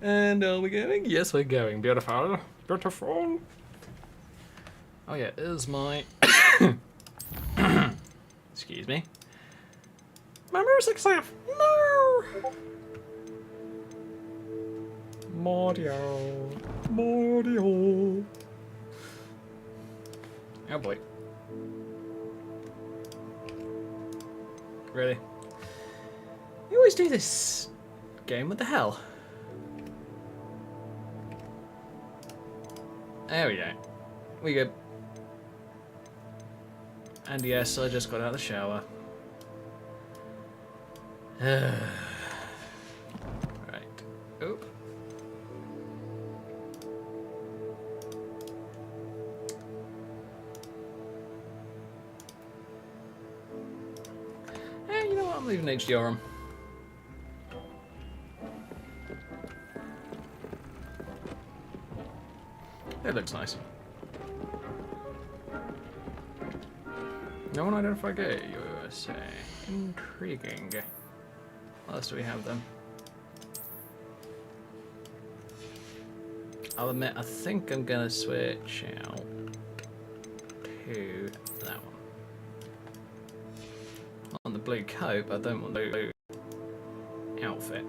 And are we going? Yes, we're going. Beautiful. Beautiful. Oh yeah, is my... Excuse me. My music staff! No! Mario. Mario. Oh boy. Really? You always do this game, what the hell? There we go. We good. And yes, I just got out of the shower. Right. Oop. You know what? I'm leaving HDR on. It looks nice. No one identified gay, USA. Intriguing. What else do we have then? I'll admit, I think I'm gonna switch out to that one. On the blue coat, but I don't want the blue outfit.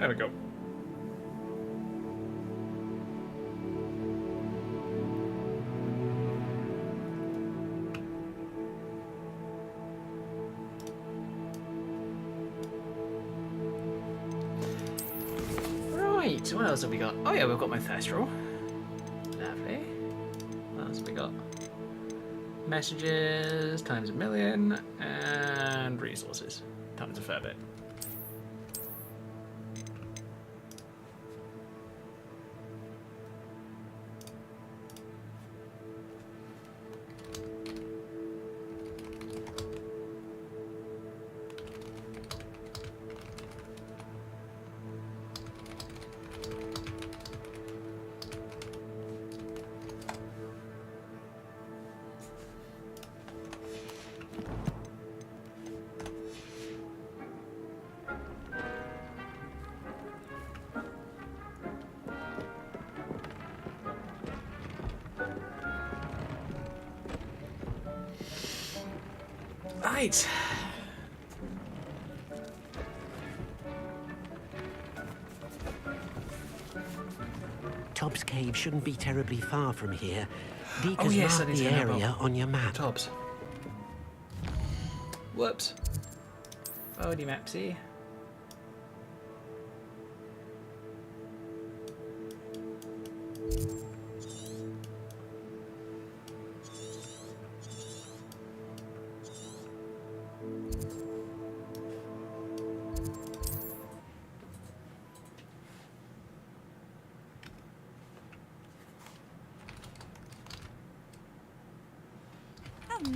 There we go. Right, what else have we got? Oh yeah, we've got my Thestral. Lovely. What else have we got? Messages, times a million, and resources, times a fair bit. Right. Tobbs Cave shouldn't be terribly far from here. Deke Oh has yes, I marked need to the know area about on your map. Tobbs. Whoops. Body mapsy.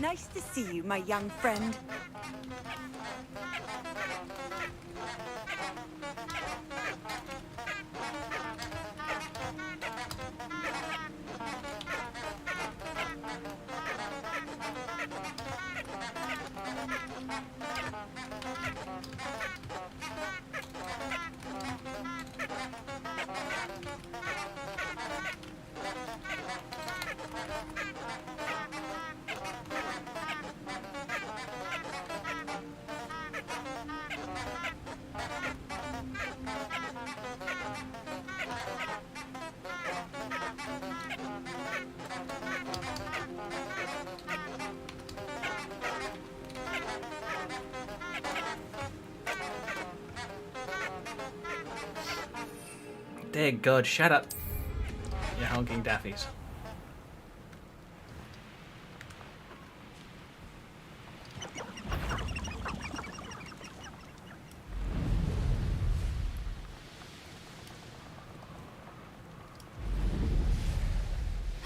Nice to see you, my young friend. Dear God, shut up. You honking daffies.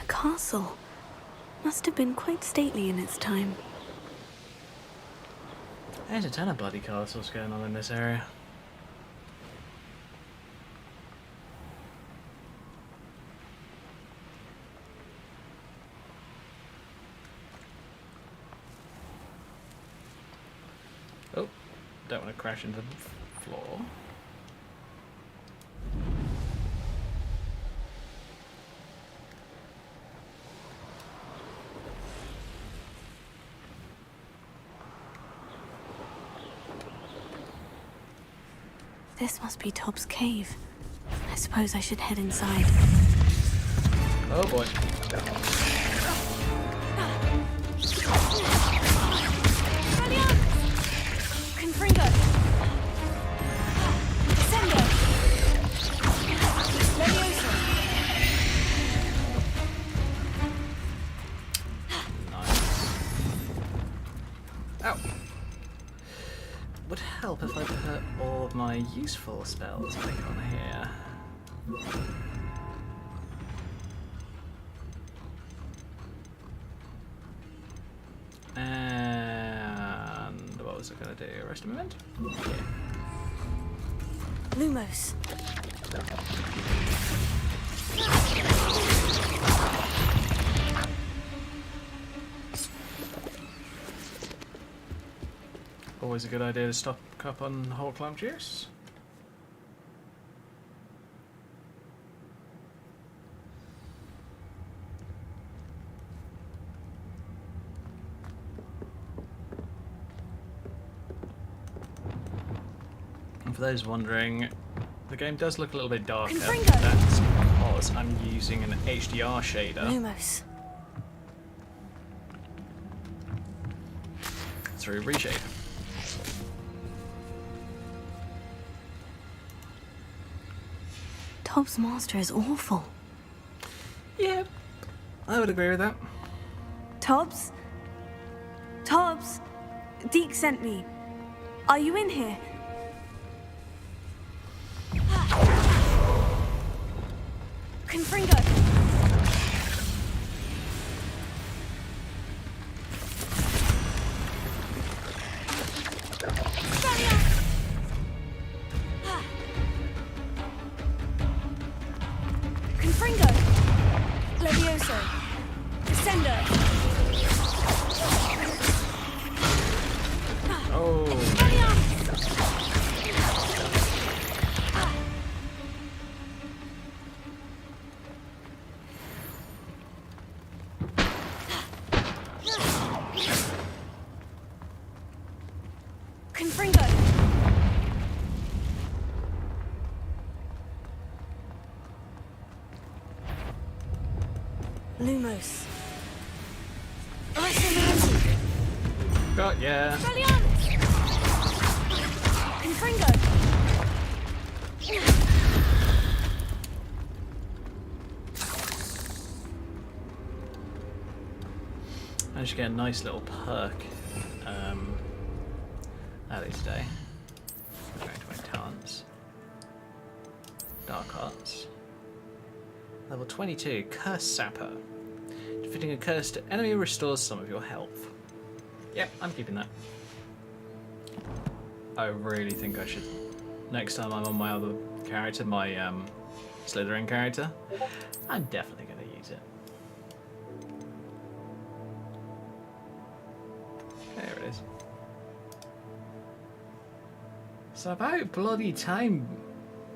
A castle. Must have been quite stately in its time. There's a ton of bloody castles going on in this area. Oh, don't want to crash into the floor. This must be Tob's cave. I suppose I should head inside. Oh boy. Confringo! Descendo! Levioso! Nice. Ow. Would help if I put all of my useful spells back on here. And what was I going to do? Rest a moment? Yeah. Lumos. Always a good idea to stock up on whole clam juice. And for those wondering, the game does look a little bit darker. Confringo. That's because I'm using an HDR shader Lumos. through Reshade. Tob's master is awful. Yeah, I would agree with that. Tobbs? Tobbs? Deke sent me. Are you in here? Confringo! Confringo! Levioso! Descendo! Oh, Confringo! Lumos. got ya. Confringo! Managed to get a nice little perk early today. Going to my talents. Dark Arts. Level 22, Curse Sapper. Defeating a cursed enemy restores some of your health. Yep, I'm keeping that. I really think I should, next time I'm on my other character, my Slytherin character, I'm definitely going to use it. There it is. It's about bloody time,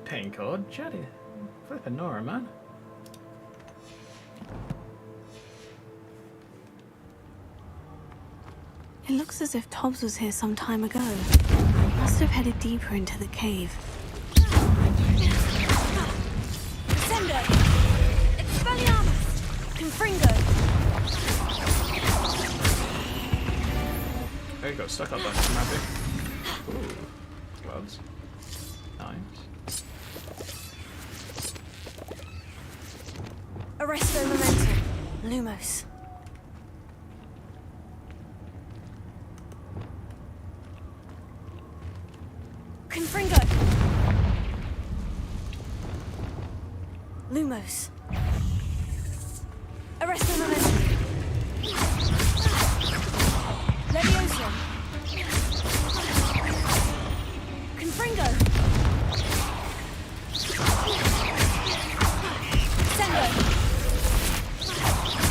Pinkord. Jaddy. Flippin' Nora, man. It looks as if Tobs was here some time ago. Must have headed deeper into the cave. Descendo! Expelliarmus! Confringo! Oh, you got stuck up there, Mappy. Ooh, gloves. Nice. Arresto momentum. Lumos. Confringo. Lumos. Arresto momentum. Levioso. Confringo. Sendo.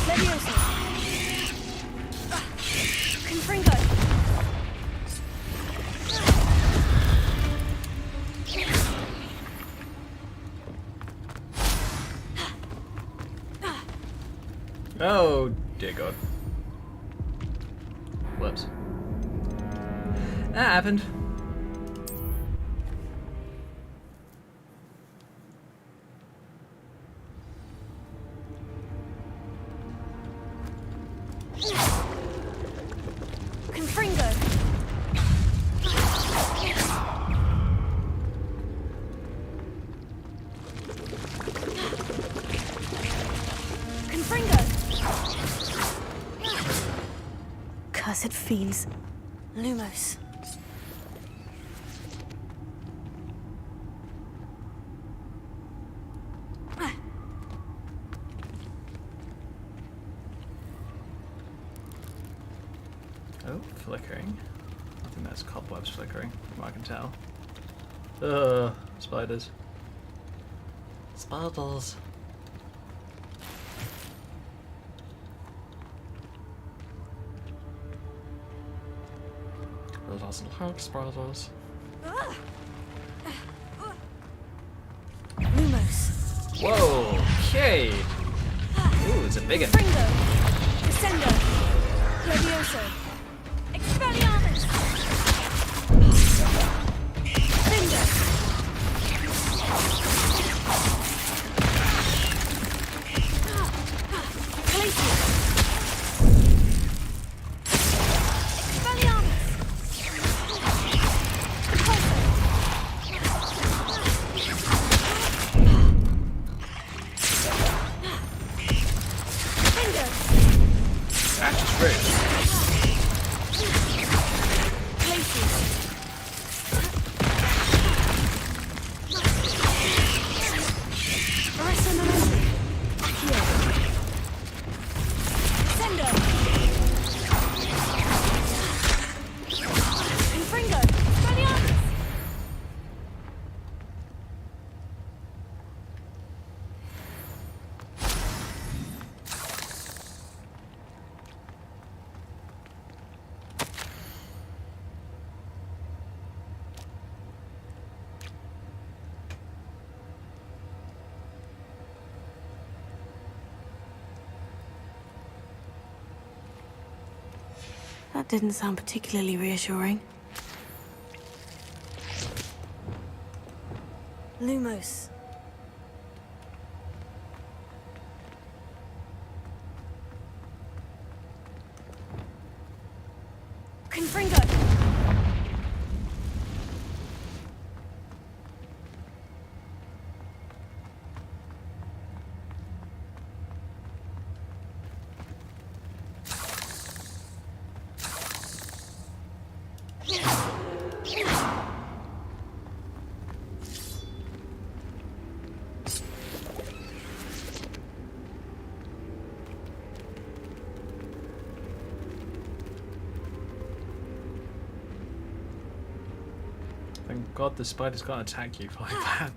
Levioso. Confringo. Oh, dear God. Whoops. That happened. Confringo. Confringo. Cursed fiends. Lumos. Oh, flickering. I think that's cobwebs flickering, from what I can tell. Ugh, spiders. Spiders. It doesn't hurt spiders. Lumos. Whoa, okay. Ooh, it's a big one. Confringo. Descendo. Levioso. Expelliarmus. Finger. Glacius. Expelliarmus. Pulso. Finger. That's just rude. Glacius. Arresto momentum. Accio. Sendo. Confringo. Expelliarmus. That didn't sound particularly reassuring. Lumos. Confringo. Thank God the spiders can't attack you like that.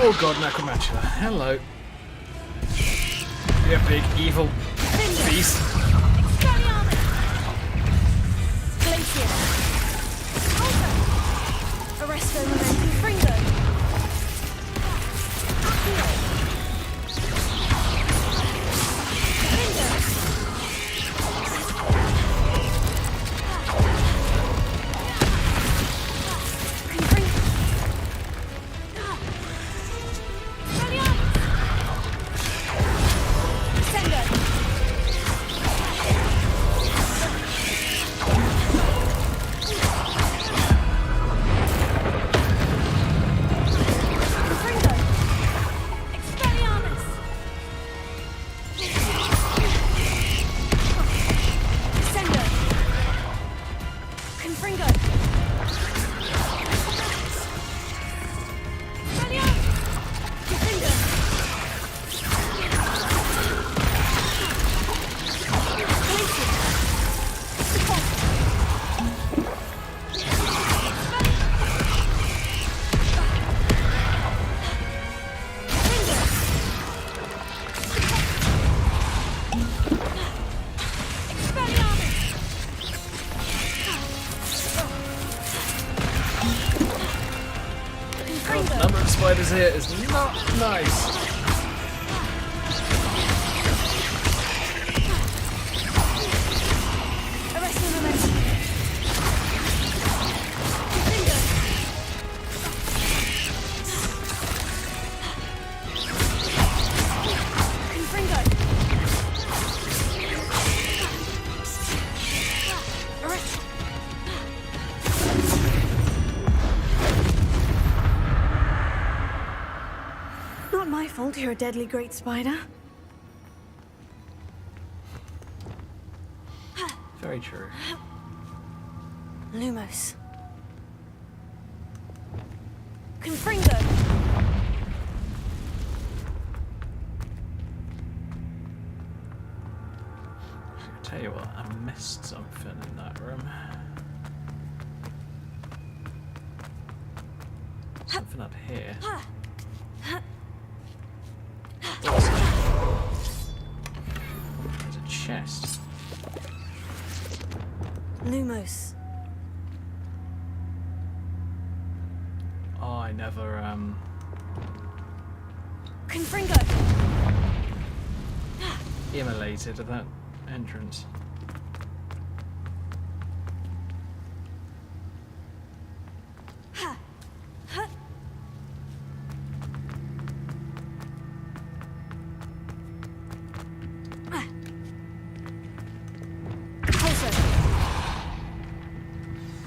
Oh God, Necromantula. Hello. You big evil beast. Expelliarmus. Glacius. Pulso. Arresto momentum. Confringo. Accio. Finger. Confringo. Expelliarmus. Sendo. Confringo! The number of spiders here is not nice. Not my fault you're a deadly great spider. Very true. Lumos. Confringo! I'll tell you what, I missed something in that room. Something up here. There's a chest. Lumos. Oh, I never, Confringo! immolated at that entrance.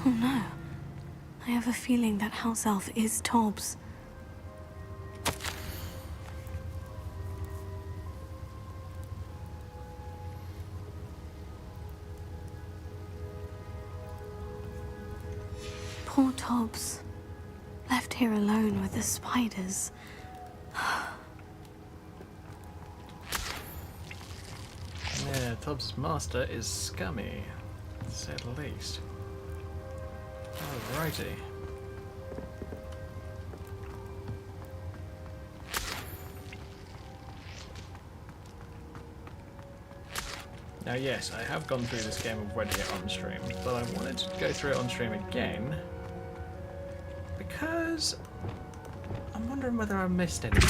Oh no. I have a feeling that house elf is Tobbs. Poor Tobbs. Left here alone with the spiders. Yeah, Tobbs' master is scummy, to say the least. Alrighty. Now yes, I have gone through this game already on stream, but I wanted to go through it on stream again because I'm wondering whether I missed anything.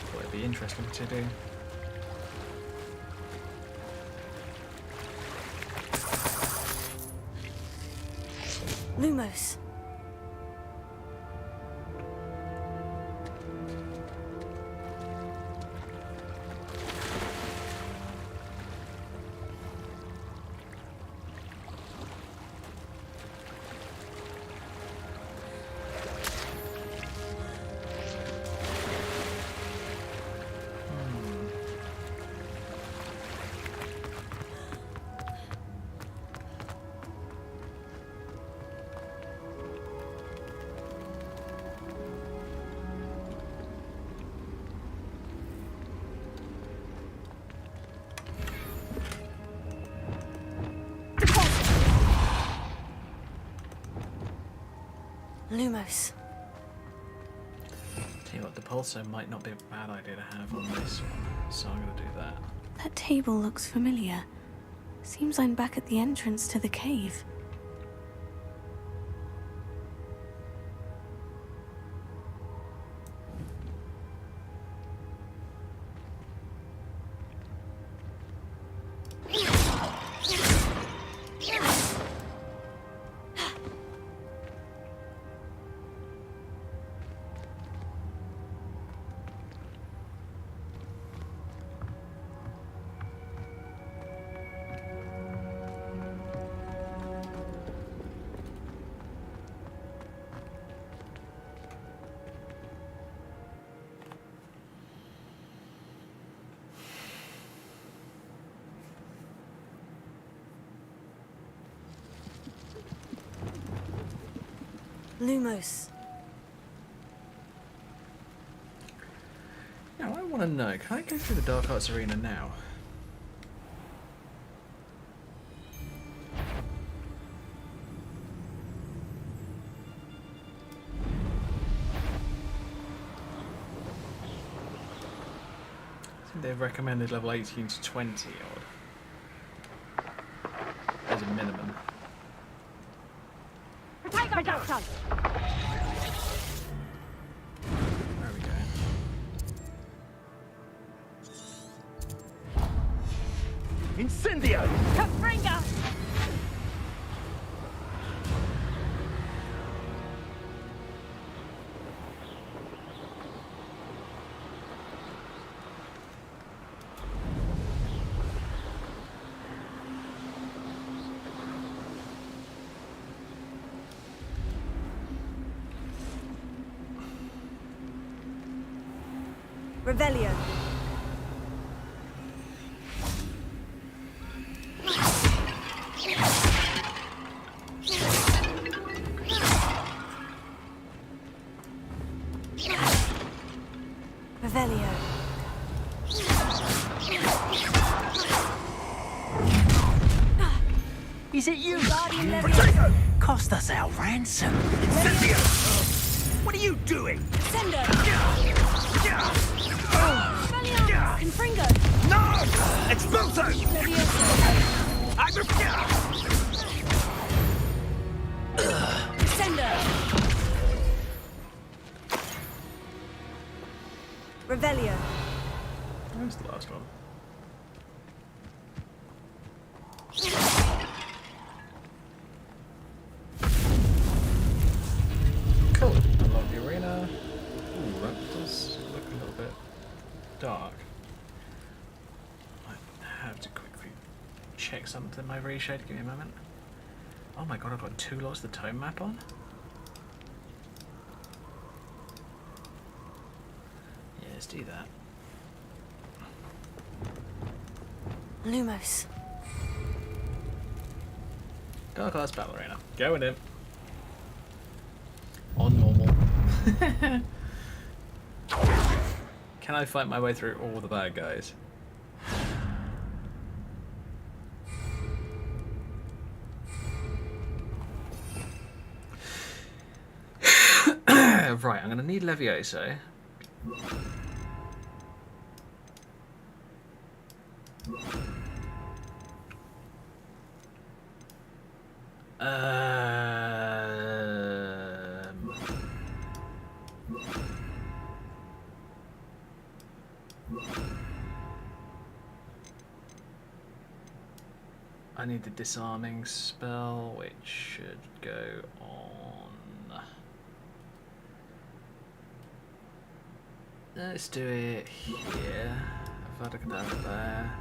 Thought it'd be interesting to do. Lumos. Lumos. Tell you what, the pulsar might not be a bad idea to have on this one, so I'm going to do that. That table looks familiar. Seems I'm back at the entrance to the cave. Lumos. Now, I want to know, can I go through the Dark Arts Arena now? I think they've recommended level 18 to 20 odd. As a minimum. Take our doctor! Where are we going? Incendio! Kafringa! Revelio. Revelio. Is it you? Guardian Leviosa. Potato! Cost us our ransom. Incendio! What are you doing? Sender. Yeah! Revelio. Confringo. No! Expulso! Leviosa. I'm Sender. Revelio. Where's the last one? Cool. Unlock the arena. Ooh, that does look a little bit dark. I have to quickly check something in my reshade. Give me a moment. Oh my god, I've got 2 lots of the tone map on. Yeah, let's do that. Lumos. Dark Arts Battle Arena. Going in. On normal. Can I fight my way through all the bad guys? Right, I'm going to need Levioso. I need the disarming spell, which should go on. Let's do it here. I've had a go there.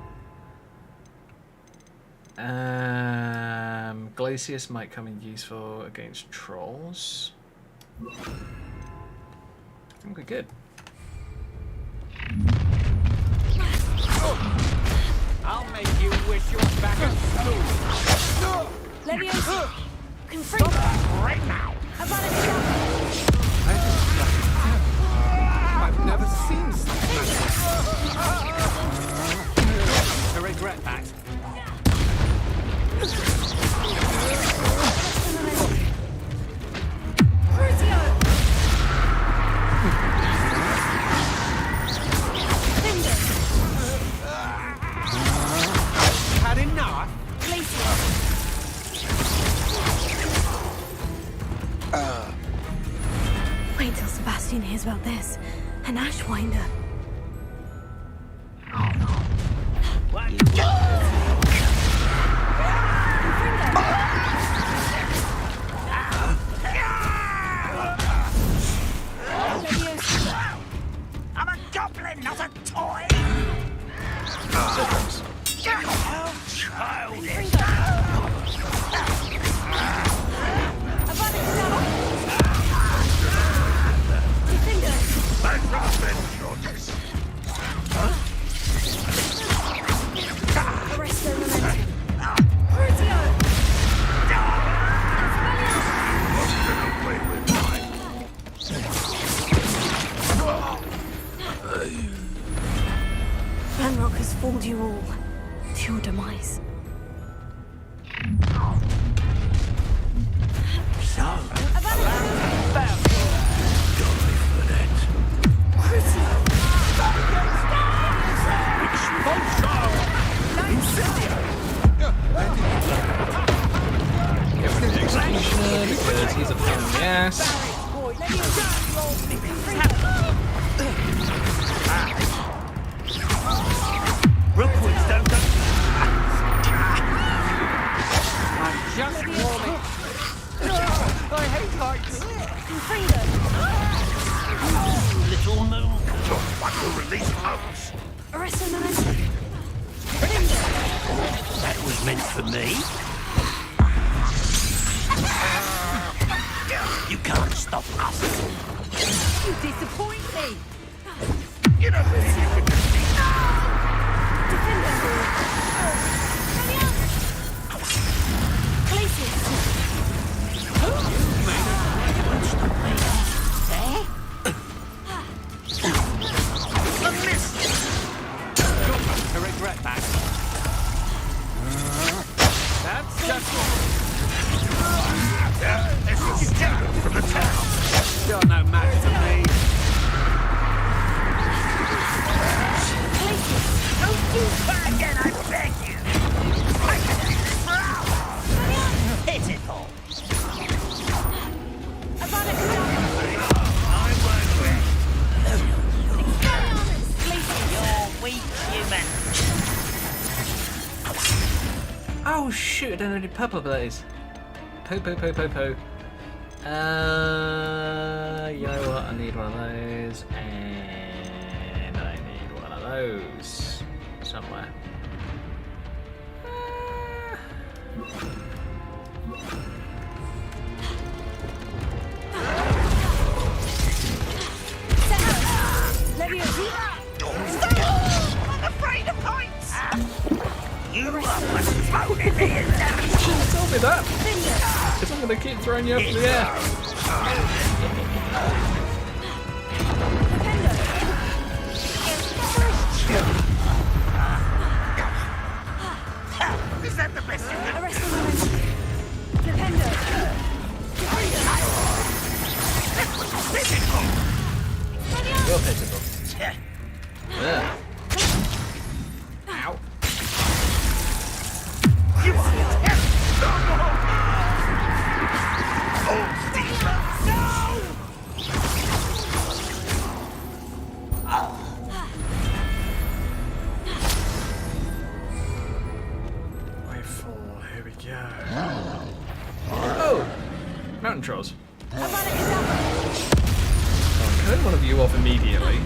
Glacius might come in useful against trolls. I think we're good. I'll make you wish you were back at school. Leviosa. Confringo. Right now! I've never seen something. I regret that. Crucio. Finger. Had enough? Glacier. Wait till Sebastian hears about this. An Ashwinder. I'm a goblin, not a toy! How childish! Crucio. ass. Rookwards don't go. I'm just warming. I hate heights. Little moon. What will release house? That was meant for me. You can't stop us. You disappoint me. You don't think you can defeat To regret that. That's just from the town. you're no match to me. Don't do that again, I beg you. I can do this for hours. Pitiful. I won't rest. You're weak, human. Oh shoot! I don't know any purple abilities. Po. You know what? I need one of those, and I need one of those somewhere. I'm afraid of heights. You are what's thrown in the air. Tell me that. If I'm gonna keep throwing you up in the air. Is that the best you can do? Physical. You're pitiful. Yeah. Yeah. Ow. You are terrible. Oh, Steve. No! Wave 4, here we go. Oh! Mountain trolls. I'll turn one of you off immediately.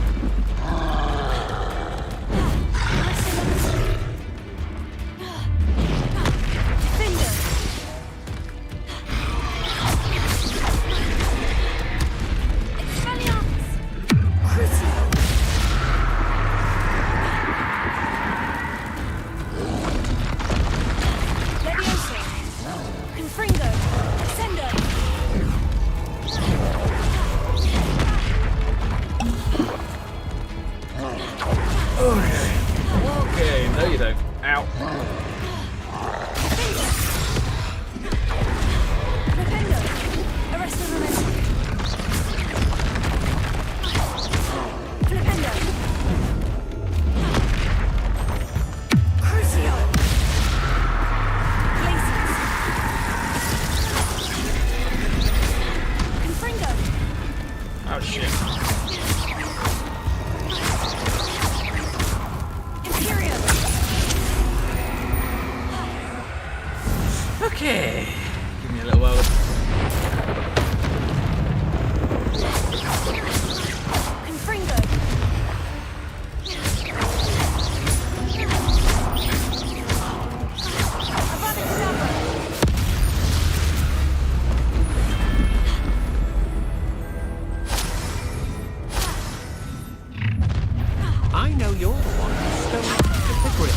Okay, no you don't. Ow. Oh shit. Okay. Give me a little while. I know you're the one who stole the grip.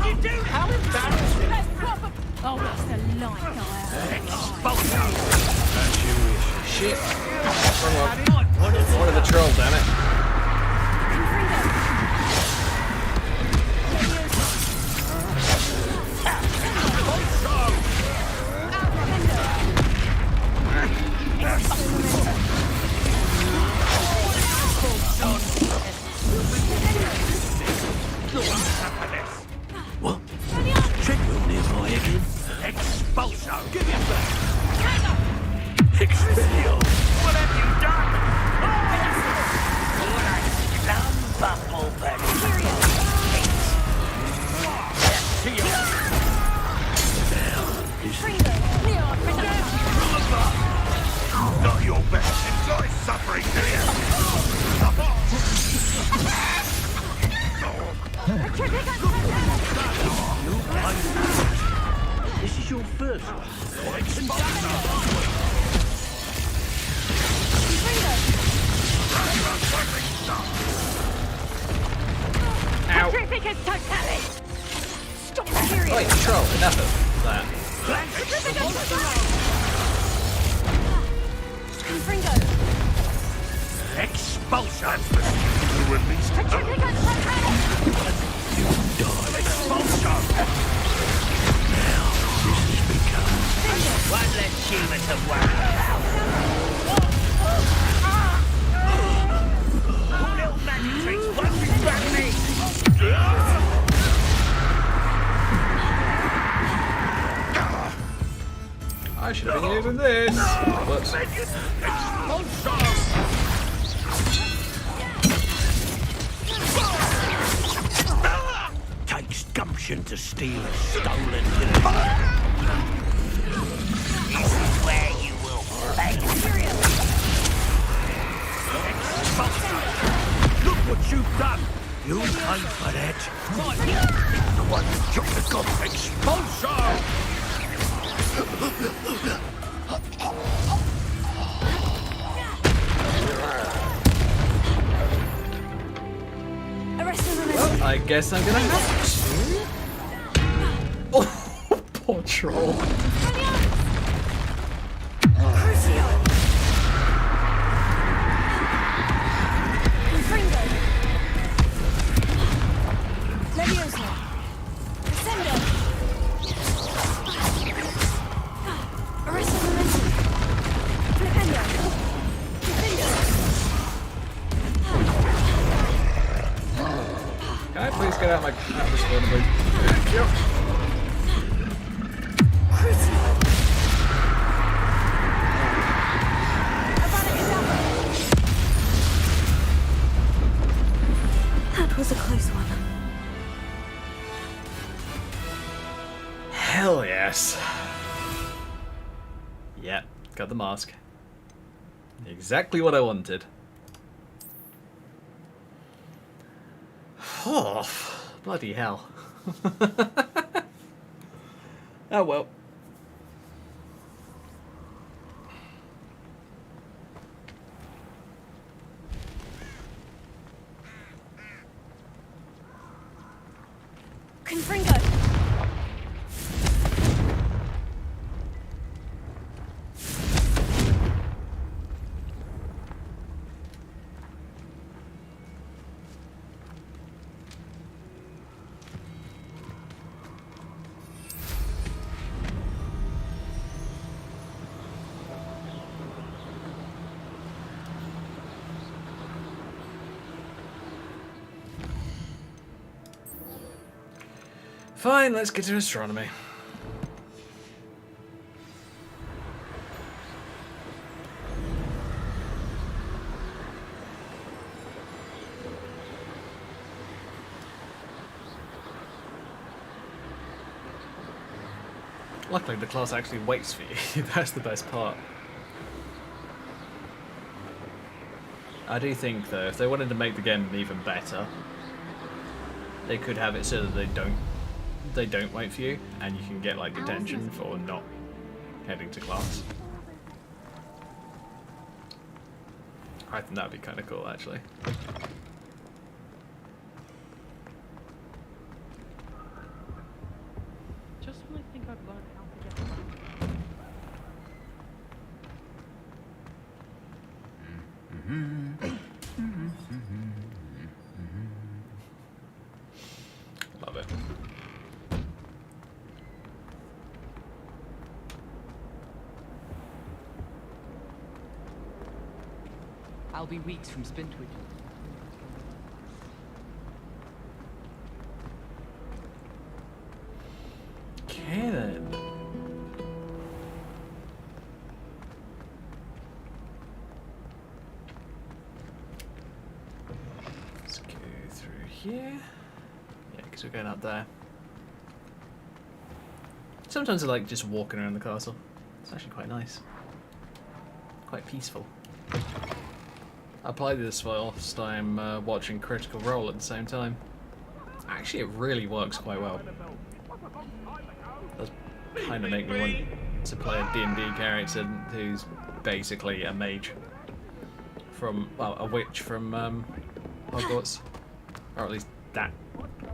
You do? How embarrassing. Oh, that's the light Shit. One of the troll, damn it. What? Treadwell nearby again? Expulso! Give him back! This is your first one. Ow. Petrificus totalis! Stop furious! Right, control. Enough of that. Confringo! Expulsion! To release Petrificus totalis! expulsion! Now, this has become one less human to worry about. Little magic tricks won't distract me! I should have been using this. Whoops. Takes gumption to steal a stolen little. This is where you will play. Look what you've done. You pay for that. The one who took the god's expulsion. Well, I guess I'm gonna have to. Oh, poor troll. Can I please get out my atmosphere, please? Thank you. That was a close one. Hell yes. Yep, got the mask. Exactly what I wanted. Oh, bloody hell. Oh well. Confringo! Fine, let's get to astronomy. Luckily, the class actually waits for you. That's the best part. I do think, though, if they wanted to make the game even better, they could have it so that they don't wait for you, and you can get like detention for not heading to class. I think that'd be kind of cool, actually. Just when I think I've learned how to get around. Love it. I'll be weeks from Spintwig. Okay then. Let's go through here. Yeah, because we're going up there. Sometimes I like just walking around the castle. It's actually quite nice. Quite peaceful. I play this whilst I'm watching Critical Role at the same time. Actually, it really works quite well. does kind of make me want to play a D&D character who's basically a mage from, well, a witch from Hogwarts, or at least that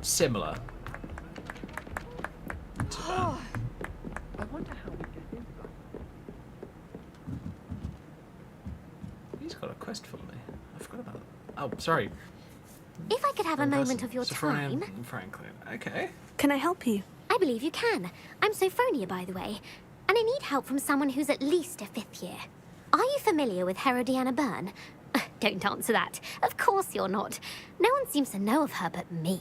similar to that. I wonder how we get in. He's got a quest for me. I forgot about that. Oh, sorry. If I could have a moment of your Sophronia time. and Franklin. Okay. Can I help you? I believe you can. I'm Sophronia, by the way, and I need help from someone who's at least a 5th year. Are you familiar with Herodiana Byrne? Don't answer that. Of course you're not. No one seems to know of her but me.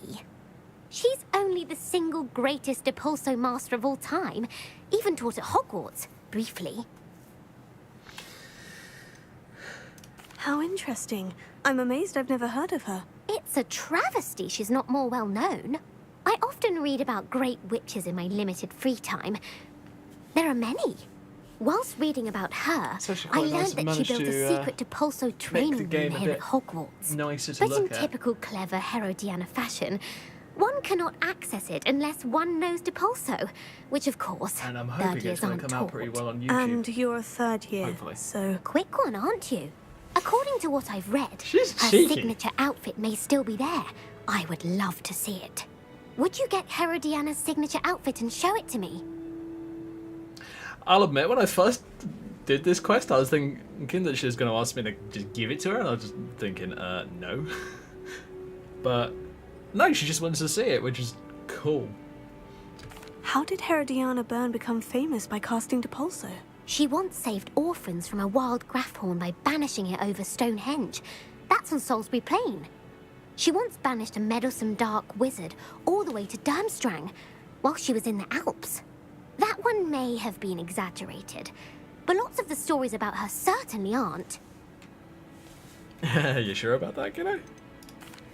She's only the single greatest Depulso master of all time, even taught at Hogwarts, briefly. How interesting. I'm amazed I've never heard of her. It's a travesty she's not more well known. I often read about great witches in my limited free time. There are many. Whilst reading about her, It's actually I quite nice learned to that she manage built to, a secret Depulso training game room a here bit at Hogwarts. nicer to But in look at. typical clever Herodiana fashion, one cannot access it unless one knows Depulso, which of course, And I'm 3rd hoping years it's going aren't to come out pretty taught. well on YouTube. And you're a 3rd year, Hopefully. so... Quick one, aren't you? According to what I've read, She's her cheeky. signature outfit may still be there. I would love to see it. Would you get Herodiana's signature outfit and show it to me? I'll admit, when I first did this quest, I was thinking that she was going to ask me to just give it to her, and I was just thinking, no. But no, she just wanted to see it, which is cool. How did Herodiana Byrne become famous by casting Depulso? She once saved orphans from a wild Grafhorn by banishing it over Stonehenge. That's on Salisbury Plain. She once banished a meddlesome dark wizard all the way to Durmstrang while she was in the Alps. That one may have been exaggerated, but lots of the stories about her certainly aren't. You sure about that, kiddo?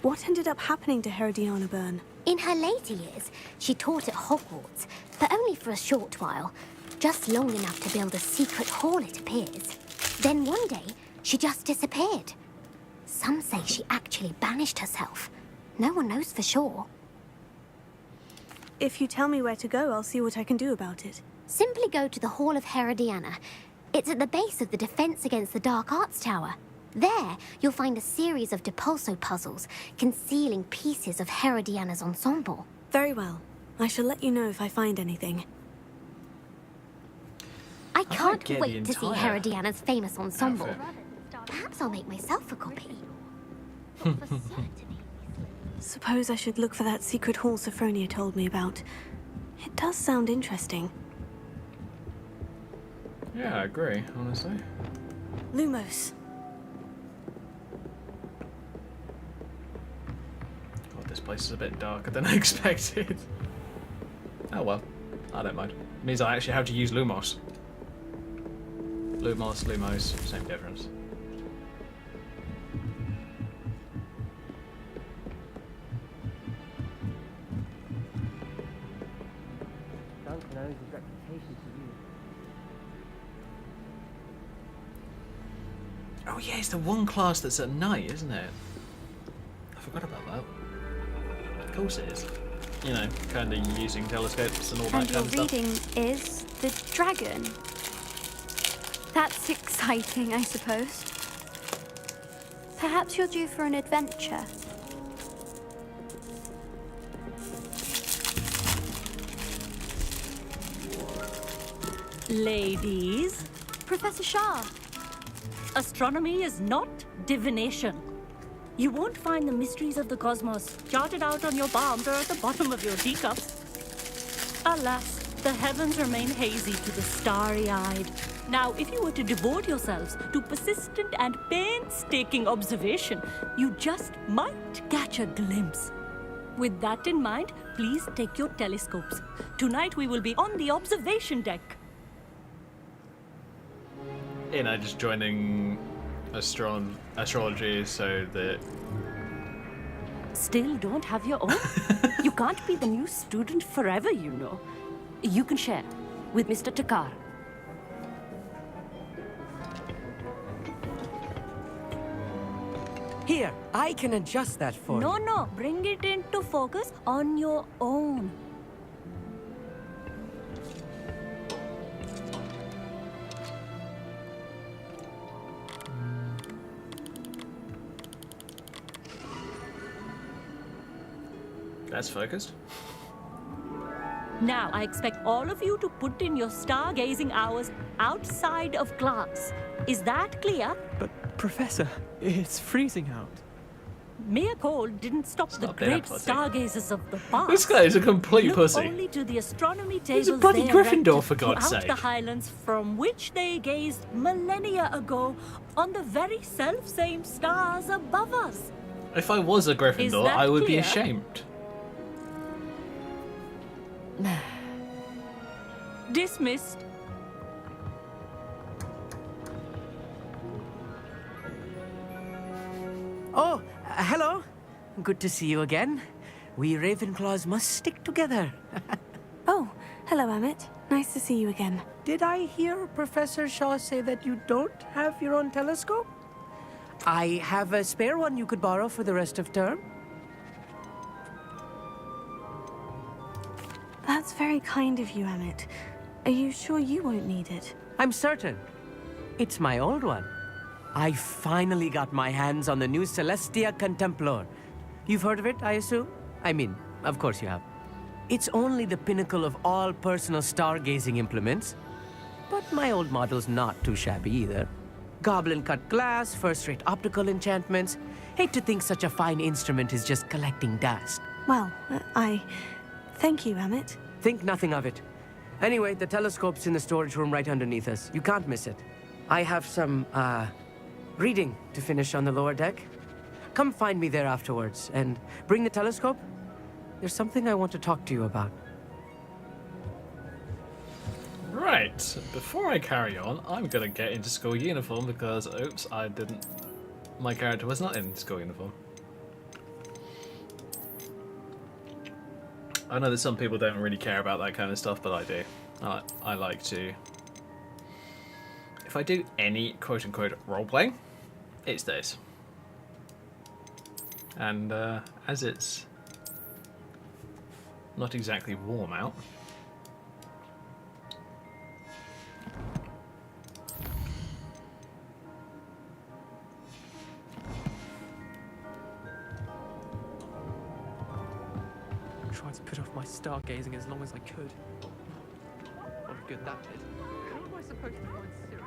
What ended up happening to Herodiana Byrne? In her later years, she taught at Hogwarts, but only for a short while. Just long enough to build a secret hall, it appears. Then one day, she just disappeared. Some say she actually banished herself. No one knows for sure. If you tell me where to go, I'll see what I can do about it. Simply go to the Hall of Herodiana. It's at the base of the Defense Against the Dark Arts Tower. There, you'll find a series of Depulso puzzles concealing pieces of Herodiana's ensemble. Very well. I shall let you know if I find anything. I can't get wait the to see entire Herodiana's famous ensemble. outfit. Perhaps I'll make myself a copy. Suppose I should look for that secret hall Sophronia told me about. It does sound interesting. Yeah, I agree, honestly. Lumos. God, this place is a bit darker than I expected. Oh well, I don't mind. It means I actually have to use Lumos. Lumos, same difference. Duncan owes his reputation to you. Oh yeah, it's the one class that's at night, isn't it? I forgot about that. Of course it is. You know, kind of using telescopes and all that And your kind of stuff. reading is the dragon. That's exciting, I suppose. Perhaps you're due for an adventure. Ladies, Professor Shah, astronomy is not divination. You won't find the mysteries of the cosmos charted out on your palms or at the bottom of your teacups. Alas, the heavens remain hazy to the starry-eyed. Now, if you were to devote yourselves to persistent and painstaking observation, you just might catch a glimpse. With that in mind, please take your telescopes. Tonight we will be on the observation deck. You know, just joining astrology so that... Still don't have your own? You can't be the new student forever, you know. You can share with Mr. Takar. Here, I can adjust that for you. No, bring it into focus on your own. That's focused. Now, I expect all of you to put in your stargazing hours outside of class. Is that clear? But, Professor, it's freezing out. Mere cold didn't stop the Stop being a great pussy. stargazers of the past. This guy is a complete Look pussy. only to the astronomy He's a tables bloody they Gryffindor, erected for God's throughout sake. the Highlands from which they gazed millennia ago on the very self-same stars above us. If I was a Is Gryffindor, that I would be clear? ashamed. Dismissed. Oh, hello. Good to see you again. We Ravenclaws must stick together. Oh, hello, Emmett. Nice to see you again. Did I hear Professor Shaw say that you don't have your own telescope? I have a spare one you could borrow for the rest of term. That's very kind of you, Emmett. Are you sure you won't need it? I'm certain. It's my old one. I finally got my hands on the new Celestia Contemplar. You've heard of it, I assume? I mean, of course you have. It's only the pinnacle of all personal stargazing implements. But my old model's not too shabby either. Goblin-cut glass, first-rate optical enchantments. Hate to think such a fine instrument is just collecting dust. Well, thank you, Emmett. Think nothing of it. Anyway, the telescope's in the storage room right underneath us. You can't miss it. I have some, reading to finish on the lower deck. Come find me there afterwards, and bring the telescope. There's something I want to talk to you about. Right, before I carry on, I'm gonna get into school uniform because, oops, I didn't... My character was not in school uniform. I know that some people don't really care about that kind of stuff, but I do. I like to... If I do any quote-unquote roleplay, it's this. And as it's not exactly warm out, I tried to put off my stargazing as long as I could. What a good that did. How am I supposed to find Sirius?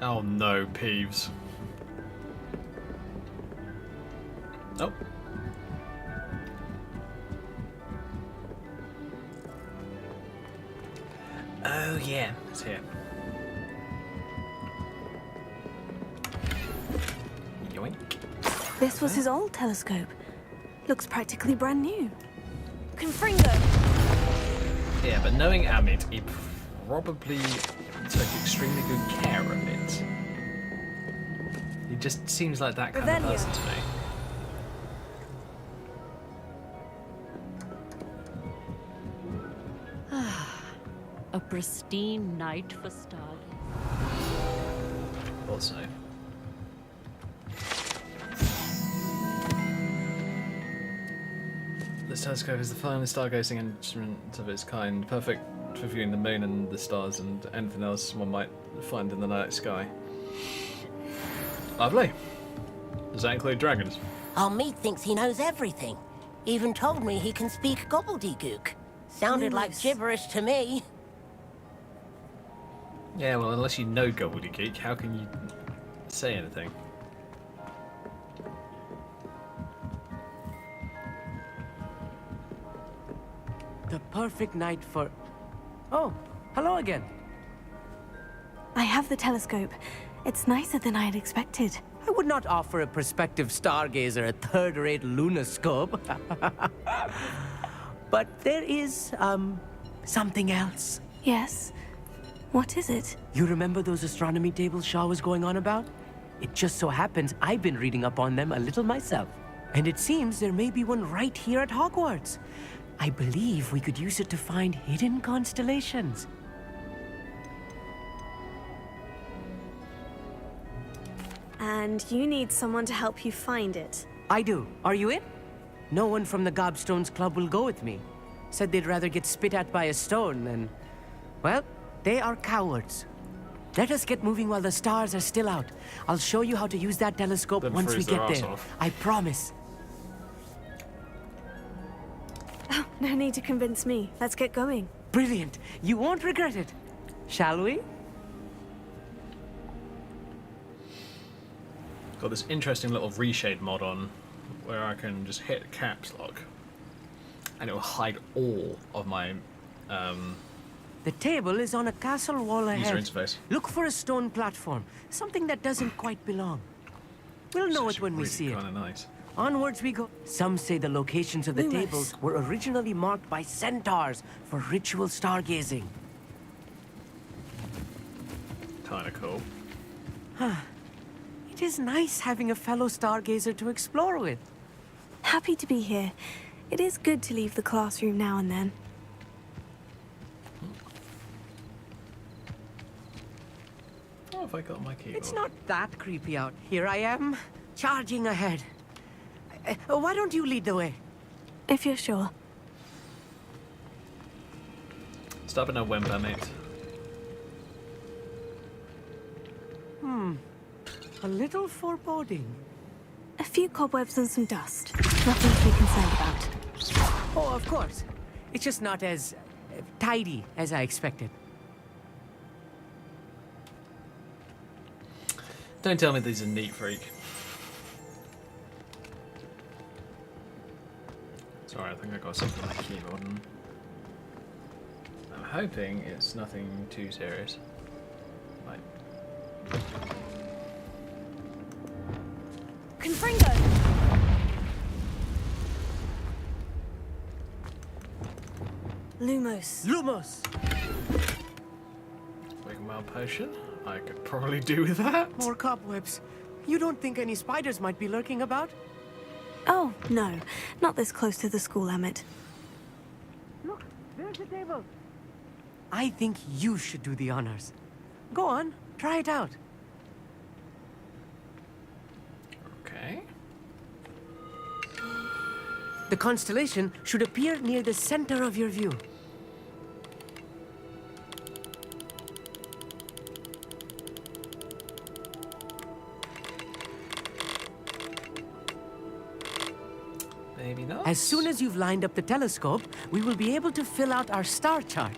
oh no, Peeves. Oh. Oh yeah, it's here. Yoink. This was his old telescope. Looks practically brand new. Confringo! Yeah, but knowing Amit, he probably took extremely good care of it. He just seems like that kind of Revelio. person to me. A pristine night for stargazing. Also. This telescope is the finest stargazing instrument of its kind, perfect for viewing the moon and the stars and anything else one might find in the night sky. Lovely. Does that include dragons? Our meat thinks he knows everything. Even told me he can speak gobbledygook. Sounded like Nice. gibberish to me. Yeah, well, unless you know gobbledygook, how can you say anything? The perfect night for... Oh, hello again. I have the telescope. It's nicer than I had expected. I would not offer a prospective stargazer a third-rate lunoscope. But there is, something else. Yes? What is it? You remember those astronomy tables Shaw was going on about? It just so happens I've been reading up on them a little myself. And it seems there may be one right here at Hogwarts. I believe we could use it to find hidden constellations. And you need someone to help you find it. I do. Are you in? No one from the Gobstones Club will go with me. Said they'd rather get spit at by a stone than... Well, they are cowards. Let us get moving while the stars are still out. I'll show you how to use that telescope Then once we freeze their get arse there. off. I promise. Oh, no need to convince me. Let's get going. Brilliant. You won't regret it. Shall we? Got this interesting little reshade mod on where I can just hit caps lock and it will hide all of my The table is on a castle wall user ahead. interface. Look for a stone platform, something that doesn't quite belong. We'll know it when we see it. Kind of nice. Onwards we go. Some say the locations of the Lewis. tables were originally marked by centaurs for ritual stargazing. Kind of cool. It is nice having a fellow stargazer to explore with. Happy to be here. It is good to leave the classroom now and then. Oh, have I got my keyboard? It's not that creepy out. Here I am, charging ahead. Why don't you lead the way? If you're sure. Stop in a whimper, mate. A little foreboding. A few cobwebs and some dust. Nothing to be concerned about. Oh, of course. It's just not as tidy as I expected. Don't tell me these are neat, freak. Sorry, I think I got something on my keyboard. And I'm hoping it's nothing too serious. Like, Confringo! Lumos. Lumos! Wigwam potion? I could probably do with that. More cobwebs. You don't think any spiders might be lurking about? Oh, no. Not this close to the school, Emmett. Look, there's the table. I think you should do the honors. Go on, try it out. Okay. The constellation should appear near the center of your view. Maybe not. As soon as you've lined up the telescope, we will be able to fill out our star chart.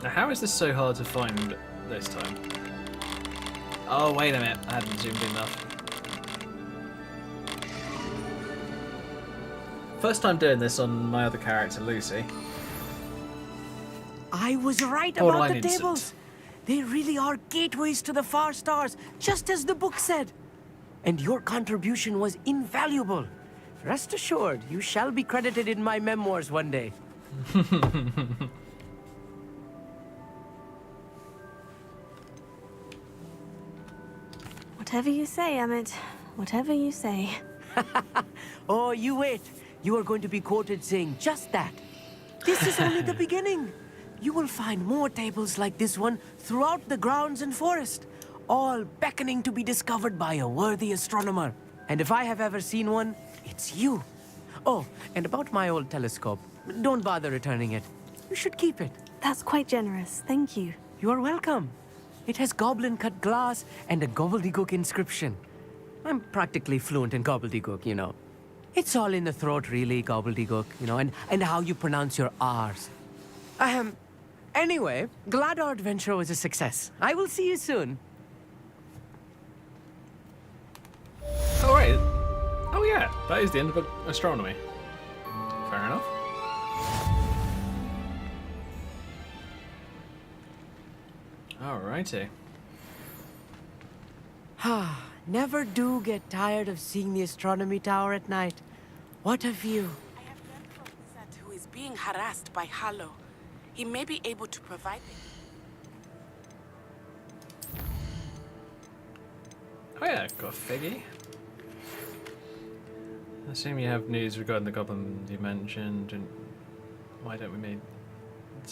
Now, how is this so hard to find this time? Oh, wait a minute. I hadn't zoomed in enough. First time doing this on my other character, Lucy. I was right Borderline about the instant. tables. They really are gateways to the far stars, just as the book said. And your contribution was invaluable. Rest assured, you shall be credited in my memoirs one day. Whatever you say, Emmett. Whatever you say. Oh, you wait. You are going to be quoted saying just that. This is only the beginning. You will find more tables like this one throughout the grounds and forest, all beckoning to be discovered by a worthy astronomer. And if I have ever seen one, it's you. Oh, and about my old telescope, don't bother returning it. You should keep it. That's quite generous. Thank you. You are welcome. It has goblin-cut glass and a gobbledygook inscription. I'm practically fluent in gobbledygook, you know. It's all in the throat, really, gobbledygook, you know, and how you pronounce your R's. Anyway, glad our adventure was a success. I will see you soon. Oh, right. Oh, yeah. That is the end of astronomy. Fair enough. Alrighty. Never do get tired of seeing the astronomy tower at night. What a view. I have learned from Zat, who is being harassed by Hallow. He may be able to provide me. Oh yeah, got a figgy. I assume you have news regarding the goblin you mentioned, and why don't we meet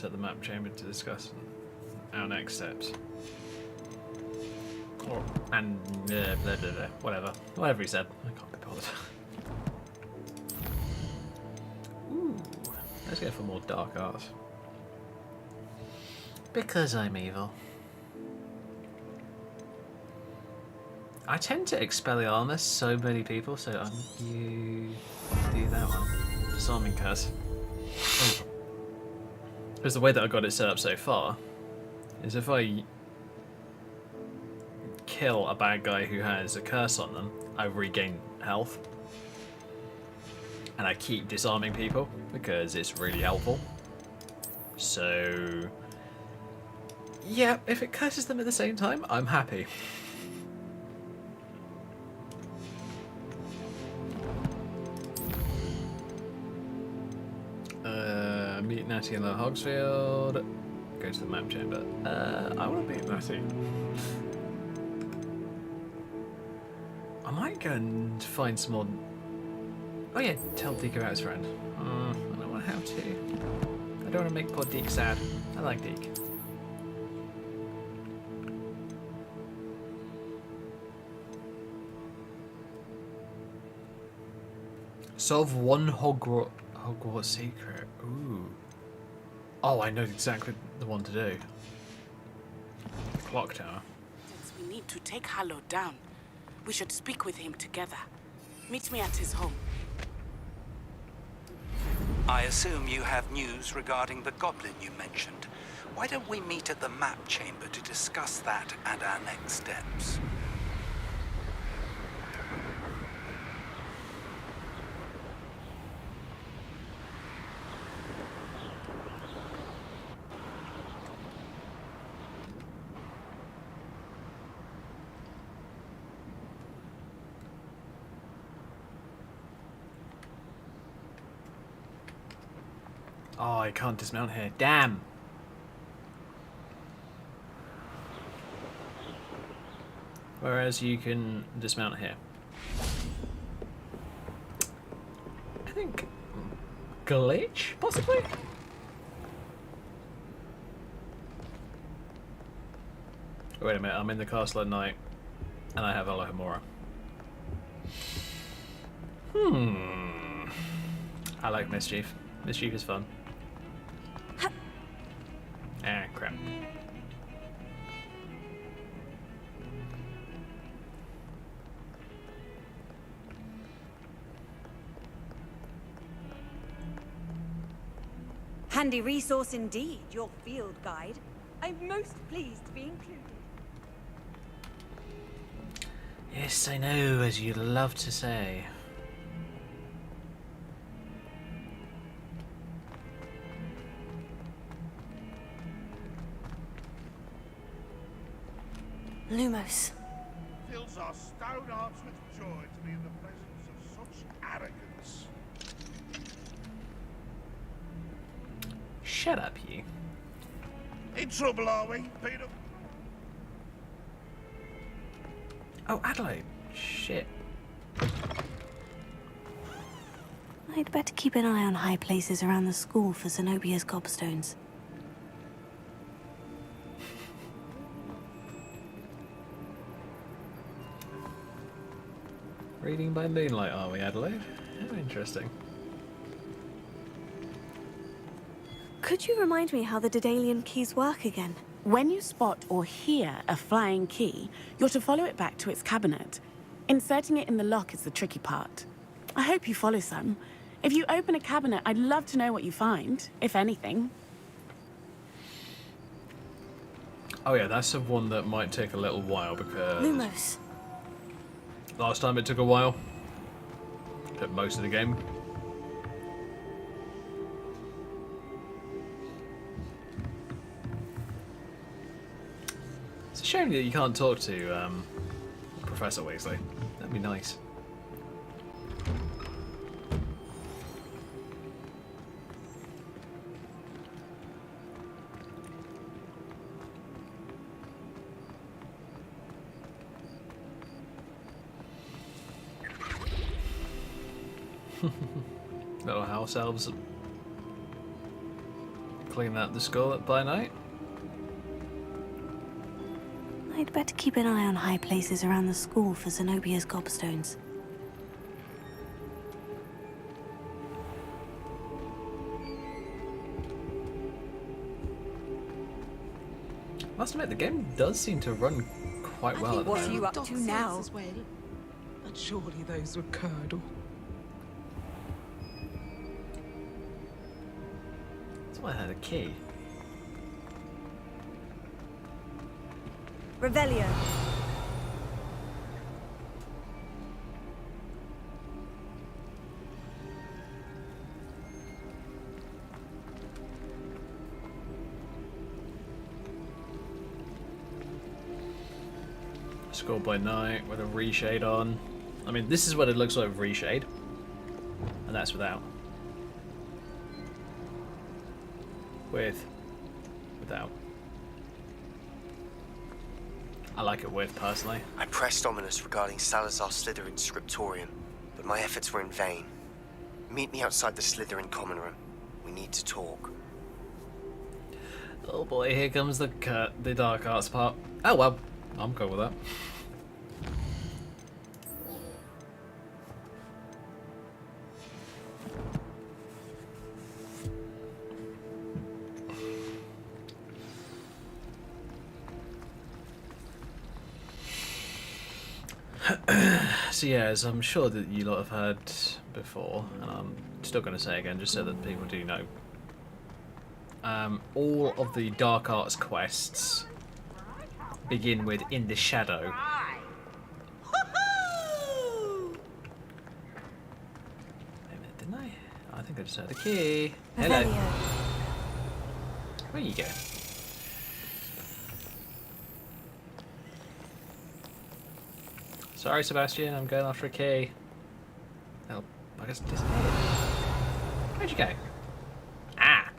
at the map chamber to discuss our next steps? And blah, blah, blah, whatever he said. I can't be bothered. Ooh, let's go for more dark art. Because I'm evil. I tend to Expelliarmus so many people, so you do that one. Disarming curse. Because the way that I got it set up so far is if I kill a bad guy who has a curse on them, I regain health. And I keep disarming people because it's really helpful. So yeah, if it curses them at the same time, I'm happy. Meet Natty in the Hogsfield. Go to the map chamber. I want to meet Natty. I might go and find some more. Oh yeah, tell Deke about his friend. I don't want to have to. I don't want to make poor Deke sad. I like Deke. Solve one Hogwarts secret. Ooh. Oh, I know exactly the one to do. Clock tower. Since we need to take Harlow down, we should speak with him together. Meet me at his home. I assume you have news regarding the goblin you mentioned. Why don't we meet at the map chamber to discuss that and our next steps? Oh, I can't dismount here. Damn! Whereas you can dismount here. I think... glitch, possibly? Wait a minute, I'm in the castle at night. And I have Alohomora. I like mischief. Mischief is fun. Ah, crap. Handy resource indeed, your field guide. I'm most pleased to be included. Yes, I know, as you love to say. Lumos. Fills our stone hearts with joy to be in the presence of such arrogance. Shut up, you. In trouble, are we, Peter? Oh, Adelaide. Shit. I'd better keep an eye on high places around the school for Zenobia's gobstones. Reading by moonlight, are we, Adelaide? Oh, interesting. Could you remind me how the Daedalian keys work again? When you spot or hear a flying key, you're to follow it back to its cabinet. Inserting it in the lock is the tricky part. I hope you follow some. If you open a cabinet, I'd love to know what you find, if anything. Oh yeah, that's the one that might take a little while because... Lumos. Last time it took a while. Took most of the game. It's a shame that you can't talk to Professor Weasley. That'd be nice. Little house elves clean out the skull by night. I'd better keep an eye on high places around the school for Zenobia's gobstones. Must admit, the game does seem to run quite well at the What are moment. you up to now? As well. But surely those were curdle. That's why I had a key. Revelio. Schoolboy Night with a reshade on. I mean, this is what it looks like with reshade, and that's without. Without. I like it with, personally. I pressed Ominous regarding Salazar Slytherin's scriptorium, but my efforts were in vain. Meet me outside the Slytherin common room. We need to talk. Oh boy, here comes the dark arts part. Oh well, I'm cool with that. So yeah, as I'm sure that you lot have heard before, and I'm still going to say again just so that people do know, all of the Dark Arts quests begin with In the Shadow. Wait a minute, didn't I? I think I just had a key. Hello. Where you go? Sorry, Sebastian, I'm going after a key. Oh, I guess it disappeared. Where'd you go? Ah!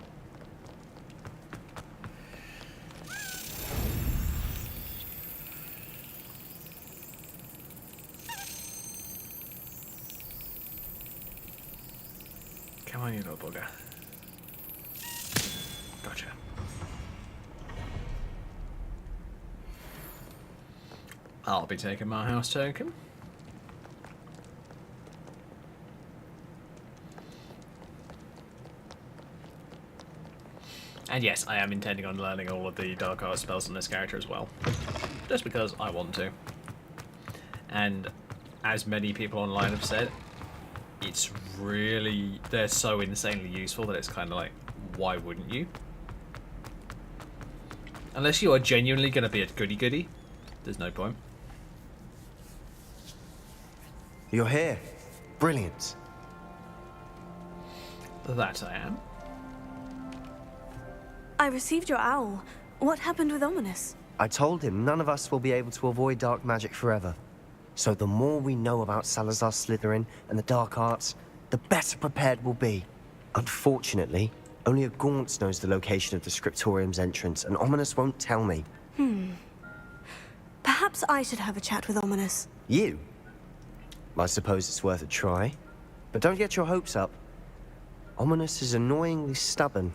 Come on, you little bugger. Gotcha. I'll be taking my house token. And yes, I am intending on learning all of the Dark Arts spells on this character as well. Just because I want to. And as many people online have said, it's really... they're so insanely useful that it's kind of like, why wouldn't you? Unless you are genuinely going to be a goody-goody, there's no point. You're here. Brilliant. That I am. I received your owl. What happened with Ominous? I told him none of us will be able to avoid dark magic forever. So the more we know about Salazar Slytherin and the Dark Arts, the better prepared we'll be. Unfortunately, only a Gaunt knows the location of the Scriptorium's entrance, and Ominous won't tell me. Perhaps I should have a chat with Ominous. You? I suppose it's worth a try. But don't get your hopes up. Ominous is annoyingly stubborn.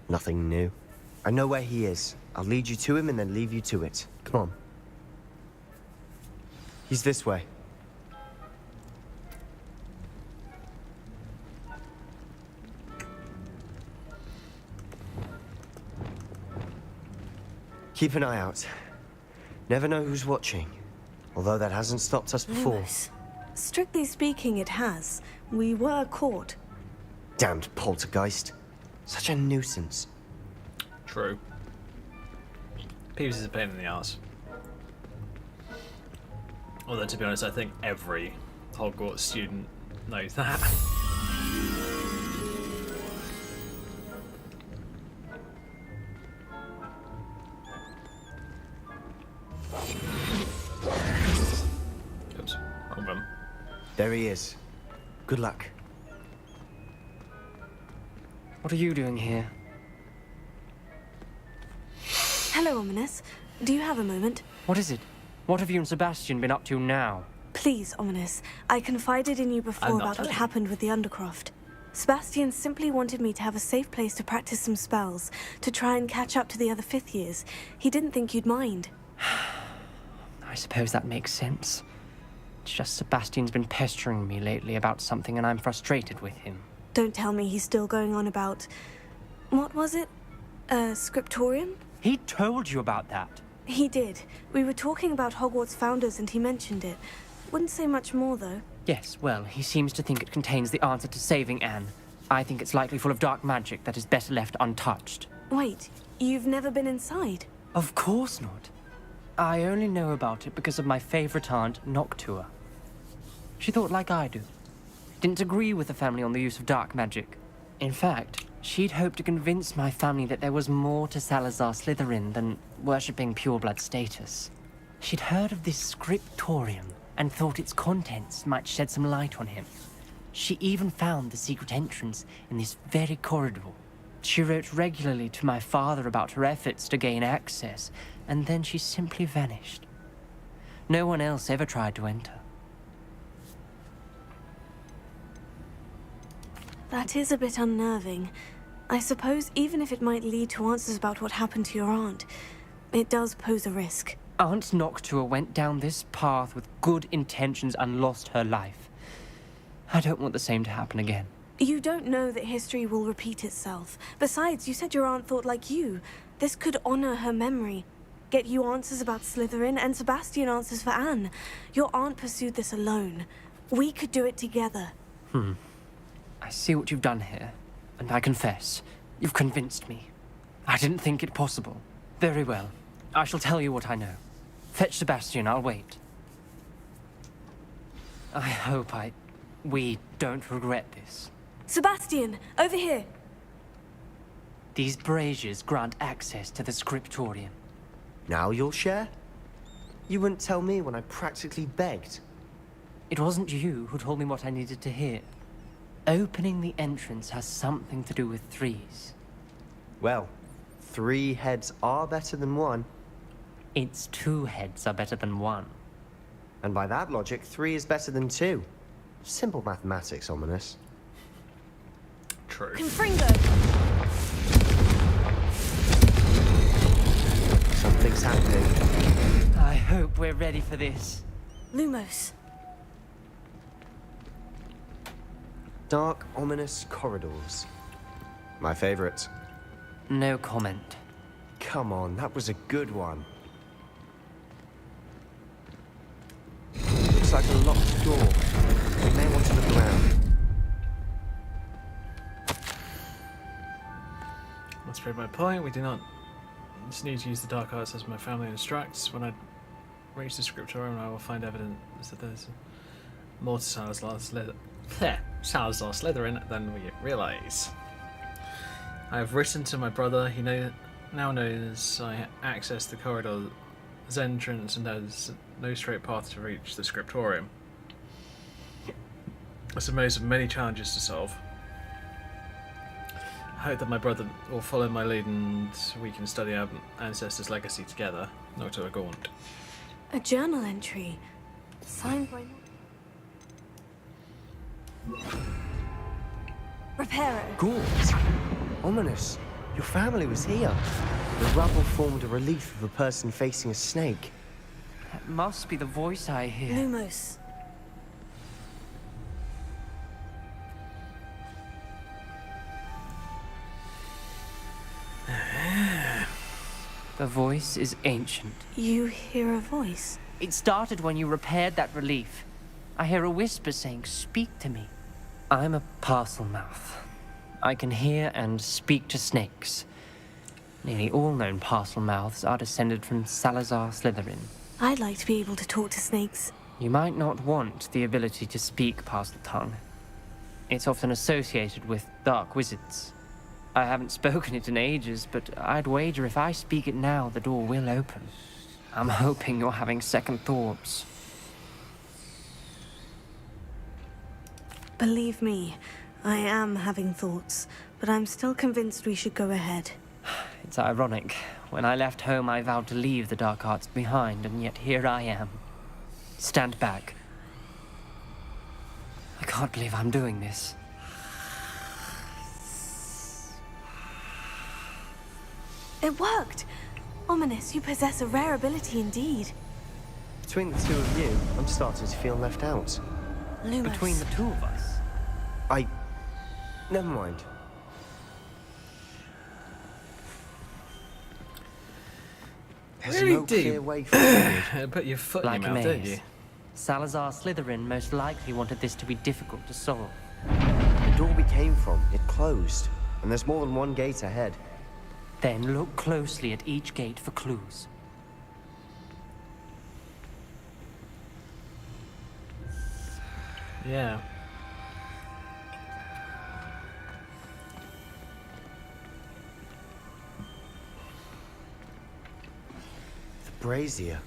Nothing new. I know where he is. I'll lead you to him and then leave you to it. Come on. He's this way. Keep an eye out. Never know who's watching. Although that hasn't stopped us before. Lewis. Strictly speaking, it has. We were caught. Damned poltergeist. Such a nuisance. True. Peeves is a pain in the arse. Although, to be honest, I think every Hogwarts student knows that. Oops, wrong button. There he is. Good luck. What are you doing here? Hello, Ominous. Do you have a moment? What is it? What have you and Sebastian been up to now? Please, Ominous. I confided in you before about what happened with the Undercroft. Sebastian simply wanted me to have a safe place to practice some spells, to try and catch up to the other fifth years. He didn't think you'd mind. I suppose that makes sense. It's just Sebastian's been pestering me lately about something and I'm frustrated with him. Don't tell me he's still going on about... What was it? Scriptorium? He told you about that. He did. We were talking about Hogwarts founders and he mentioned it. Wouldn't say much more, though. Yes, well, he seems to think it contains the answer to saving Anne. I think it's likely full of dark magic that is better left untouched. Wait, you've never been inside? Of course not. I only know about it because of my favorite aunt, Noctua. She thought like I do. Didn't agree with the family on the use of dark magic. In fact, she'd hoped to convince my family that there was more to Salazar Slytherin than worshipping pureblood status. She'd heard of this scriptorium and thought its contents might shed some light on him. She even found the secret entrance in this very corridor. She wrote regularly to my father about her efforts to gain access, and then she simply vanished. No one else ever tried to enter. That is a bit unnerving. I suppose even if it might lead to answers about what happened to your aunt, it does pose a risk. Aunt Noctua went down this path with good intentions and lost her life. I don't want the same to happen again. You don't know that history will repeat itself. Besides, you said your aunt thought like you. This could honor her memory. Get you answers about Slytherin and Sebastian answers for Anne. Your aunt pursued this alone. We could do it together. I see what you've done here, and I confess, you've convinced me. I didn't think it possible. Very well. I shall tell you what I know. Fetch Sebastian, I'll wait. I hope we don't regret this. Sebastian, over here! These braziers grant access to the scriptorium. Now you'll share? You wouldn't tell me when I practically begged. It wasn't you who told me what I needed to hear. Opening the entrance has something to do with threes. Well, 3 heads are better than 1. It's 2 heads are better than 1. And by that logic, 3 is better than 2. Simple mathematics, Ominous. True. Confringo! Something's happening. I hope we're ready for this. Lumos. Dark, ominous corridors. My favorite. No comment. Come on, that was a good one. Looks like a locked door. We may want to look around. Let's prove my point. We do not just need to use the dark arts as my family instructs. When I reach the scriptorium, I will find evidence that there's more to Salazar Slytherin than we realise. I have written to my brother. He now knows I access the corridor's entrance and has no straight path to reach the scriptorium. It's a maze of many challenges to solve. I hope that my brother will follow my lead and we can study our ancestors' legacy together, not to a gaunt. A journal entry. Signed by... Reparo. Ghouls! Ominous. Your family was here. The rubble formed a relief of a person facing a snake. That must be the voice I hear. Lumos. The voice is ancient. You hear a voice? It started when you repaired that relief. I hear a whisper saying, "Speak to me." I'm a parcel mouth. I can hear and speak to snakes. Nearly all known parcel mouths are descended from Salazar Slytherin. I'd like to be able to talk to snakes. You might not want the ability to speak parcel tongue. It's often associated with dark wizards. I haven't spoken it in ages, but I'd wager if I speak it now, the door will open. I'm hoping you're having second thoughts. Believe me, I am having thoughts, but I'm still convinced we should go ahead. It's ironic. When I left home, I vowed to leave the dark arts behind, and yet here I am. Stand back. I can't believe I'm doing this. It worked! Ominous, you possess a rare ability indeed. Between the two of you, I'm starting to feel left out. Lumos. Between the two of us. Never mind. There's Really no deep. clear way forward. Put your foot Like in a your mouth, don't you? maze. Salazar Slytherin most likely wanted this to be difficult to solve. The door we came from, it closed. And there's more than one gate ahead. Then look closely at each gate for clues. Yeah. The brazier.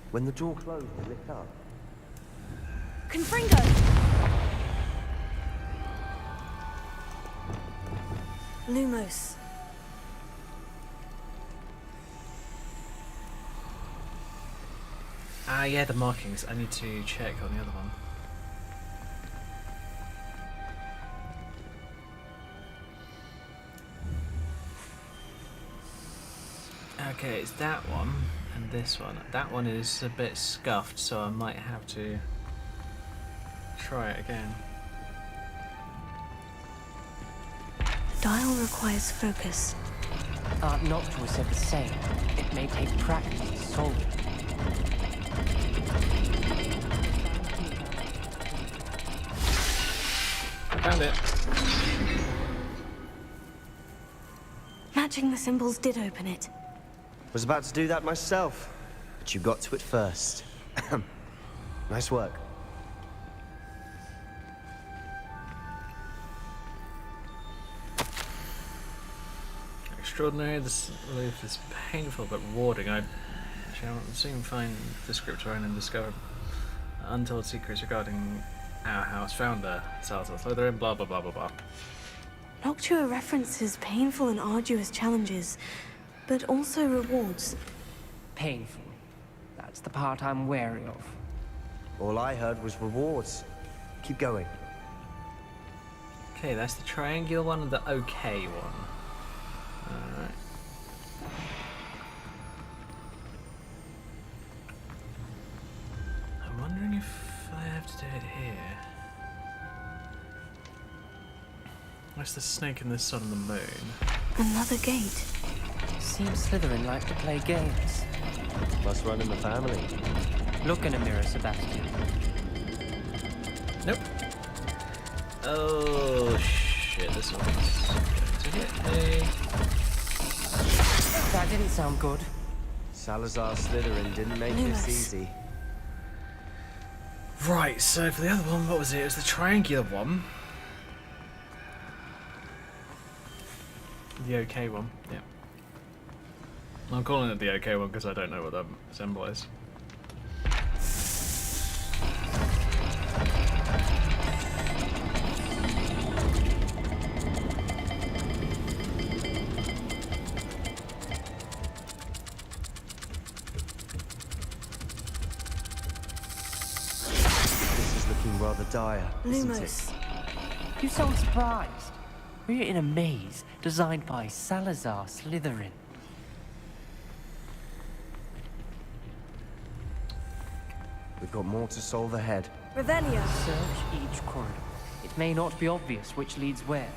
When the door closed, it lit up. Confringo! Lumos. Ah, yeah, the markings. I need to check on the other one. Okay, it's that one and this one. That one is a bit scuffed, so I might have to try it again. The dial requires focus. Aunt Noctua said the same. It may take practice to solve it. Found it. Matching the symbols did open it. Was about to do that myself, but you got to it first. Nice work. Extraordinary. This relief is painful but rewarding. I shall soon find the scriptorian and discover untold secrets regarding our house founder, Salazar Slytherin, blah blah blah blah blah. Noctua references painful and arduous challenges, but also rewards. Painful. That's the part I'm wary of. All I heard was rewards. Keep going. Okay, that's the triangular one and the okay one. Alright. I'm wondering if I have to do it here. Where's the snake in the sun and the moon? Another gate. Seems Slytherin like to play games. Must run in the family. Look in a mirror, Sebastian. Nope. Oh shit, this one's going to hit me. That didn't sound good. Salazar Slytherin didn't make this easy. Right, so for the other one, what was it? It was the triangular one. The OK one, yeah. I'm calling it the OK one because I don't know what that symbol is. This is looking rather dire, isn't it? Lumos. You sound surprised. We're in a maze designed by Salazar Slytherin. We've got more to solve ahead. Revelio. Search each corridor. It may not be obvious which leads where.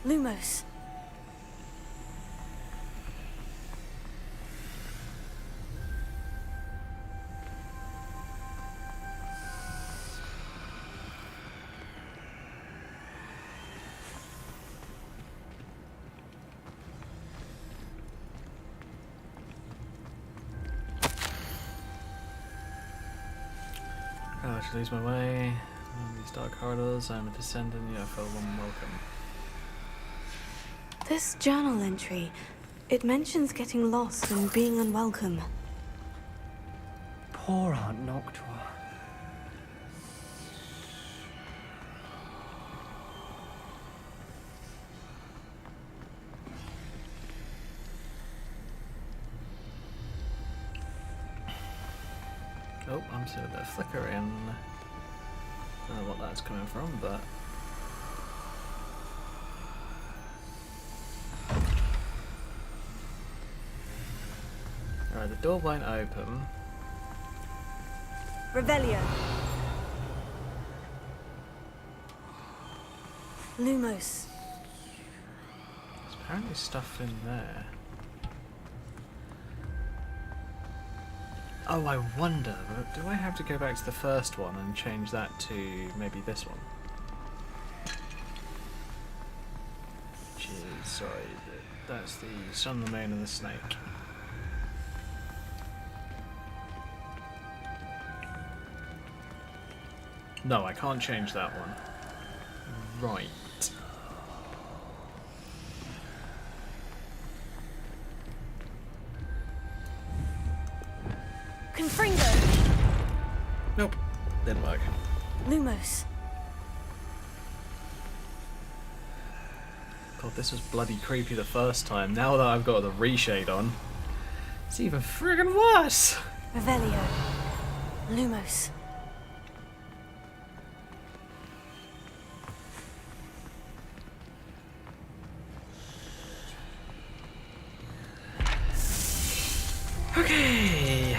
Lumos. I should lose my way. In these dark corridors, I'm a descendant, yet I feel unwelcome. This journal entry, it mentions getting lost and being unwelcome. Poor Aunt Noctua. Oh, I'm seeing a bit of flicker in. I don't know what that's coming from, but. The door won't open. Revelio. Lumos. There's apparently stuff in there. Oh, I wonder, do I have to go back to the first one and change that to maybe this one? Which is, sorry, that's the sun, the moon, and the snake. No, I can't change that one. Right. Confringo. Nope, didn't work. Lumos. God, this was bloody creepy the first time. Now that I've got the reshade on, it's even friggin' worse! Revelio. Lumos. Okay.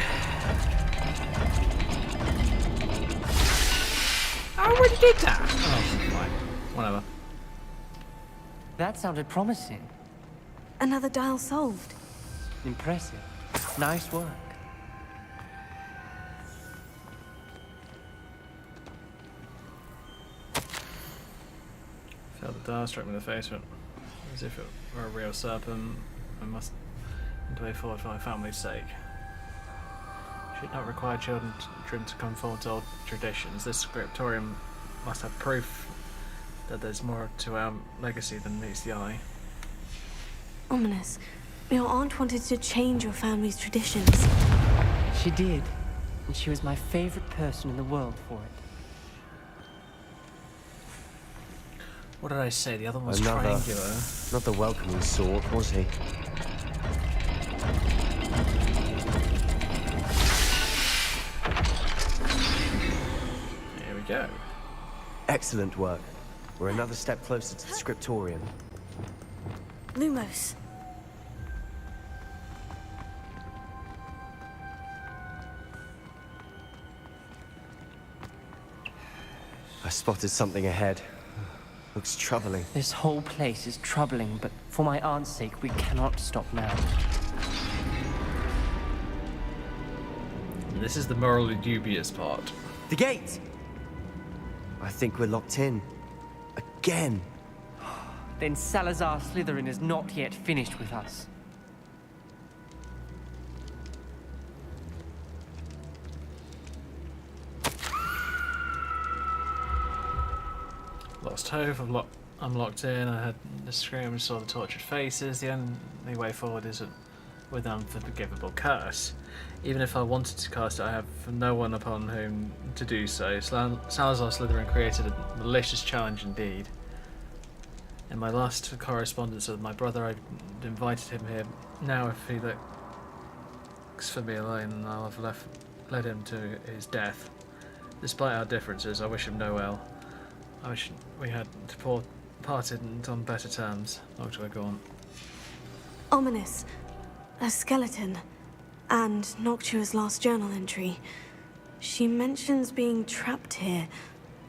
I already did that. Oh, fine. Whatever. That sounded promising. Another dial solved. Impressive. Nice work. Felt the dial struck me in the face, but as if it were a real serpent, I must way forward for my family's sake. Should not require children to conform to old traditions. This scriptorium must have proof that there's more to our legacy than meets the eye. Ominous. Your aunt wanted to change your family's traditions. She did. And she was my favorite person in the world for it. What did I say? The other one was Another, triangular. not the welcoming sort, was he? Here we go. Excellent work. We're another step closer to the scriptorium. Lumos. I spotted something ahead. Looks troubling. This whole place is troubling, but for my aunt's sake, we cannot stop now. And this is the morally dubious part. The gate! I think we're locked in. Again. Then Salazar Slytherin is not yet finished with us. Lost hope. I'm locked in. I heard the scream and saw the tortured faces. The only way forward is with an unforgivable curse. Even if I wanted to cast it, I have no one upon whom to do so. Salazar Slytherin created a malicious challenge indeed. In my last correspondence with my brother, I invited him here. Now, if he looks for me alone, I'll have led him to his death. Despite our differences, I wish him no well. I wish we had parted on better terms. Oh, do I go on? Ominous. A skeleton. And Noctua's last journal entry. She mentions being trapped here,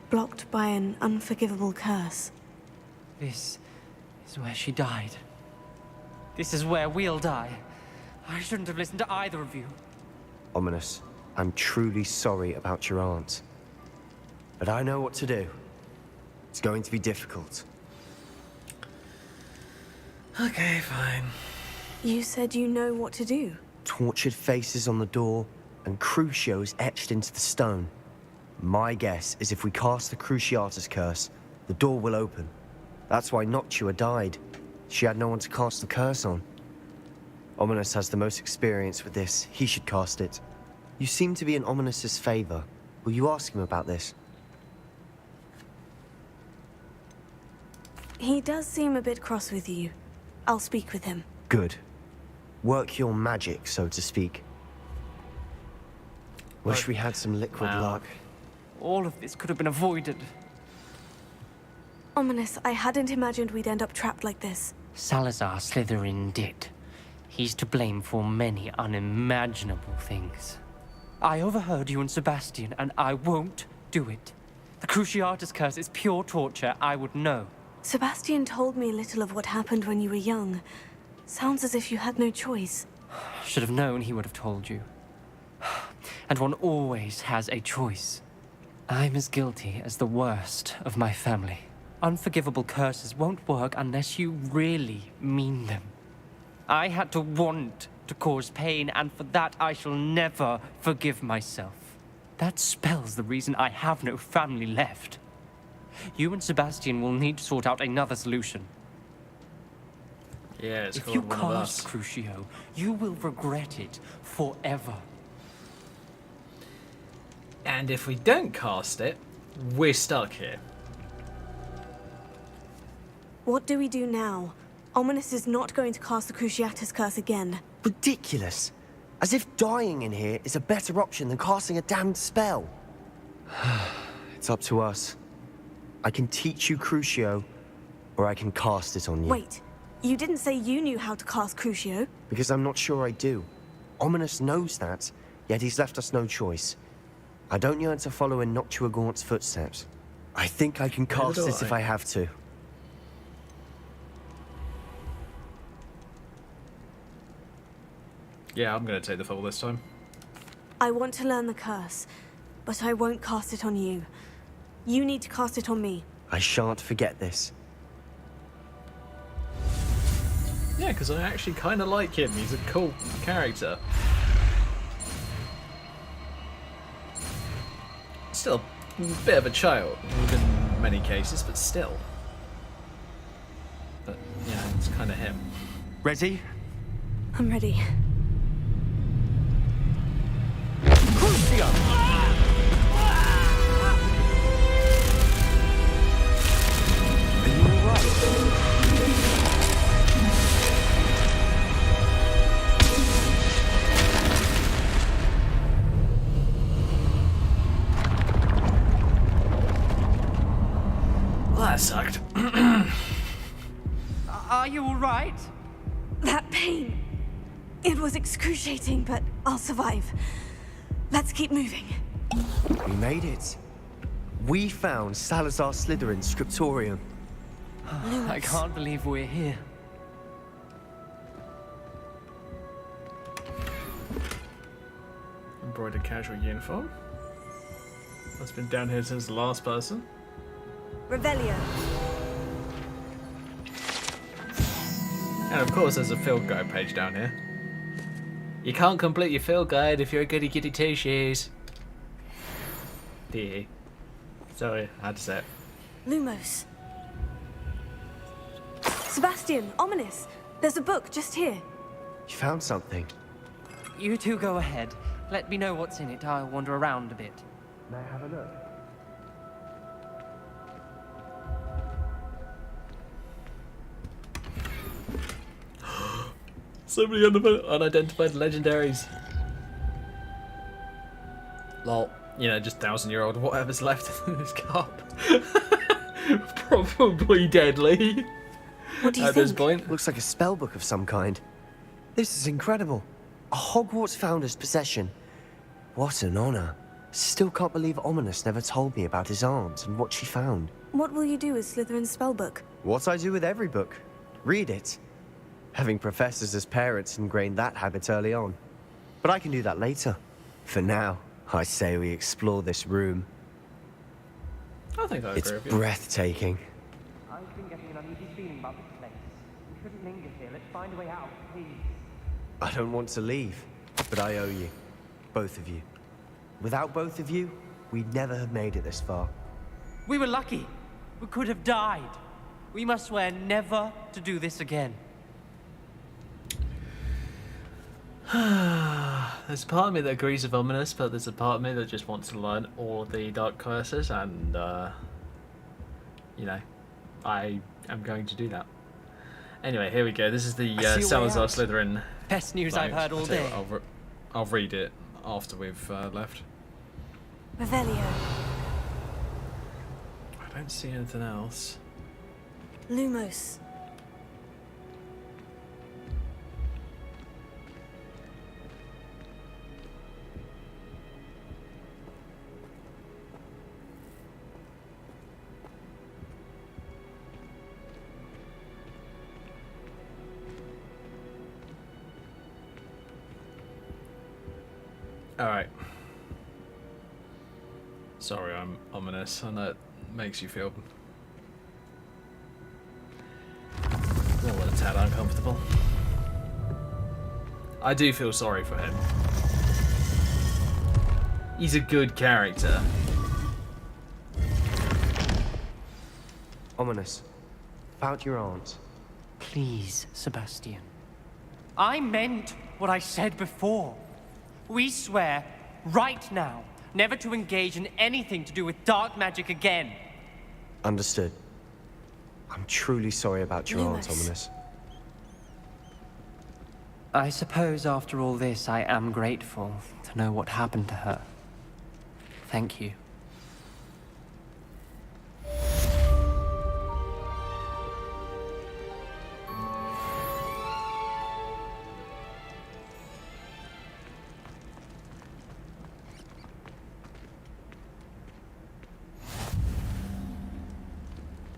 blocked by an unforgivable curse. This is where she died. This is where we'll die. I shouldn't have listened to either of you. Ominous, I'm truly sorry about your aunt. But I know what to do. It's going to be difficult. Okay, fine. You said you know what to do. Tortured faces on the door and crucios etched into the stone. My guess is if we cast the Cruciatus curse, the door will open. That's why Noctua died. She had no one to cast the curse on. Ominous has the most experience with this. He should cast it. You seem to be in Ominous's favor. Will you ask him about this? He does seem a bit cross with you. I'll speak with him. Good. Work your magic, so to speak. Wish we had some liquid luck. All of this could have been avoided. Ominous, I hadn't imagined we'd end up trapped like this. Salazar Slytherin did. He's to blame for many unimaginable things. I overheard you and Sebastian, and I won't do it. The Cruciatus curse is pure torture. I would know. Sebastian told me a little of what happened when you were young. Sounds as if you had no choice. Should have known he would have told you. And one always has a choice. I'm as guilty as the worst of my family. Unforgivable curses won't work unless you really mean them. I had to want to cause pain, and for that I shall never forgive myself. That spells the reason I have no family left. You and Sebastian will need to sort out another solution. Yeah, it's If called you one of cast us. Crucio, you will regret it forever. And if we don't cast it, we're stuck here. What do we do now? Ominous is not going to cast the Cruciatus curse again. Ridiculous. As if dying in here is a better option than casting a damned spell. It's up to us. I can teach you Crucio, or I can cast it on you. Wait, you didn't say you knew how to cast Crucio? Because I'm not sure I do. Ominous knows that, yet he's left us no choice. I don't yearn to follow in Noctua Gaunt's footsteps. I think I can cast do it if I have to. Yeah, I'm going to take the fall this time. I want to learn the curse, but I won't cast it on you. You need to cast it on me. I shan't forget this. Yeah, because I actually kind of like him. He's a cool character. Still a bit of a child in many cases, but still. But yeah, it's kind of him. Ready? I'm ready. Well, that sucked. Are you all right? That pain. It was excruciating, but I'll survive. Let's keep moving. We made it. We found Salazar Slytherin's scriptorium. I can't believe we're here. Embroidered casual uniform. That's been down here since the last person. Revelio. And of course there's a field guide page down here. You can't complete your field guide if you're a goody goody two shoes. Dear. Sorry, I had to say it. Lumos. Sebastian, Ominous. There's a book just here. You found something. You two go ahead. Let me know what's in it. I'll wander around a bit. May I have a look? So many unidentified legendaries. Lol. You know, just 1,000-year-old whatever's left in this cup. Probably deadly. What do you At think? this point. Looks like a spell book of some kind. This is incredible. A Hogwarts founder's possession. What an honor. Still can't believe Ominous never told me about his aunt and what she found. What will you do with Slytherin's spellbook? What I do with every book. Read it. Having professors as parents ingrained that habit early on. But I can do that later. For now, I say we explore this room. I think I It's agree with you. breathtaking. I've been getting an uneasy feeling about this place. We shouldn't linger here. Let's find a way out, please. I don't want to leave, but I owe you. Both of you. Without both of you, we'd never have made it this far. We were lucky. We could have died. We must swear never to do this again. There's a part of me that agrees with Ominous, but there's a part of me that just wants to learn all of the dark curses, and you know, I am going to do that. Anyway, here we go. This is the Salazar Slytherin. Best news I've heard all I'll tell you day. what, I'll read it after we've left. Revelio. I don't see anything else. Lumos. Alright. Sorry, I'm ominous. I know it makes you feel more than a tad uncomfortable. I do feel sorry for him. He's a good character. Ominous. About your aunt. Please, Sebastian. I meant what I said before. We swear, right now, never to engage in anything to do with dark magic again. Understood. I'm truly sorry about your aunt, Lewis. Ominous. I suppose after all this, I am grateful to know what happened to her. Thank you.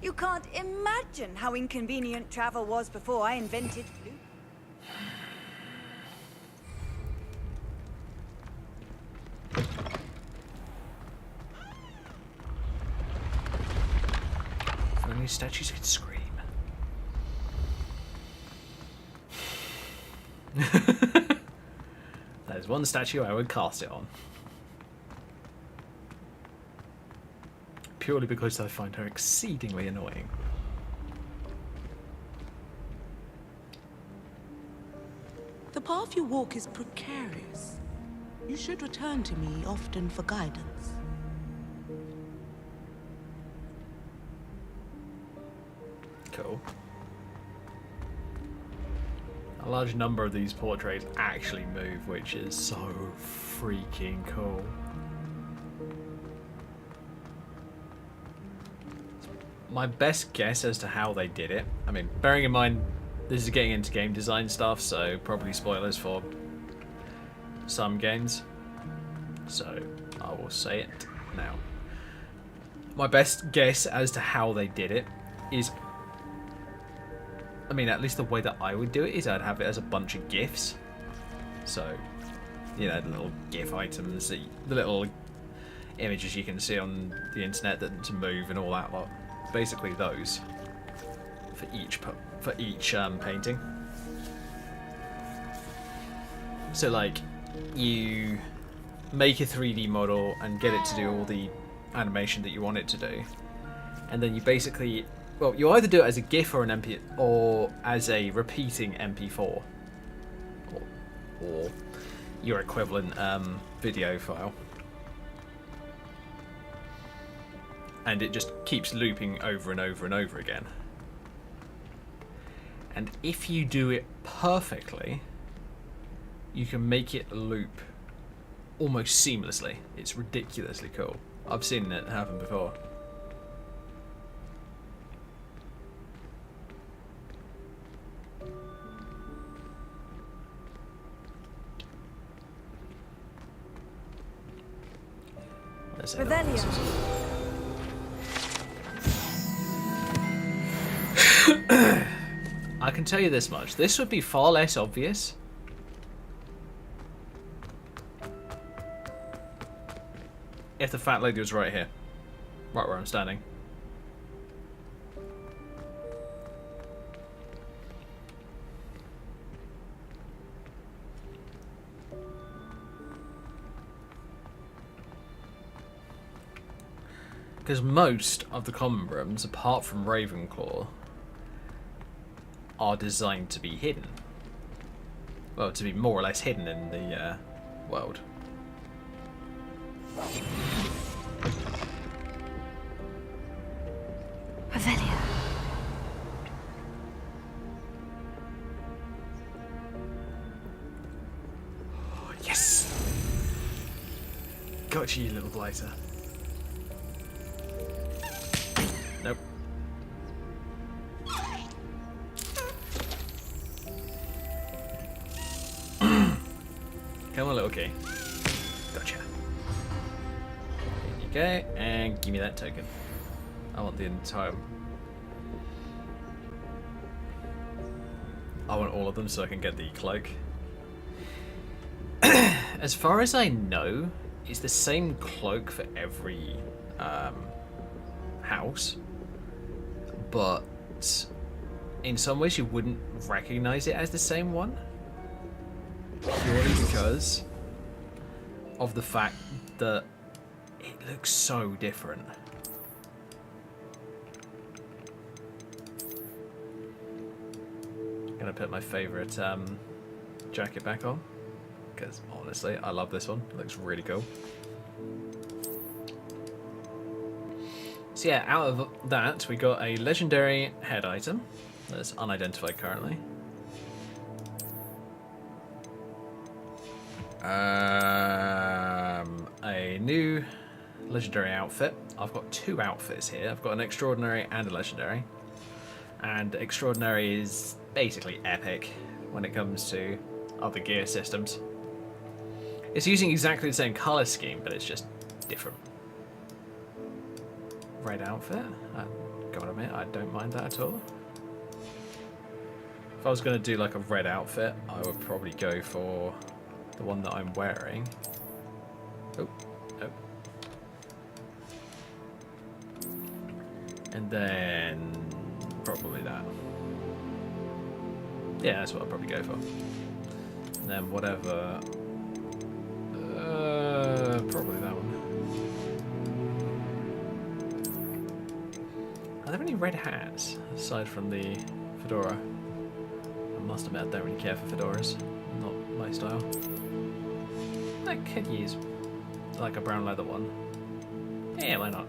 You can't imagine how inconvenient travel was before I invented flute. If only statues could scream. There's one statue I would cast it on. Purely because I find her exceedingly annoying. The path you walk is precarious. You should return to me often for guidance. Cool. A large number of these portraits actually move, which is so freaking cool. My best guess as to how they did it, I mean, bearing in mind this is getting into game design stuff, so probably spoilers for some games, so I will say it now. My best guess as to how they did it is, I mean, at least the way that I would do it is I'd have it as a bunch of GIFs. So, you know, the little GIF items, the little images you can see on the internet that to move and all that lot. Basically those for each painting. So like, you make a 3D model and get it to do all the animation that you want it to do, and then you basically, well, you either do it as a GIF or an MP or as a repeating MP4 or your equivalent video file. And it just keeps looping over and over and over again. And if you do it perfectly, you can make it loop almost seamlessly. It's ridiculously cool. I've seen it happen before. Revelio. I can tell you this much. This would be far less obvious if the fat lady was right here. Right where I'm standing. Because most of the common rooms, apart from Ravenclaw, are designed to be hidden. Well, to be more or less hidden in the world. Revelio. Oh, yes! Got you, little blighter. Nope. Come on, little key. Gotcha. There you go, and give me that token. I want the entire... I want all of them so I can get the cloak. As far as I know, it's the same cloak for every house, but in some ways you wouldn't recognize it as the same one, purely because of the fact that it looks so different. I'm gonna put my favorite jacket back on, because honestly I love this one. It looks really cool. So yeah, out of that we got a legendary head item that's unidentified currently. A new legendary outfit. I've got two outfits here. I've got an extraordinary and a legendary. And extraordinary is basically epic when it comes to other gear systems. It's using exactly the same color scheme, but it's just different. Red outfit. Gotta admit, I don't mind that at all. If I was going to do like a red outfit, I would probably go for the one that I'm wearing. Oh, oh. And then probably that. Yeah, that's what I'll probably go for. And then whatever. Probably that one. Are there any red hats aside from the fedora? I must admit I don't really care for fedoras. Not my style. I could use like a brown leather one. Yeah, why not?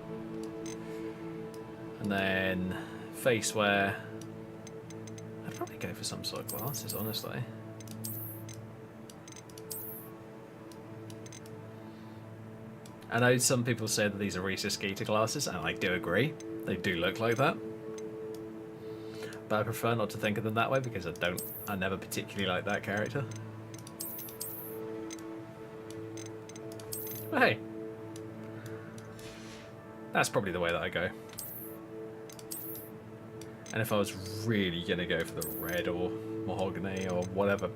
And then face wear. I'd probably go for some sort of glasses, honestly. I know some people say that these are Reese's Skeeter glasses, and I do agree. They do look like that. But I prefer not to think of them that way because I never particularly like that character. But hey, that's probably the way that I go. And if I was really gonna go for the red or mahogany or whatever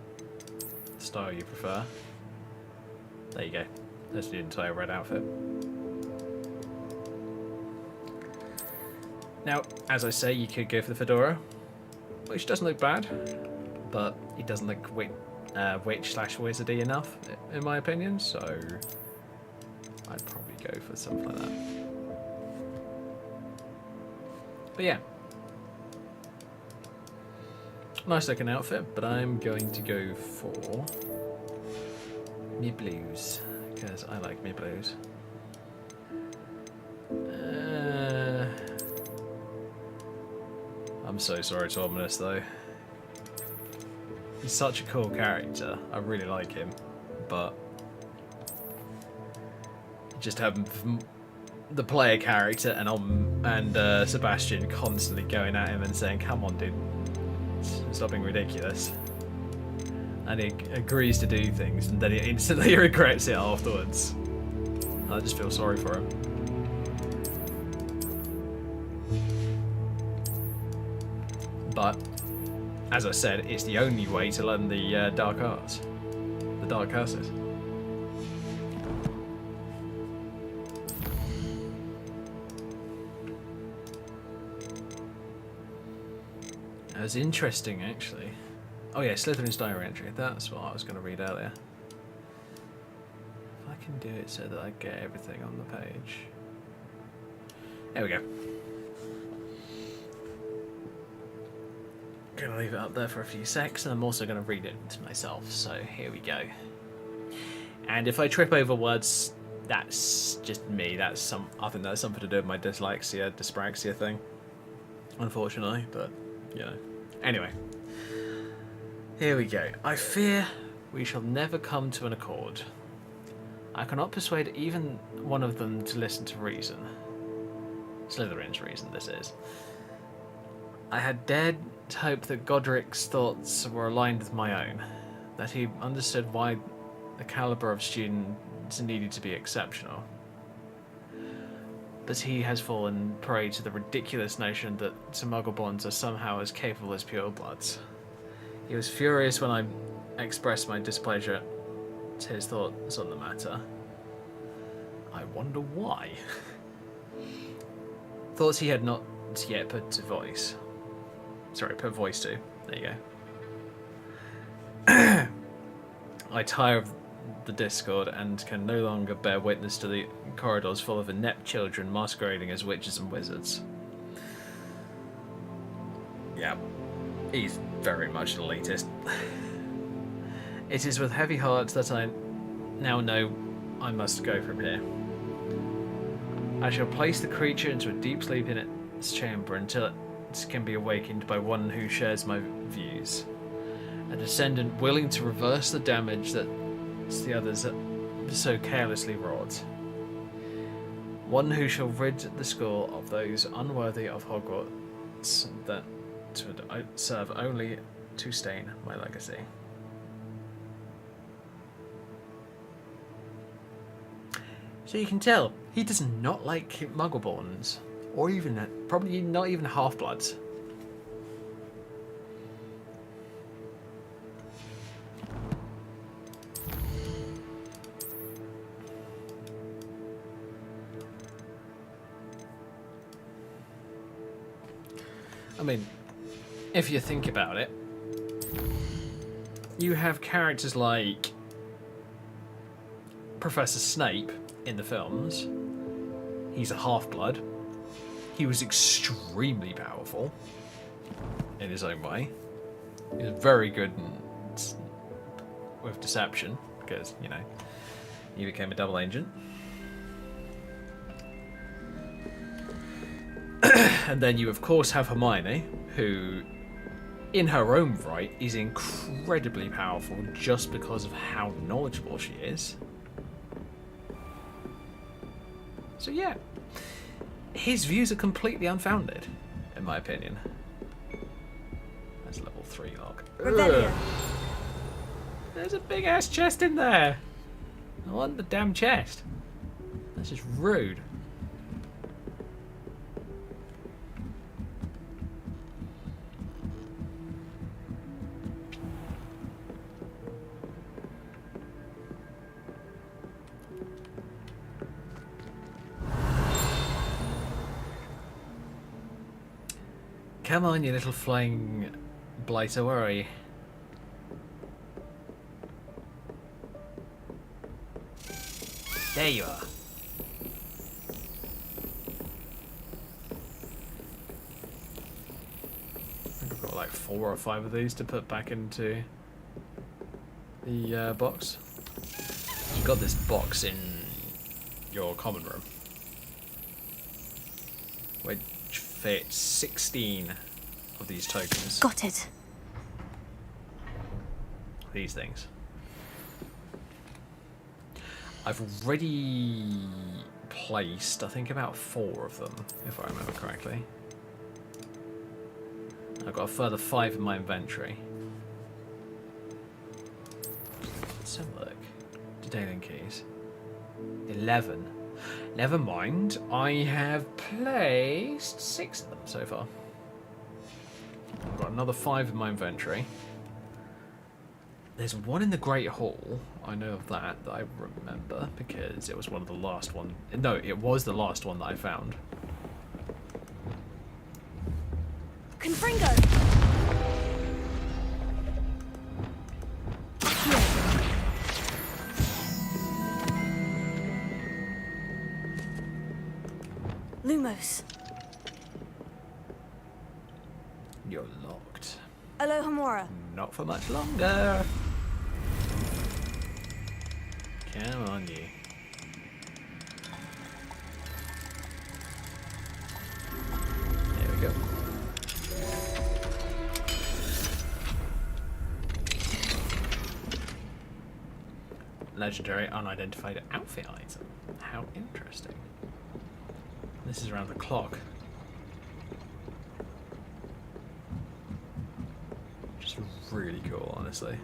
style you prefer, there you go. There's the entire red outfit. Now, as I say, you could go for the fedora, which doesn't look bad, but it doesn't look witch/wizardy enough, in my opinion, so I'd probably go for something like that. But yeah. Nice looking outfit, but I'm going to go for me blues, because I like me blues. I'm so sorry to Ominous though. He's such a cool character. I really like him, but just having the player character and Sebastian constantly going at him and saying, "Come on, dude, stop being ridiculous." And he agrees to do things, and then he instantly regrets it afterwards. I just feel sorry for him. But, as I said, it's the only way to learn the dark arts. The dark curses. It was interesting, actually. Oh yeah, Slytherin's diary entry. That's what I was going to read earlier. If I can do it so that I get everything on the page. There we go. Going to leave it up there for a few secs, and I'm also going to read it to myself. So here we go. And if I trip over words, that's just me. I think that's something to do with my dyslexia, dyspraxia thing. Unfortunately, but you know. Anyway. Here we go. I fear we shall never come to an accord. I cannot persuade even one of them to listen to reason. Slytherin's reason, this is. I had dared to hope that Godric's thoughts were aligned with my own, that he understood why the caliber of students needed to be exceptional. But he has fallen prey to the ridiculous notion that Muggle-borns are somehow as capable as purebloods. He was furious when I expressed my displeasure his thoughts on the matter. I wonder why. Thoughts he had not yet put voice to. There you go. I tire of the discord and can no longer bear witness to the corridors full of inept children masquerading as witches and wizards. Yeah, he's very much an elitist. It is with heavy heart that I now know I must go from here. I shall place the creature into a deep sleep in its chamber until it can be awakened by one who shares my views. A descendant willing to reverse the damage that the others so carelessly wrought. One who shall rid the school of those unworthy of Hogwarts that would serve only to stain my legacy. So you can tell, he does not like Muggleborns, or even, probably not even Half-Bloods. I mean, if you think about it, you have characters like Professor Snape in the films. He's a half-blood. He was extremely powerful in his own way. He was very good with deception because, you know, he became a double agent. And then you, of course, have Hermione, who, in her own right, is incredibly powerful just because of how knowledgeable she is. So yeah, his views are completely unfounded, in my opinion. That's level 3 log. Ugh. There's a big ass chest in there. I want the damn chest. That's just rude. Come on, you little flying blighter, where are you? There you are. I think I've got like 4 or 5 of these to put back into the box. You've got this box in your common room, which fits 16 of these tokens. Got it. These things. I've already placed, I think, about 4 of them, if I remember correctly. I've got a further 5 in my inventory. Let's have a look. Detailing keys. 11. Never mind, I have placed 6 of them so far. I've got another 5 in my inventory. There's one in the Great Hall. I know of that I remember because it was one of the last one. No, it was the last one that I found. Confringo! Lumos. You're locked. Alohomora. Not for much longer. Come on, you. There we go. Legendary unidentified outfit item. How interesting. This is around the clock. Just really cool, honestly.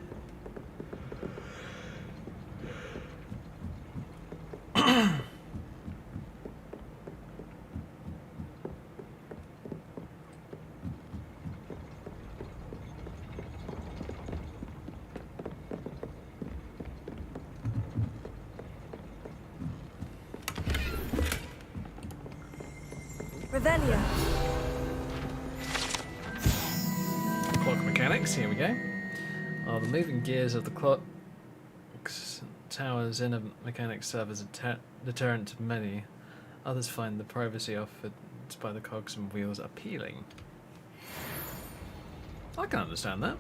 Revelio. Clock mechanics, here we go. Oh, the moving gears of the clock's tower's inner mechanics serve as a deterrent to many. Others find the privacy offered by the cogs and wheels appealing. I can understand that.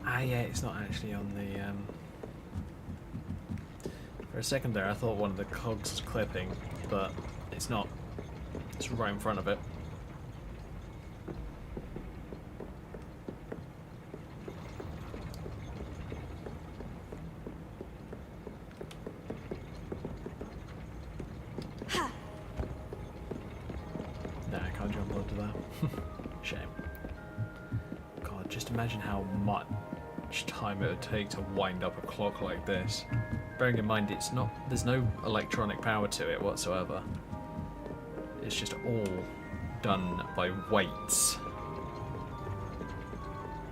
Ah, yeah, it's not actually on the, For a second there, I thought one of the cogs was clipping, but it's not. It's right in front of it. Nah, I can't jump onto that. Shame. God, just imagine how much time it would take to wind up a clock like this. Bearing in mind it's not, there's no electronic power to it whatsoever. It's just all done by weights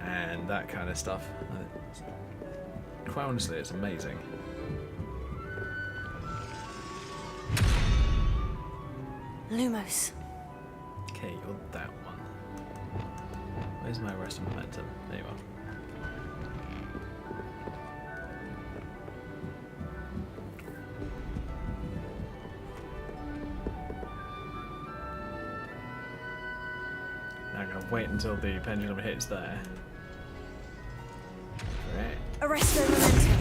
and that kind of stuff. Quite honestly, it's amazing. Lumos. Okay, you're that one. Where's my rest of momentum? There you are. Now I'm going to wait until the pendulum hits there. Right. Arresto momentum.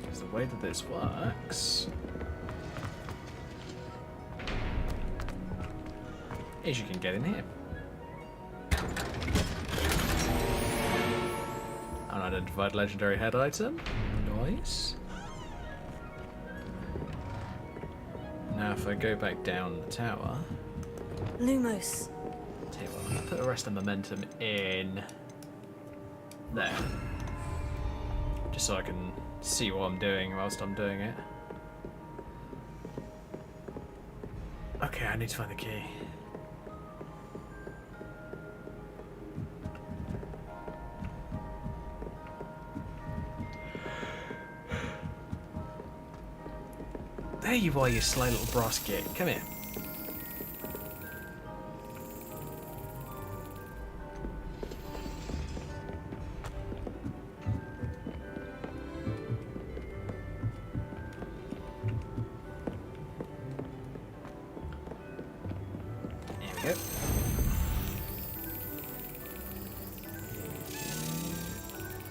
Because the way that this works is you can get in here. Unidentified legendary head item. Nice. Now if I go back down the tower. Lumos. Tell you what, I'm gonna put the rest of momentum in there. Just so I can see what I'm doing whilst I'm doing it. Okay, I need to find the key. There you are, you sly little brass git. Come here. There we go.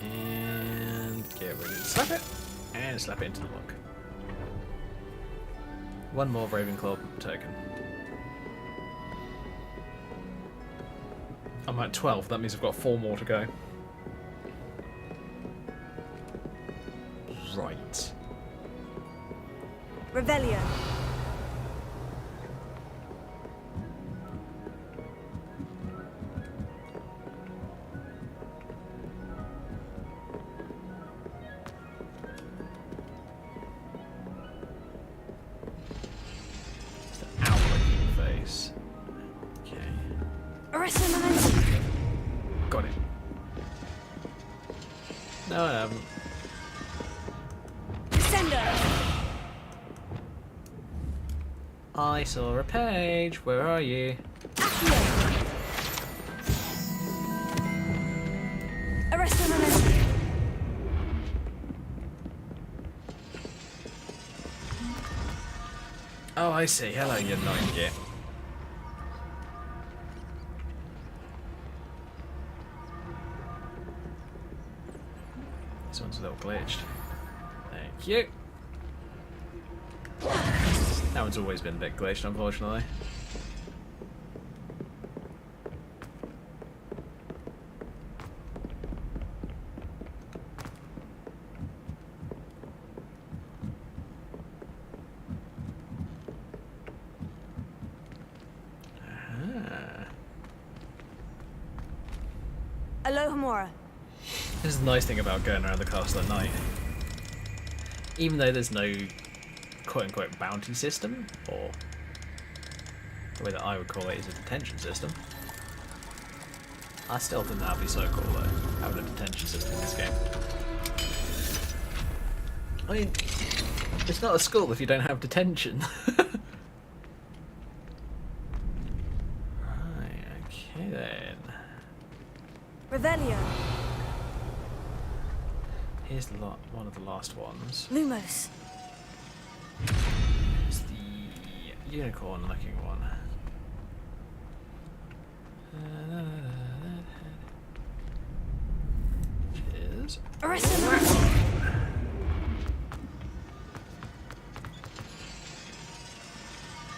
And get ready to slap it. And slap it into the lock. One more Ravenclaw token. I'm at 12, that means I've got 4 more to go. Right. Revelio. Arresto momentum. Got it. No, I haven't. Descender. I saw a page. Where are you? Arresto momentum. Oh, I see. Hello, you annoying git. This one's a little glitched. Thank you. That one's always been a bit glitched, unfortunately. Alohomora. This is the nice thing about going around the castle at night. Even though there's no quote-unquote bounty system, or the way that I would call it is a detention system, I still think that'd be so cool though, having a detention system in this game. I mean, it's not a school if you don't have detention. Right, okay then. Revelio. Here's the one of the last ones. Lumos. It's the unicorn looking one. Cheers.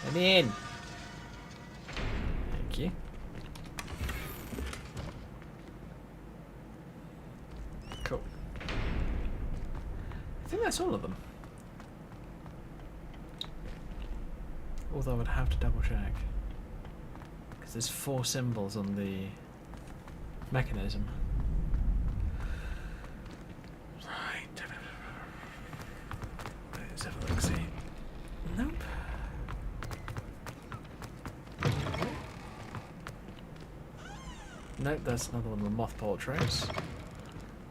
I'm in. Thank you. Cool. I think that's all of them. Although I would have to double check. Because there's 4 symbols on the mechanism. Right. Let's have a look, see. Nope. Nope, that's another one of the moth portraits,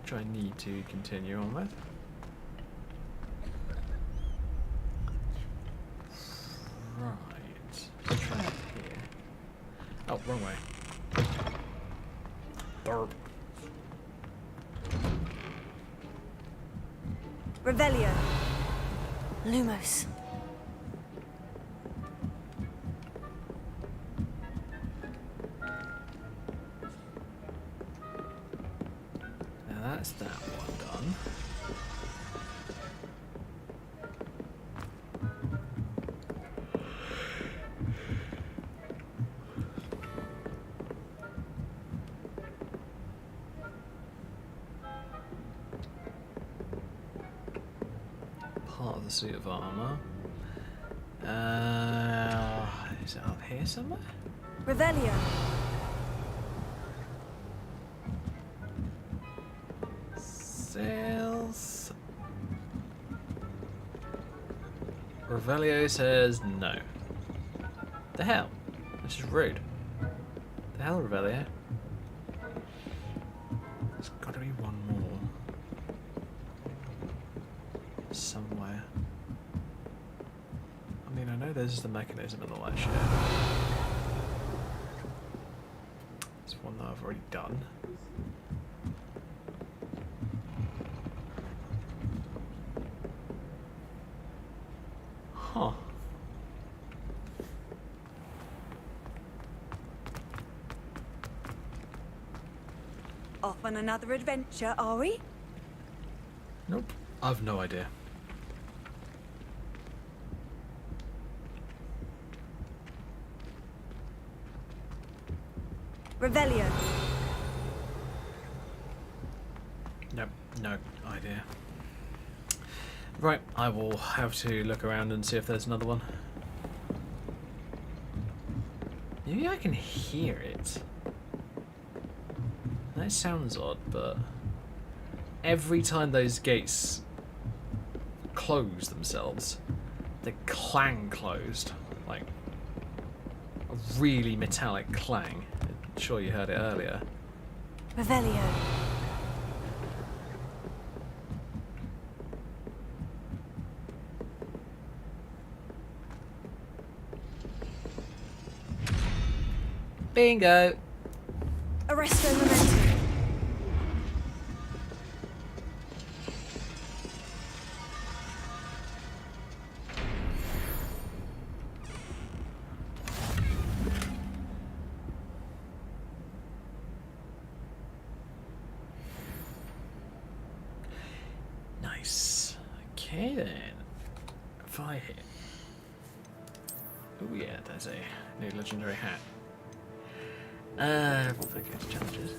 which I need to continue on with. Right. Let's try it here. Oh, wrong way. Derp. Revelio. Lumos. Now that's that one done. Part of the suit of armor. Is it up here somewhere? Revelio. Sales. Revelio says no. The hell? This is rude. The hell, Revelio? There's got to be one more. Somewhere. I mean, I know there's the mechanism and all that shit. There's one that I've already done. Huh. Off on another adventure, are we? Nope. I've no idea. Revelio. Nope. No idea. Right, I will have to look around and see if there's another one. Maybe I can hear it. That sounds odd, but every time those gates close themselves, the clang closed. Like a really metallic clang. I'm sure you heard it earlier. Revelio. Bingo! Arresto Memento. Nice. Okay then. If I hit. Oh yeah, there's a new legendary hat. What do I go to challenges?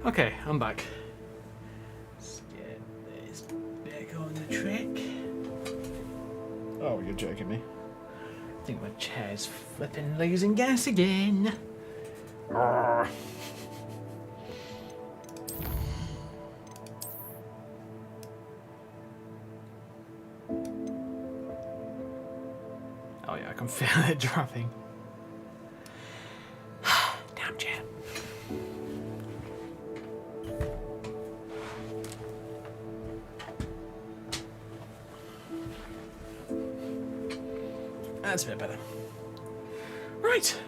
Okay, I'm back. Let's get this back on the track. Oh, you're joking me. I think my chair's flipping losing gas again. Arrgh. Oh yeah, I can feel it dropping. Damn chair. That's a bit better. Right.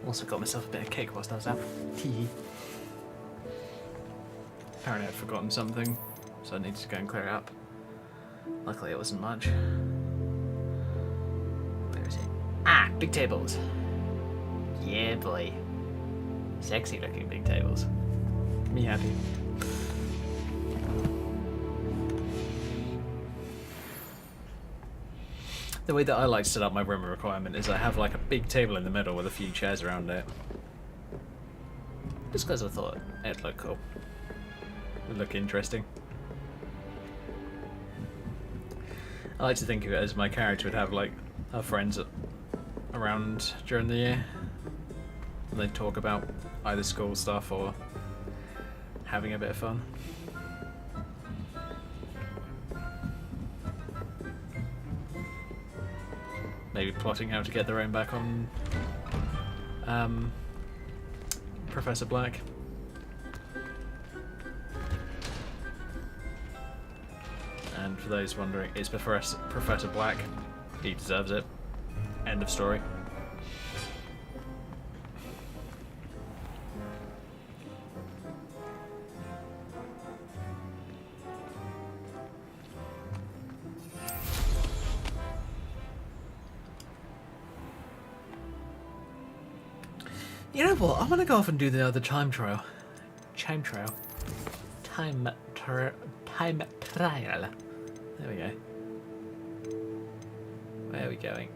Also got myself a bit of cake whilst I was out. Apparently I'd forgotten something, so I needed to go and clear it up. Luckily it wasn't much. Where is it? Ah, big tables. Yeah, boy. Sexy looking big tables. Me happy. The way that I like to set up my room requirement is I have like a big table in the middle with a few chairs around it. Just because I thought it'd look cool. It'd look interesting. I like to think of it as my character would have like her friends around during the year. And they'd talk about either school stuff or having a bit of fun. Maybe plotting how to get their own back on Professor Black. And for those wondering, it's Professor Black. He deserves it. End of story. You know what? I want to go off and do the other time trial. Time trial. Time trial. There we go. Where are we going?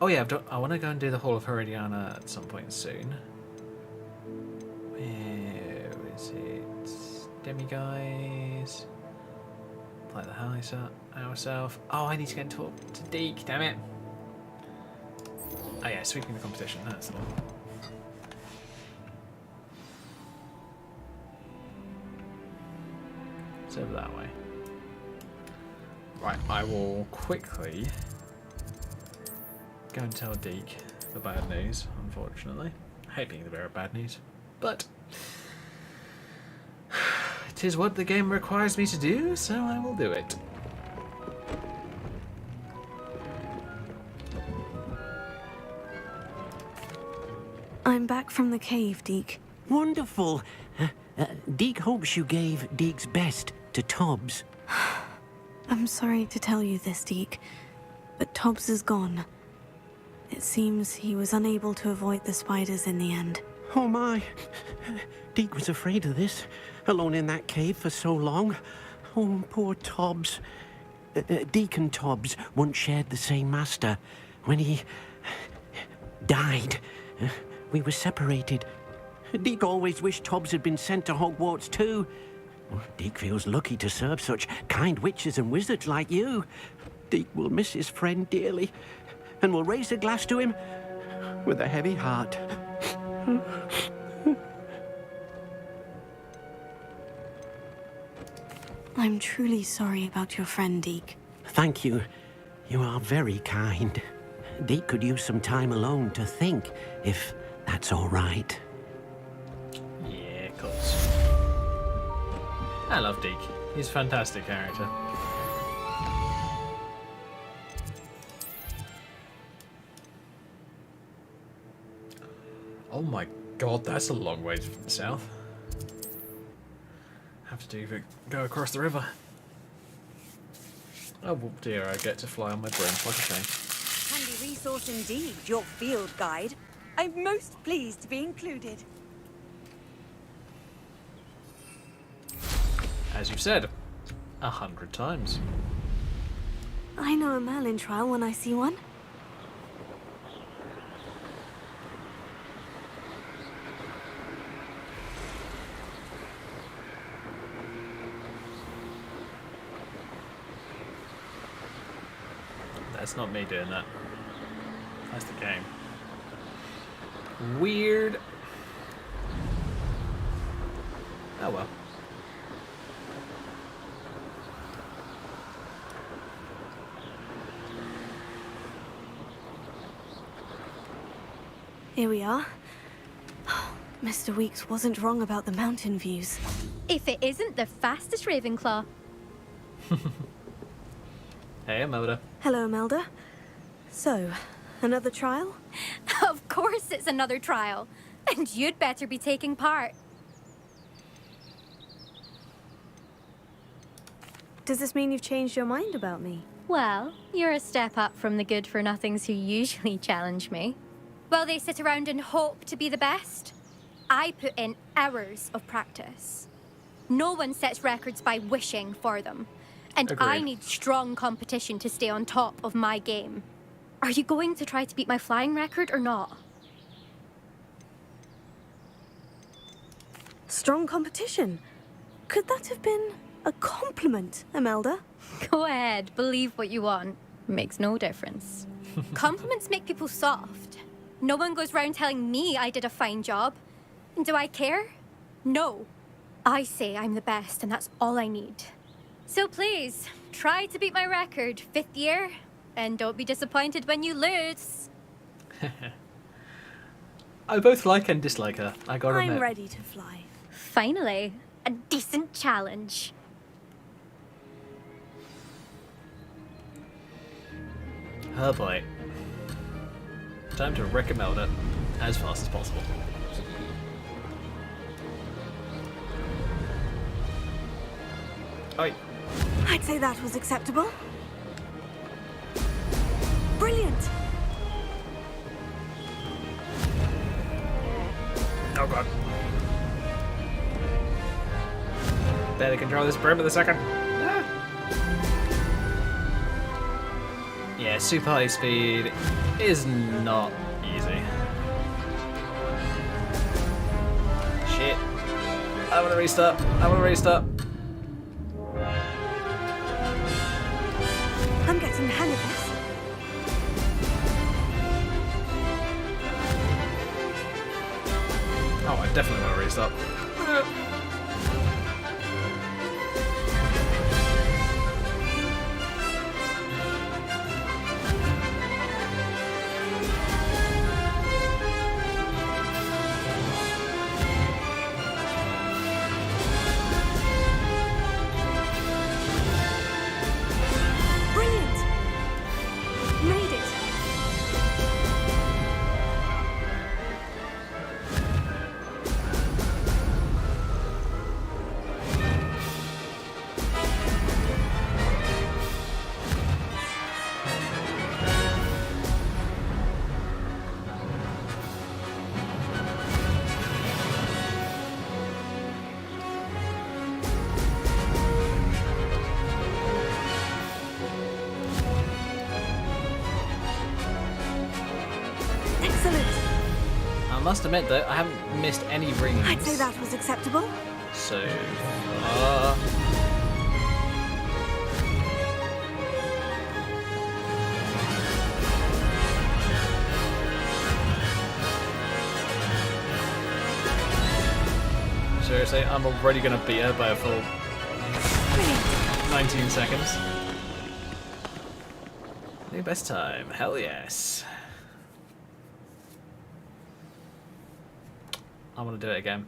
Oh yeah, I want to go and do the Hall of Herodiana at some point soon. Where is it? Demiguise. Like the house ourselves. Oh, I need to get and talk to Deke, damn it. Oh yeah, sweeping the competition, that's the one. It's over that way. Right, I will quickly go and tell Deke the bad news, unfortunately. I hate being the bearer of bad news, but it is what the game requires me to do, so I will do it. I'm back from the cave, Deke. Wonderful. Deke hopes you gave Deke's best to Tobbs. I'm sorry to tell you this, Deke, but Tobbs is gone. It seems he was unable to avoid the spiders in the end. Oh my. Deke was afraid of this, alone in that cave for so long. Oh, poor Tobbs. Deke and Tobbs once shared the same master. When he died, we were separated. Deke always wished Tobbs had been sent to Hogwarts too. Deke feels lucky to serve such kind witches and wizards like you. Deke will miss his friend dearly, and will raise a glass to him with a heavy heart. I'm truly sorry about your friend, Deke. Thank you. You are very kind. Deke could use some time alone to think, if that's all right. Yeah, of course. I love Deke. He's a fantastic character. Oh my god, that's a long way from the south. Have to go across the river. Oh dear, I get to fly on my broom. What a shame. Handy resource indeed, your field guide. I'm most pleased to be included. As you've said, 100 times. I know a Merlin trial when I see one. That's not me doing that. That's the game. Weird. Oh well. Here we are. Mr. Weeks wasn't wrong about the mountain views. If it isn't the fastest Ravenclaw. Hey, Imelda. Hello, Imelda. So, another trial? Of course it's another trial. And you'd better be taking part. Does this mean you've changed your mind about me? Well, you're a step up from the good-for-nothings who usually challenge me. While they sit around and hope to be the best, I put in hours of practice. No one sets records by wishing for them. And I Agreed. need strong competition to stay on top of my game. Are you going to try to beat my flying record or not? Strong competition? Could that have been a compliment, Imelda? Go ahead, believe what you want. Makes no difference. Compliments make people soft. No one goes round telling me I did a fine job. And do I care? No. I say I'm the best, and that's all I need. So please, try to beat my record, 5th year, and don't be disappointed when you lose. I both like and dislike her. I gotta I'm admit. ready to fly. Finally, a decent challenge. Oh boy. Time to wreck Imelda as fast as possible. Oi. I'd say that was acceptable. Brilliant! Oh god. Better control this broom in a second. Ah. Yeah, super high speed is not easy. Shit. I wanna restart. I wanna restart. I'm getting the hang of this. Oh, I definitely want to restart. Brilliant! Made it! Excellent! I must admit though, I haven't missed any rings. I'd say that was acceptable. So far. Seriously, I'm already gonna beat her by a full 19 seconds. New best time, hell yes. I want to do it again.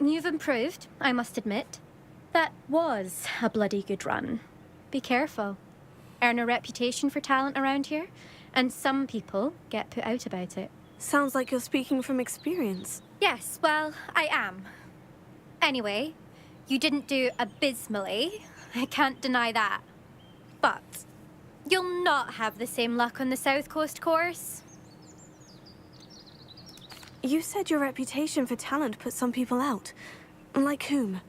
You've improved, I must admit. That was a bloody good run. Be careful. Earn a reputation for talent around here, and some people get put out about it. Sounds like you're speaking from experience. Yes, well, I am. Anyway, you didn't do abysmally. I can't deny that. But you'll not have the same luck on the South Coast course. You said your reputation for talent put some people out. Like whom?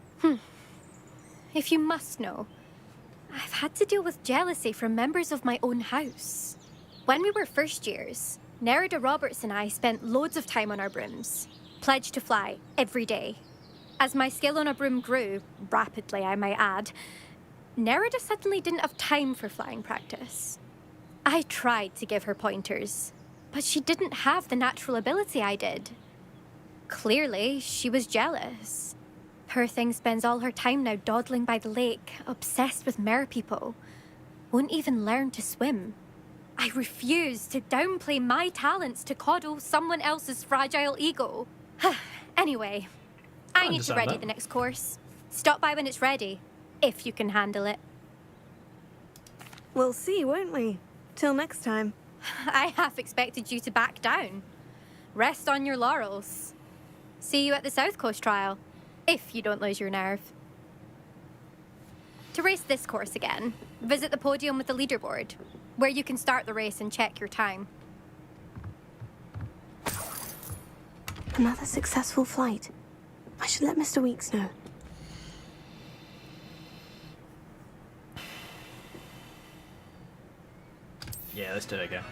If you must know, I've had to deal with jealousy from members of my own house. When we were first years, Nerida Roberts and I spent loads of time on our brooms, pledged to fly every day. As my skill on a broom grew, rapidly I might add, Nerida suddenly didn't have time for flying practice. I tried to give her pointers, but she didn't have the natural ability I did. Clearly, she was jealous. Poor thing spends all her time now dawdling by the lake, obsessed with merpeople. Won't even learn to swim. I refuse to downplay my talents to coddle someone else's fragile ego. Anyway, I need to ready the next course. Stop by when it's ready, if you can handle it. We'll see, won't we? Till next time. I half expected you to back down. Rest on your laurels. See you at the South Coast trial, if you don't lose your nerve. To race this course again, visit the podium with the leaderboard, where you can start the race and check your time. Another successful flight. I should let Mr. Weeks know. Yeah, let's do it again.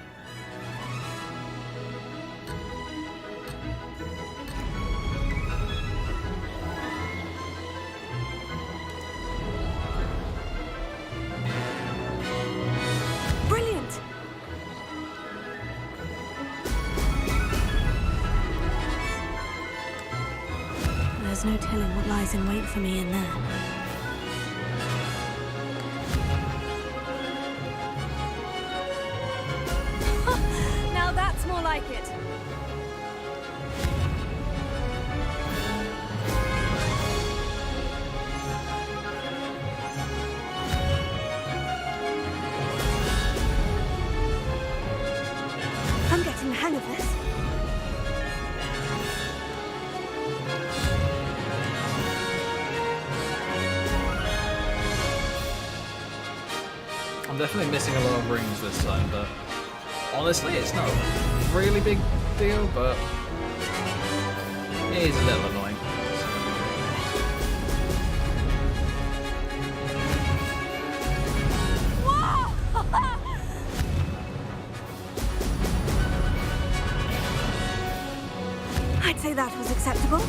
Brilliant! There's no telling what lies in wait for me in there. Now that's more like it. I'm getting the hang of this. I'm definitely missing a lot of rings this time, but honestly, it's not a really big deal, but it is a little annoying. I'd say that was acceptable.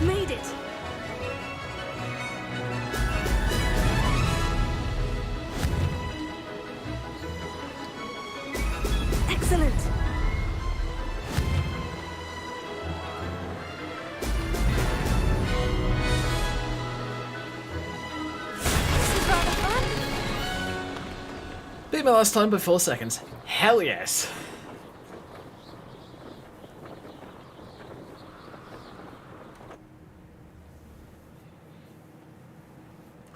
Made it. Excellent. This is rather fun. Beat my last time by 4 seconds. Hell yes.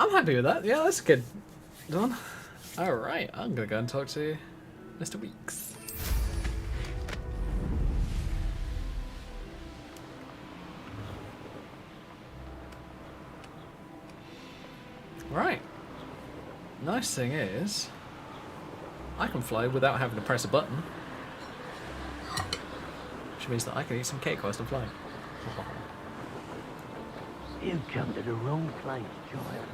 I'm happy with that. Yeah, that's good. Done. Alright, I'm gonna go and talk to Mr. Weeks. Right. Nice thing is, I can fly without having to press a button. Which means that I can eat some cake whilst I'm flying. You've come to the wrong place, child.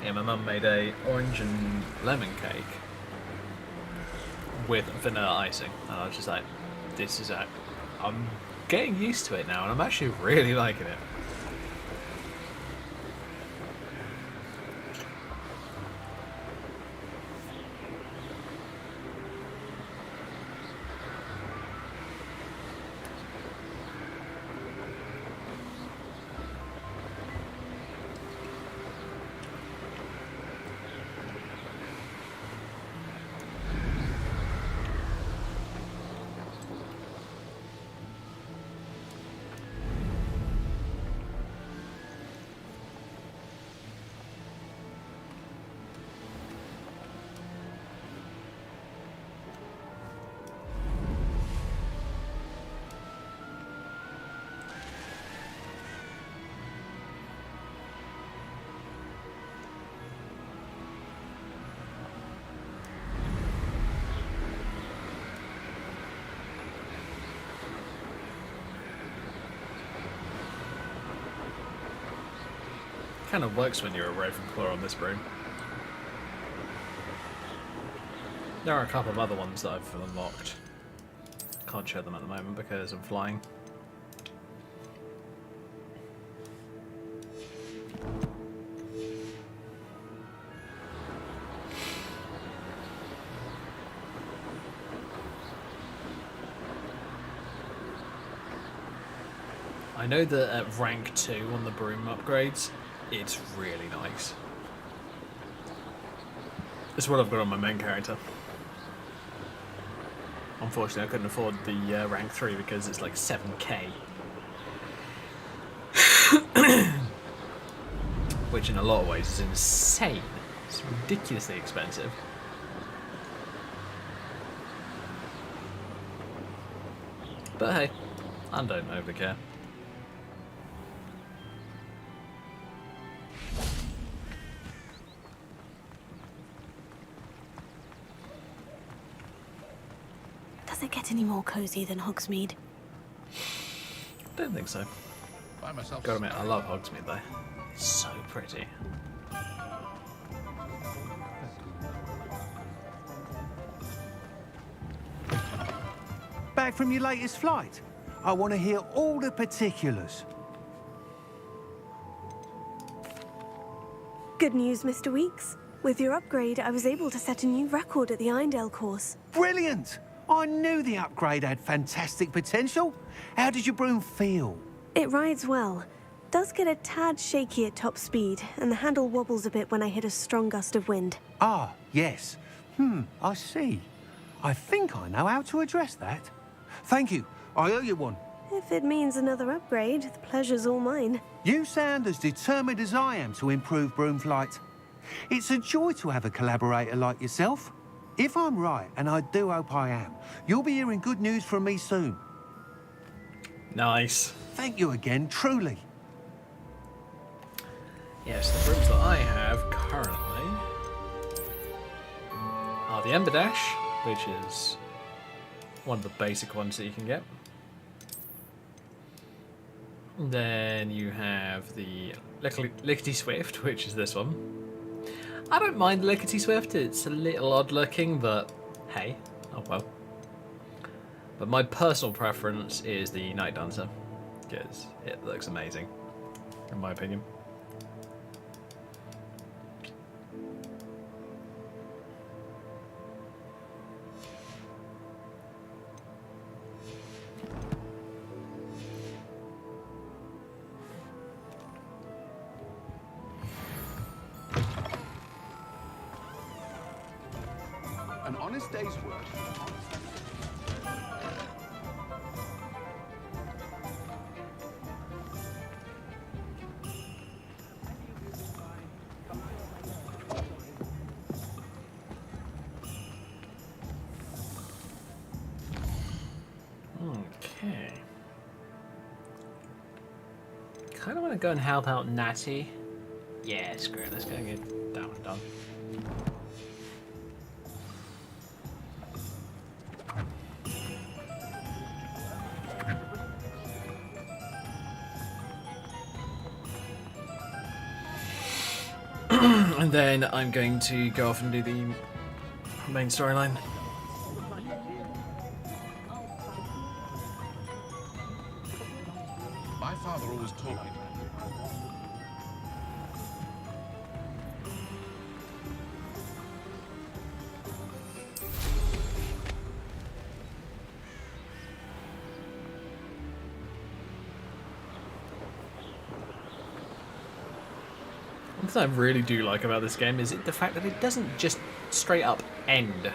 Yeah, my mum made a orange and lemon cake with vanilla icing, and I was just like, this is a... I'm getting used to it now, and I'm actually really liking it. Kind of works when you're a Ravenclaw on this broom. There are a couple of other ones that I've unlocked. Can't show them at the moment because I'm flying. I know that at rank 2 on the broom upgrades, it's really nice. It's what I've got on my main character. Unfortunately, I couldn't afford the rank 3 because it's like 7k. Which in a lot of ways is insane. It's ridiculously expensive. But hey, I don't overly care. Does it get any more cozy than Hogsmeade? Don't think so. Gotta admit, I love Hogsmeade though. It's so pretty. Back from your latest flight? I want to hear all the particulars. Good news, Mr. Weeks. With your upgrade, I was able to set a new record at the Irondale course. Brilliant! I knew the upgrade had fantastic potential. How did your broom feel? It rides well. Does get a tad shaky at top speed, and the handle wobbles a bit when I hit a strong gust of wind. Ah, yes. I see. I think I know how to address that. Thank you. I owe you one. If it means another upgrade, the pleasure's all mine. You sound as determined as I am to improve broom flight. It's a joy to have a collaborator like yourself. If I'm right, and I do hope I am, you'll be hearing good news from me soon. Nice. Thank you again, truly. Yes, the brooms that I have currently are the Ember Dash, which is one of the basic ones that you can get. Then you have the Lickety Swift, which is this one. I don't mind Lickety Swift, it's a little odd looking, but hey, oh well. But my personal preference is the Night Dancer, because it looks amazing, in my opinion. An honest day's work. Okay. Kind of want to go and help out Natty. Yeah, screw it. Let's go and get that one done. And then I'm going to go off and do the main storyline. My father always told me. One thing I really do like about this game is the fact that it doesn't just straight up end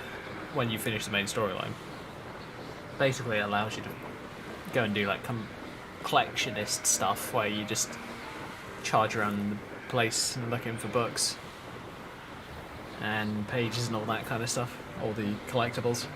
when you finish the main storyline. Basically, it allows you to go and do like collectionist stuff where you just charge around the place and looking for books and pages and all that kind of stuff, all the collectibles.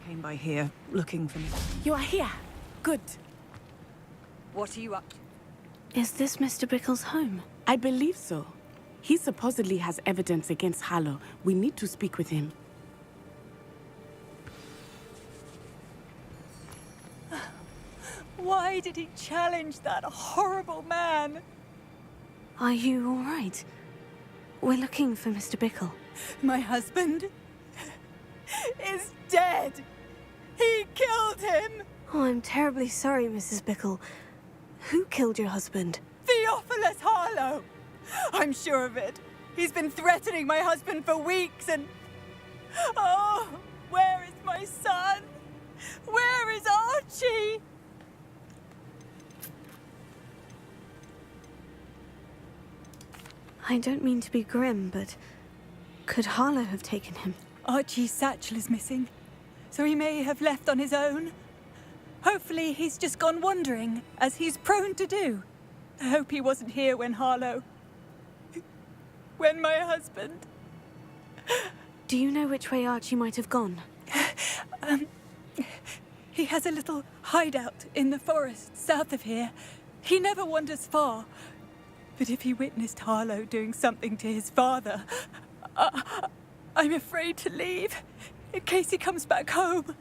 came by here looking for me. You are here. Good. What are you up to? Is this Mr. Bickle's home? I believe so. He supposedly has evidence against Harlow. We need to speak with him. Why did he challenge that horrible man? Are you all right? We're looking for Mr. Bickle. My husband is dead. He killed him. Oh, I'm terribly sorry, Mrs. Bickle. Who killed your husband? Theophilus Harlow. I'm sure of it. He's been threatening my husband for weeks and... Oh, where is my son? Where is Archie? I don't mean to be grim, but could Harlow have taken him? Archie's satchel is missing, so he may have left on his own. Hopefully he's just gone wandering, as he's prone to do. I hope he wasn't here when when my husband... Do you know which way Archie might have gone? He has a little hideout in the forest south of here. He never wanders far. But if he witnessed Harlow doing something to his father, I'm afraid to leave, in case he comes back home.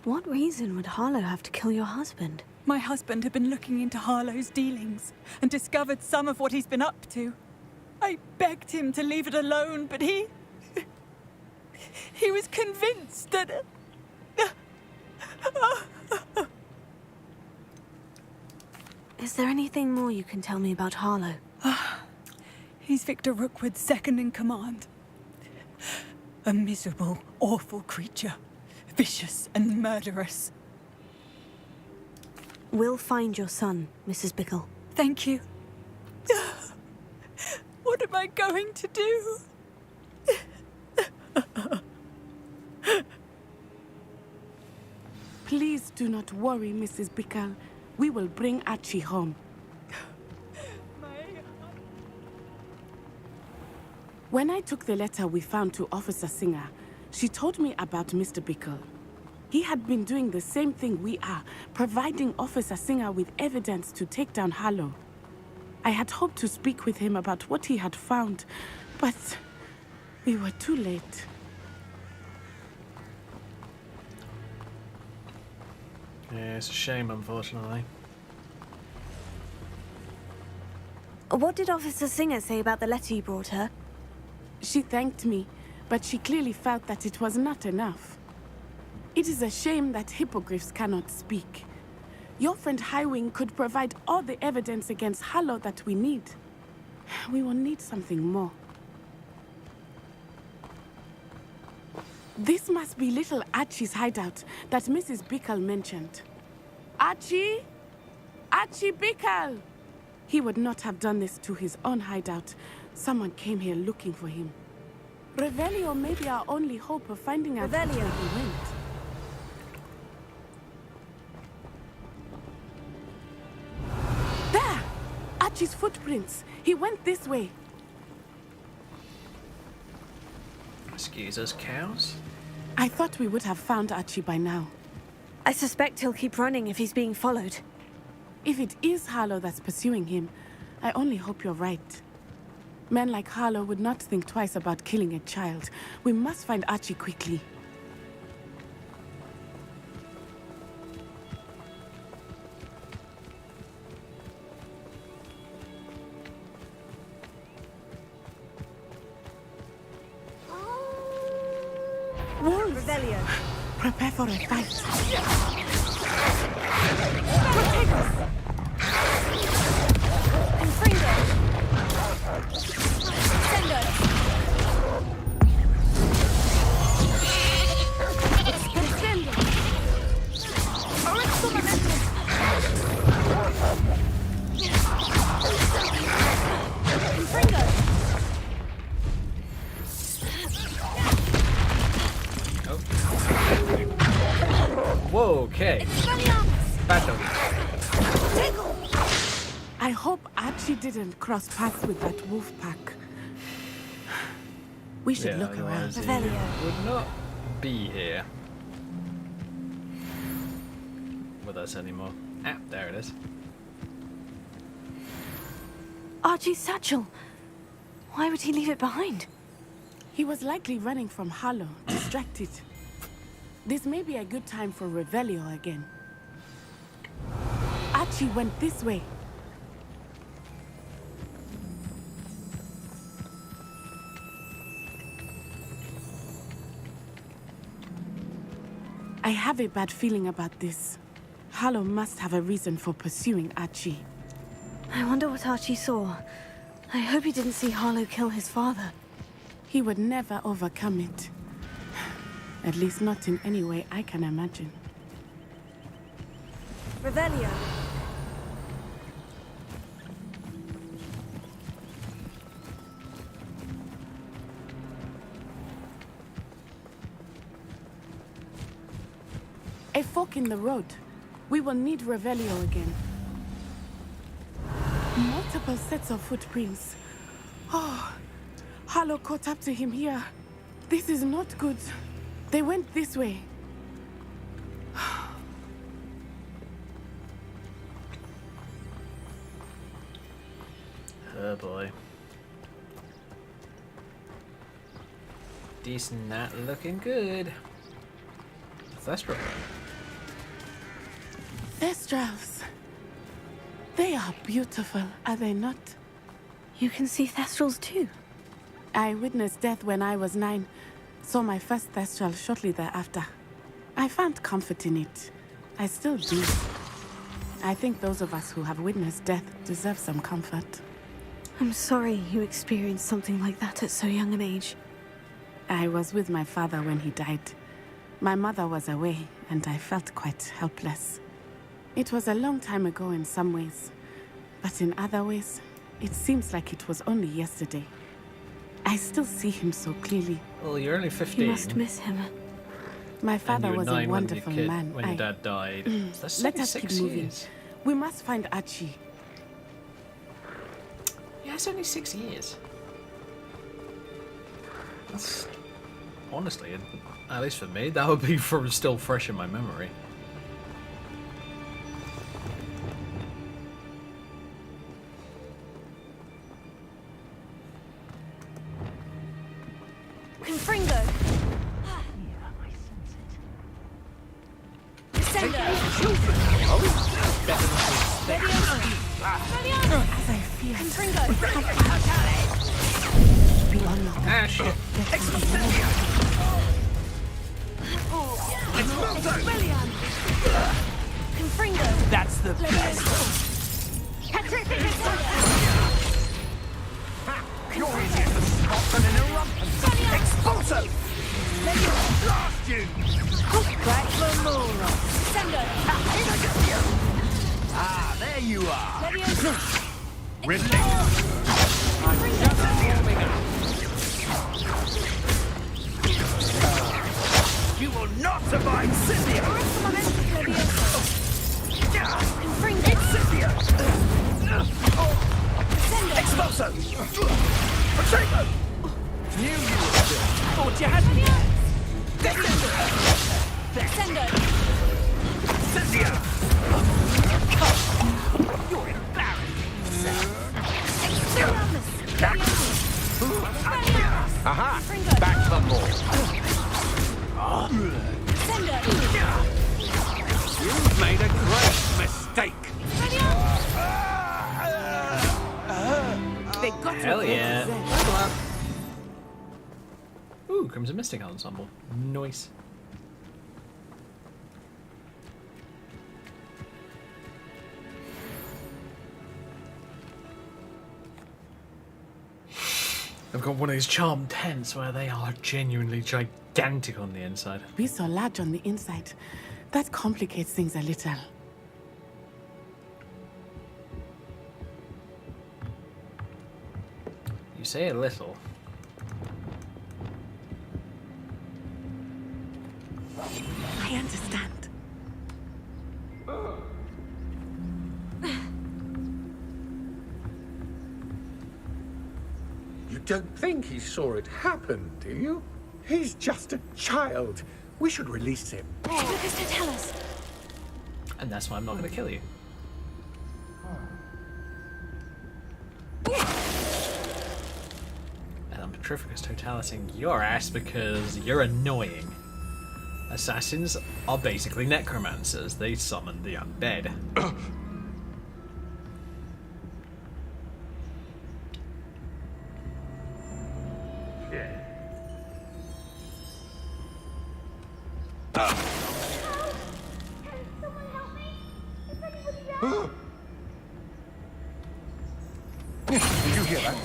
What reason would Harlow have to kill your husband? My husband had been looking into Harlow's dealings and discovered some of what he's been up to. I begged him to leave it alone, but he was convinced that... Is there anything more you can tell me about Harlow? He's Victor Rookwood's second in command. A miserable, awful creature. Vicious and murderous. We'll find your son, Mrs. Bickle. Thank you. What am I going to do? Please do not worry, Mrs. Bickle. We will bring Archie home. When I took the letter we found to Officer Singer, she told me about Mr. Bickle. He had been doing the same thing we are, providing Officer Singer with evidence to take down Harlow. I had hoped to speak with him about what he had found, but we were too late. Yeah, it's a shame, unfortunately. What did Officer Singer say about the letter you brought her? She thanked me, but she clearly felt that it was not enough. It is a shame that hippogriffs cannot speak. Your friend Highwing could provide all the evidence against Harlow that we need. We will need something more. This must be little Archie's hideout that Mrs. Bickle mentioned. Archie? Archie Bickle! He would not have done this to his own hideout. Someone came here looking for him. Revelio may be our only hope of finding out where he went. There! Archie's footprints. He went this way. Excuse us, cows? I thought we would have found Archie by now. I suspect he'll keep running if he's being followed. If it is Harlow that's pursuing him, I only hope you're right. Men like Harlow would not think twice about killing a child. We must find Archie quickly. Wolves! Revelio. Prepare for a fight. Protect us! Infringo! Sendo! Extendo! Oryx momentum! Infringo! Whoa, okay. Bad doggy. I hope Archie didn't cross paths with that wolf pack. We should Yeah, look around. otherwise he would not be here with us anymore. Ah, there it is. Archie's satchel. Why would he leave it behind? He was likely running from Harlow, distracted. This may be a good time for Revelio again. Archie went this way. I have a bad feeling about this. Harlow must have a reason for pursuing Archie. I wonder what Archie saw. I hope he didn't see Harlow kill his father. He would never overcome it. At least not in any way I can imagine. Revelio. A fork in the road. We will need Revelio again. Multiple sets of footprints. Oh, Harlow caught up to him here. This is not good. They went this way. Oh boy. Decent, not looking good. Thestral. Thestrals. They are beautiful, are they not? You can see Thestrals too. I witnessed death when I was 9. Saw my first Thestral shortly thereafter. I found comfort in it. I still do. I think those of us who have witnessed death deserve some comfort. I'm sorry you experienced something like that at so young an age. I was with my father when he died. My mother was away, and I felt quite helpless. It was a long time ago in some ways, but in other ways, it seems like it was only yesterday. I still see him so clearly. Well, you're only 15. You must miss him. My father was a when wonderful your man. When your dad died. That's Let us keep 6 moving. years. We must find Archie. Yeah, it's only 6 years. That's honestly, at least for me, that would be still fresh in my memory. Confringo! Descendo! As I feared. Confringo! Ah, shit. Confringo! That's the best. You're easier to spot than an eruption. Expulso! Blast you! Crack the moon. Ah, there you are. Ridley. I'm just warming up. You will not survive, Scythia! Scythia! Expulso! Patrico! Knew you were still. Thought you had me. Descendo! Scythia! You're embarrassed. Aha! Back for more. You've made a great mistake. They got Hell you. yeah. Ooh, Crimson Mystic Ensemble. Nice. I've got one of these charmed tents where they are genuinely gigantic on the inside. Be so large on the inside. That complicates things a little. You say a little. I understand. You don't think he saw it happen, do you? He's just a child. We should release him. Lucas, don't tell us. And that's why I'm not going to kill you. And I'm Petrificus totalising your ass because you're annoying. Assassins are basically necromancers. They summon the undead. Did you hear that?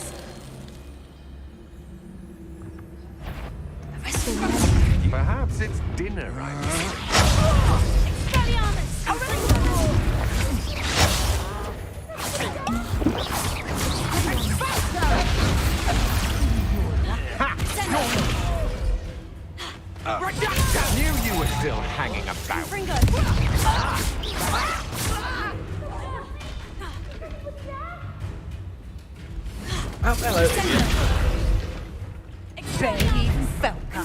Perhaps it's dinner, right? Knew you were still hanging about. Oh, hello. Barely even felt that.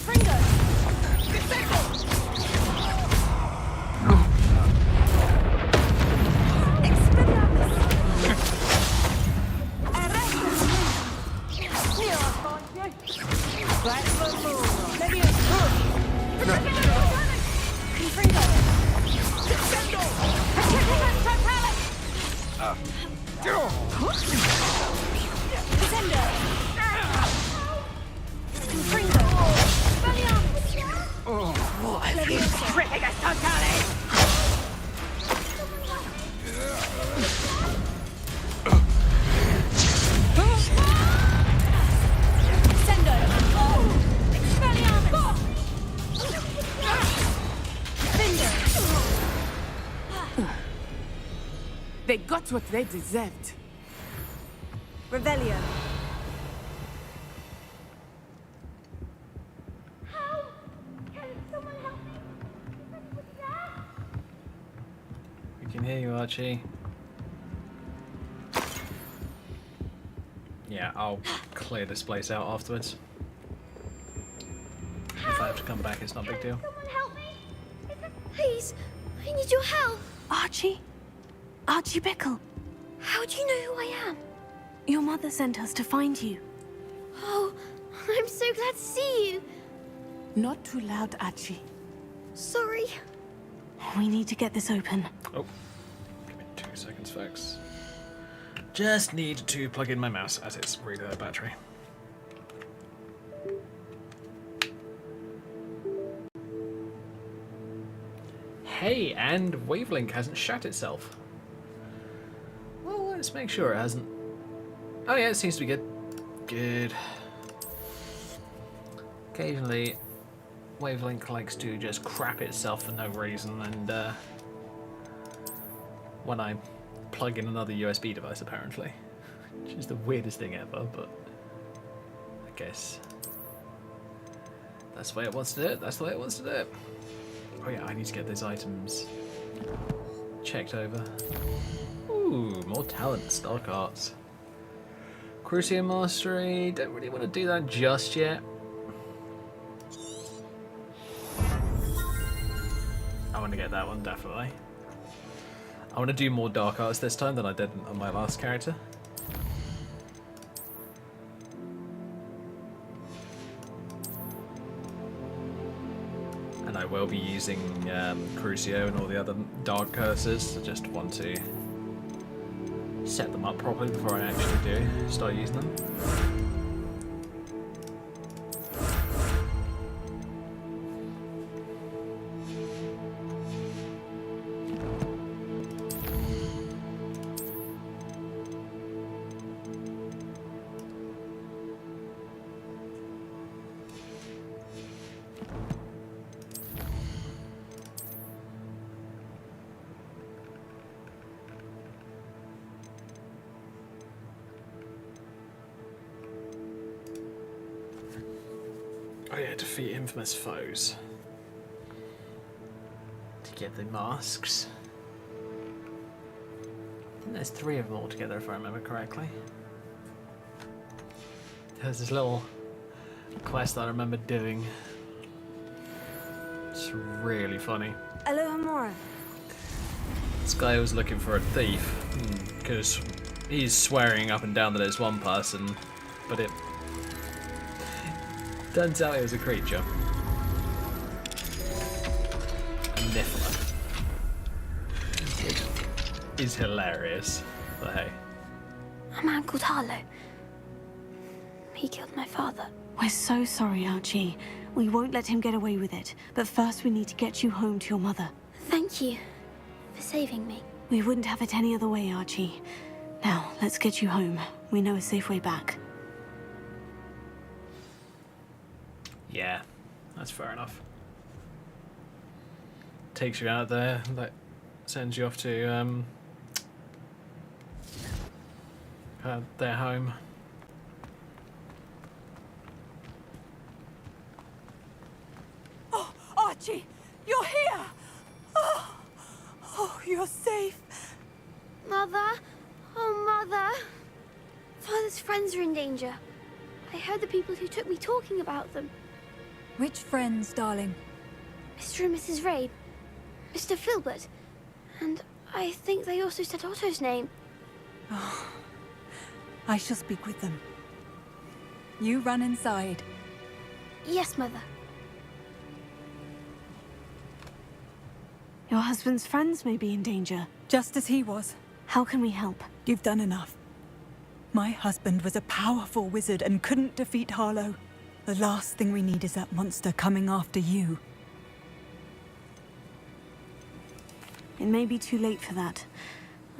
They got what they deserved. Revelio. We can hear you, Archie. Yeah, I'll clear this place out afterwards. If I have to come back, it's not a big deal. Please, I need your help. Archie? Archie Bickle. How do you know who I am? Your mother sent us to find you. Oh, I'm so glad to see you. Not too loud, Archie. Sorry. We need to get this open. Oh, give me 2 seconds, folks. Just need to plug in my mouse as it's really low battery. Hey, and Wavelink hasn't shut itself. Well, let's make sure it hasn't. Oh yeah, it seems to be good. Good. Occasionally, Wavelink likes to just crap itself for no reason, and when I plug in another USB device, apparently. Which is the weirdest thing ever, but I guess that's the way it wants to do it. That's the way it wants to do it. Oh yeah, I need to get those items checked over. Ooh, more talent, Stark Arts. Crucium Mastery, don't really want to do that just yet. I want to get that one, definitely. I want to do more Dark Arts this time than I did on my last character. And I will be using Crucio and all the other Dark Curses. I just want to set them up properly before I actually do start using them. Oh yeah, defeat infamous foes. To get the masks. I think there's 3 of them altogether if I remember correctly. There's this little quest that I remember doing. It's really funny. Hello, Hamora. This guy was looking for a thief because he's swearing up and down that it's one person, but it turns out it was a creature. A Niffler. It is hilarious, but hey. A man called Harlow. He killed my father. We're so sorry, Archie. We won't let him get away with it. But first we need to get you home to your mother. Thank you for saving me. We wouldn't have it any other way, Archie. Now, let's get you home. We know a safe way back. Yeah, that's fair enough. Takes you out there, like, sends you off to their home. Oh, Archie, you're here! Oh, you're safe. Mother? Oh, Mother. Father's friends are in danger. I heard the people who took me talking about them. Which friends, darling? Mr. and Mrs. Rabe. Mr. Filbert. And I think they also said Otto's name. Oh, I shall speak with them. You run inside. Yes, Mother. Your husband's friends may be in danger. Just as he was. How can we help? You've done enough. My husband was a powerful wizard and couldn't defeat Harlow. The last thing we need is that monster coming after you. It may be too late for that.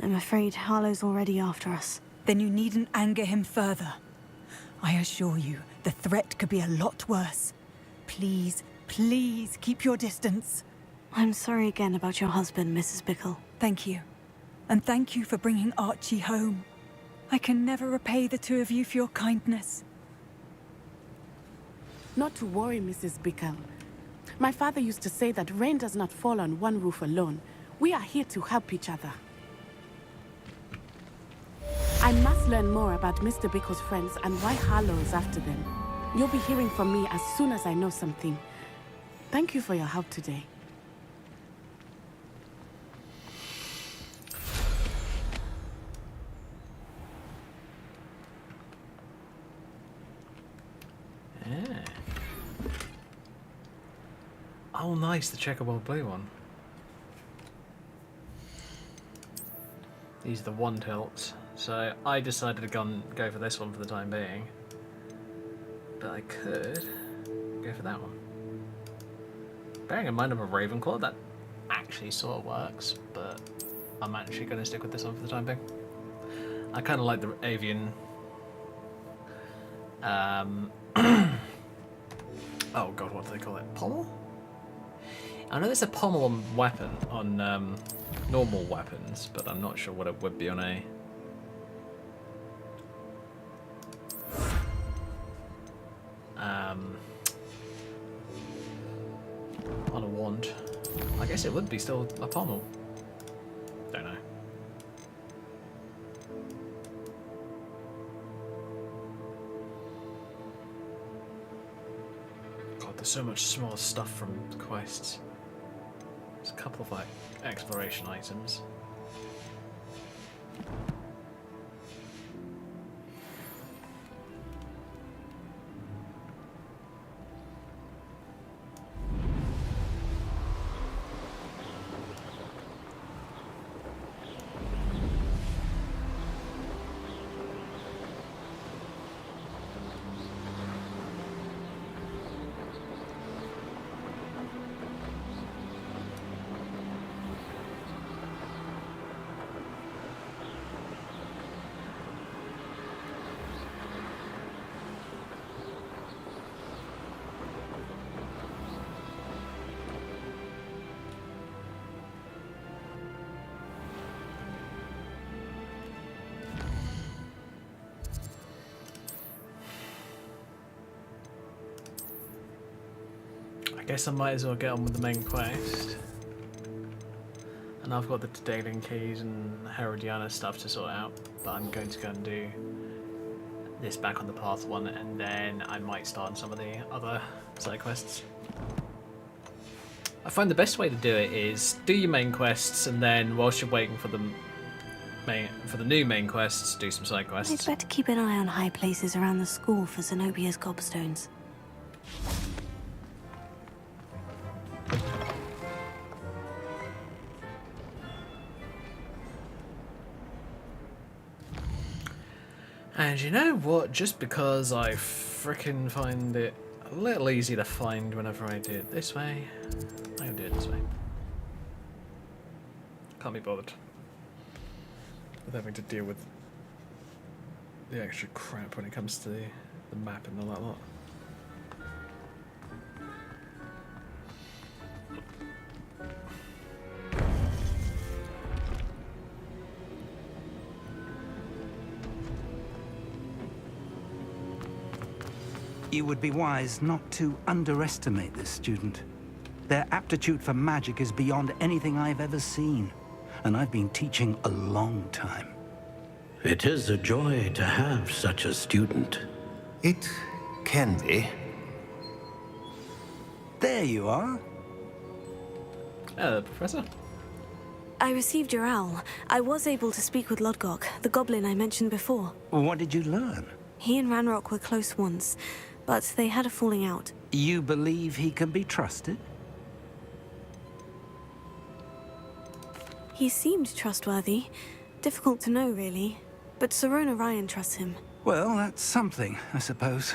I'm afraid Harlow's already after us. Then you needn't anger him further. I assure you, the threat could be a lot worse. Please, please keep your distance. I'm sorry again about your husband, Mrs. Bickle. Thank you. And thank you for bringing Archie home. I can never repay the two of you for your kindness. Not to worry, Mrs. Bickle. My father used to say that rain does not fall on one roof alone. We are here to help each other. I must learn more about Mr. Bickle's friends and why Harlow is after them. You'll be hearing from me as soon as I know something. Thank you for your help today. Yeah. Oh, nice, the checkerboard blue one. These are the one tilts. So I decided to go for this one for the time being. But I could go for that one. Bearing in mind I'm a Ravenclaw, that actually sort of works, but I'm actually going to stick with this one for the time being. I kind of like the avian... oh god, what do they call it? Pommel? I know there's a pommel on weapon, on normal weapons, but I'm not sure what it would be on a... on a wand. I guess it would be still a pommel. Don't know. God, there's so much small stuff from quests. There's a couple of like exploration items. I guess I might as well get on with the main quest. And I've got the Daedalian keys and Herodiana stuff to sort out, but I'm going to go and do this back on the path one, and then I might start on some of the other side quests. I find the best way to do it is do your main quests, and then whilst you're waiting for the new main quests, do some side quests. I'd better keep an eye on high places around the school for Zenobia's gobstones. And you know what? Just because I frickin' find it a little easy to find whenever I do it this way, I'll do it this way. Can't be bothered with having to deal with the extra crap when it comes to the map and all that lot. You would be wise not to underestimate this student. Their aptitude for magic is beyond anything I've ever seen, and I've been teaching a long time. It is a joy to have such a student. It can be. There you are. Hello, Professor. I received your owl. I was able to speak with Lodgok, the goblin I mentioned before. What did you learn? He and Ranrock were close once, but they had a falling out. You believe he can be trusted? He seemed trustworthy. Difficult to know, really. But Sirona Ryan trusts him. Well, that's something, I suppose.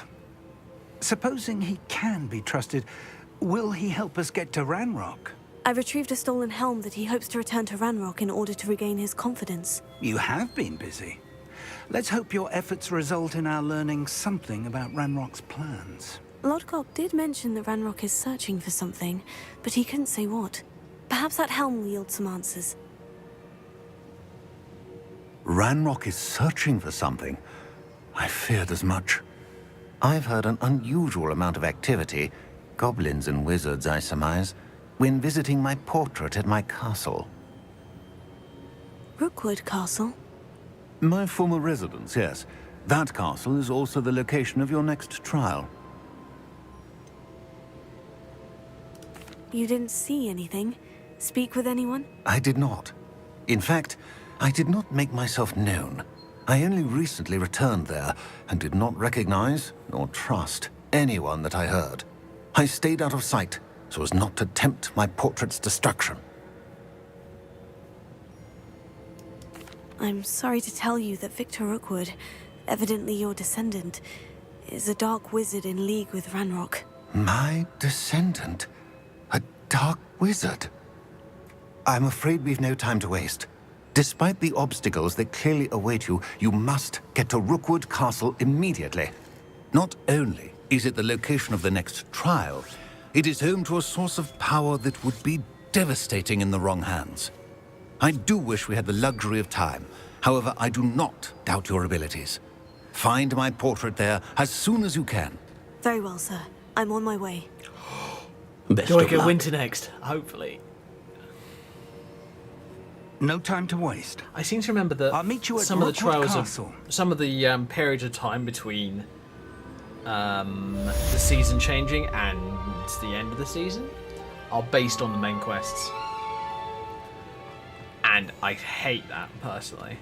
Supposing he can be trusted, will he help us get to Ranrock? I retrieved a stolen helm that he hopes to return to Ranrock in order to regain his confidence. You have been busy. Let's hope your efforts result in our learning something about Ranrock's plans. Lodgok did mention that Ranrock is searching for something, but he couldn't say what. Perhaps that helm will yield some answers. Ranrock is searching for something. I feared as much. I've heard an unusual amount of activity, goblins and wizards, I surmise, when visiting my portrait at my castle. Rookwood Castle? My former residence, yes. That castle is also the location of your next trial. You didn't see anything? Speak with anyone? I did not. In fact, I did not make myself known. I only recently returned there and did not recognize nor trust anyone that I heard. I stayed out of sight so as not to tempt my portrait's destruction. I'm sorry to tell you that Victor Rookwood, evidently your descendant, is a dark wizard in league with Ranrock. My descendant? A dark wizard? I'm afraid we've no time to waste. Despite the obstacles that clearly await you, you must get to Rookwood Castle immediately. Not only is it the location of the next trial, it is home to a source of power that would be devastating in the wrong hands. I do wish we had the luxury of time. However, I do not doubt your abilities. Find my portrait there as soon as you can. Very well, sir. I'm on my way. Do I get winter next? Hopefully. No time to waste. I seem to remember that I'll meet you at some of the Rookwood trials Castle. some of the periods of time between the season changing and the end of the season are based on the main quests. And I hate that, personally.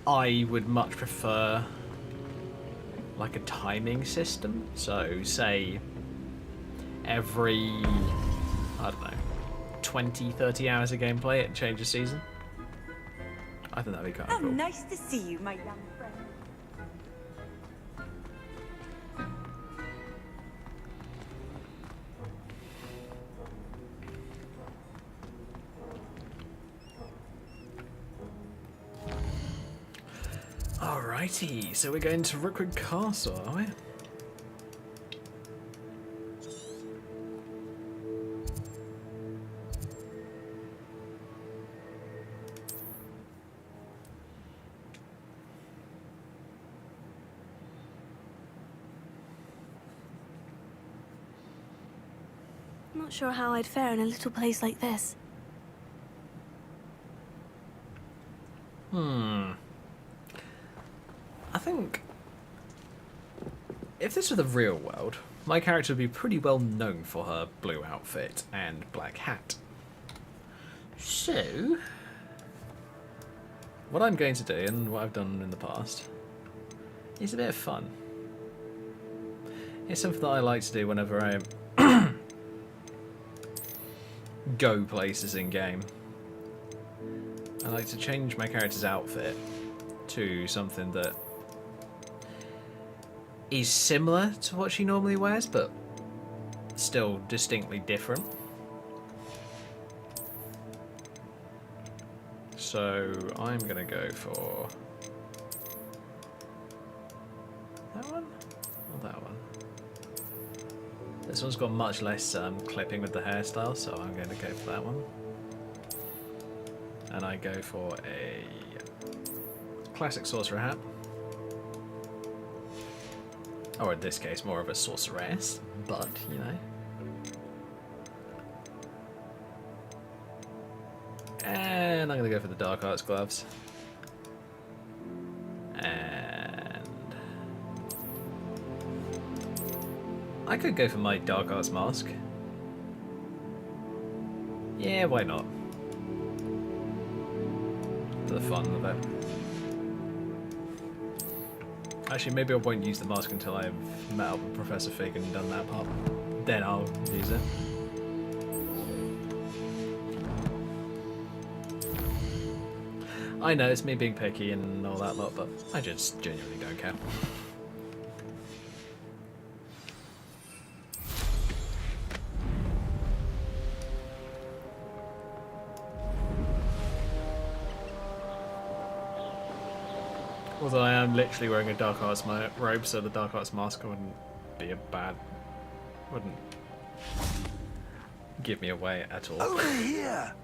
I would much prefer like a timing system. So, say, every, I don't know, 20, 30 hours of gameplay, it changes season. I think that'd be kind of cool. Nice to see you, my young friend. Alrighty, so we're going to Rookwood Castle, are we? I'm not sure how I'd fare in a little place like this. I think if this were the real world, my character would be pretty well known for her blue outfit and black hat. So, what I'm going to do, and what I've done in the past, is a bit of fun. It's something that I like to do whenever I go places in game. I like to change my character's outfit to something that is similar to what she normally wears, but still distinctly different. So I'm gonna go for that one or that one. This one's got much less clipping with the hairstyle, so I'm going to go for that one. And I go for a classic sorcerer hat. Or in this case, more of a sorceress, but, you know. And I'm going to go for the dark arts gloves. And I could go for my dark arts mask. Yeah, why not? For the fun of it. Actually, maybe I won't use the mask until I've met up with Professor Fig and done that part. Then I'll use it. I know it's me being picky and all that lot, but I just genuinely don't care. Although I am literally wearing a dark arts robe, so the dark arts mask wouldn't be wouldn't give me away at all. Over here!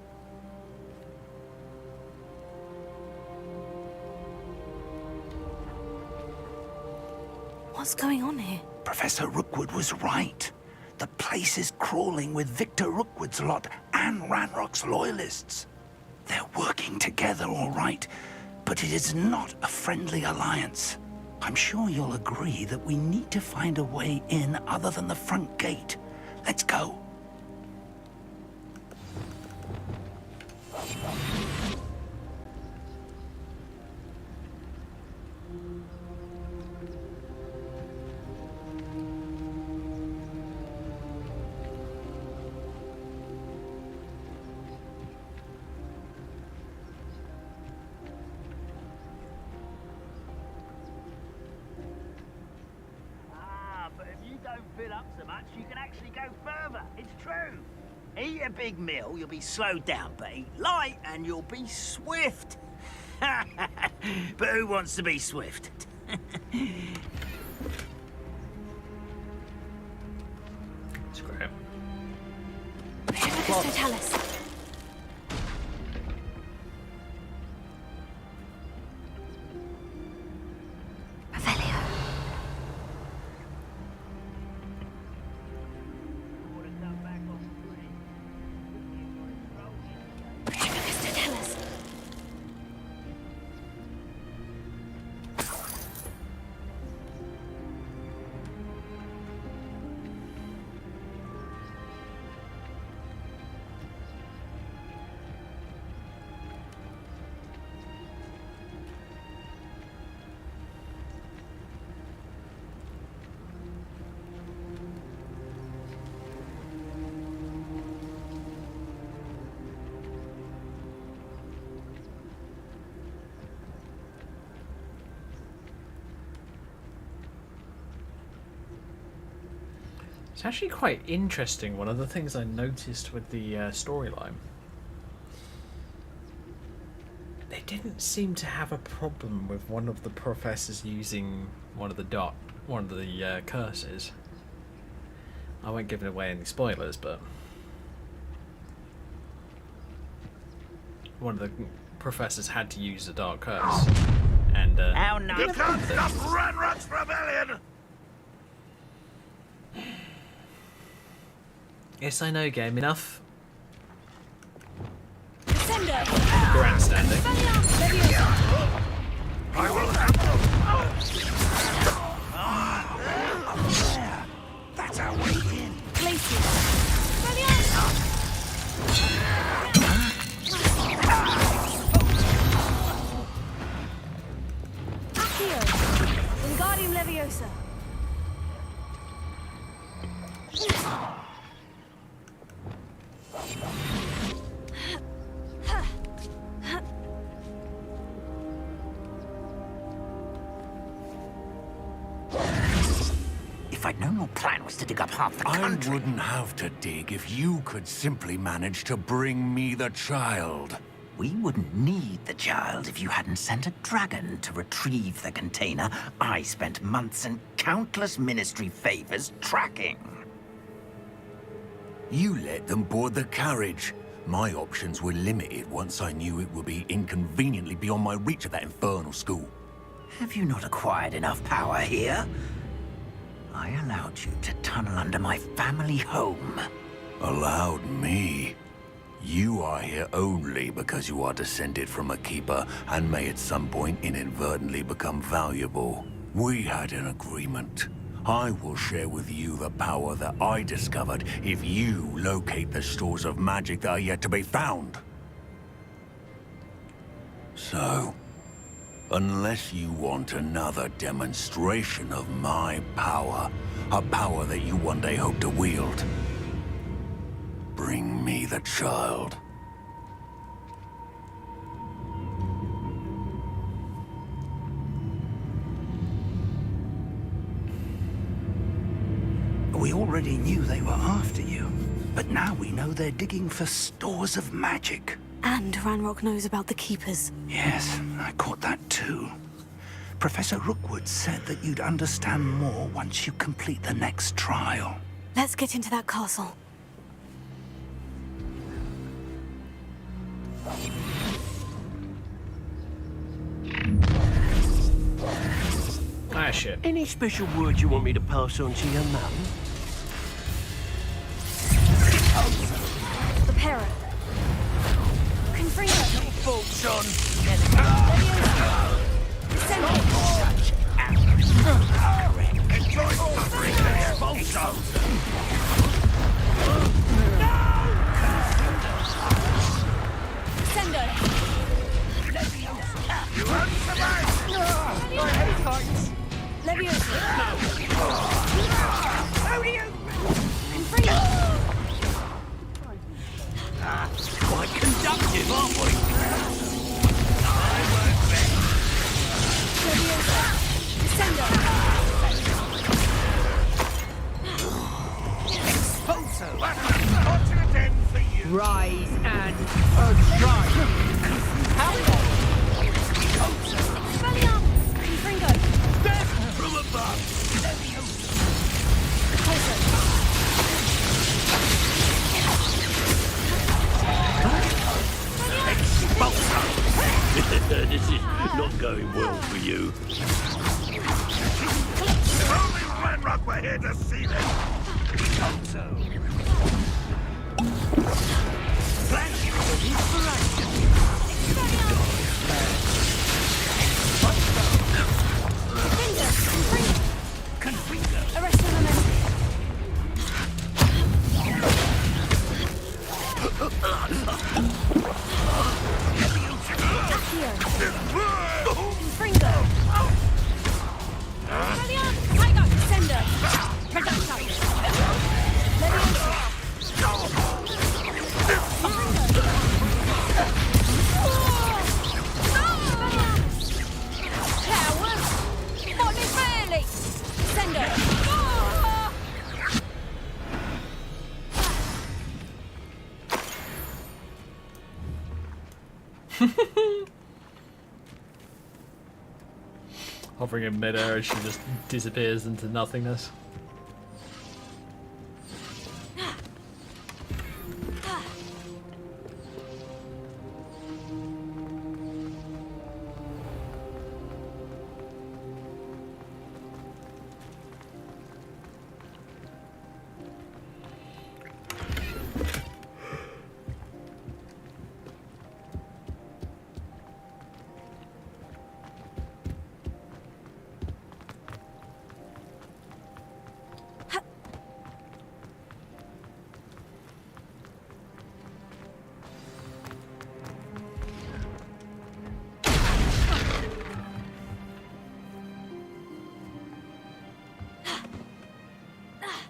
What's going on here? Professor Rookwood was right. The place is crawling with Victor Rookwood's lot and Ranrock's loyalists. They're working together, all right, but it is not a friendly alliance. I'm sure you'll agree that we need to find a way in other than the front gate. Let's go. Eat a big meal, you'll be slowed down, but eat light and you'll be swift. But who wants to be swift? Screw it. Mr. Tell us. It's actually quite interesting. One of the things I noticed with the storyline, they didn't seem to have a problem with one of the professors using one of the curses. I won't give away any spoilers, but one of the professors had to use a dark curse, and How nice! You can't stop Ranrock's rebellion! Yes, I know, game. Enough Descender! grandstanding. I will have them! Wingardium Leviosa. If I'd known your plan was to dig up half the country... I wouldn't have to dig if you could simply manage to bring me the child. We wouldn't need the child if you hadn't sent a dragon to retrieve the container I spent months and countless ministry favors tracking. You let them board the carriage. My options were limited once I knew it would be inconveniently beyond my reach at that infernal school. Have you not acquired enough power here? I allowed you to tunnel under my family home. Allowed me? You are here only because you are descended from a keeper and may at some point inadvertently become valuable. We had an agreement. I will share with you the power that I discovered if you locate the stores of magic that are yet to be found. So, unless you want another demonstration of my power, a power that you one day hope to wield, bring me the child. We already knew they were after you, but now we know they're digging for stores of magic. And Ranrock knows about the Keepers. Yes, I caught that too. Professor Rookwood said that you'd understand more once you complete the next trial. Let's get into that castle. Ah, shit. Any special words you want me to pass on to your mum? The Para. Confringo. Bolts on! Quite conductive, aren't we? Rise and strike. From above. This is not going well for you. If only Ranrock were here to see this! Hovering in midair as she just disappears into nothingness.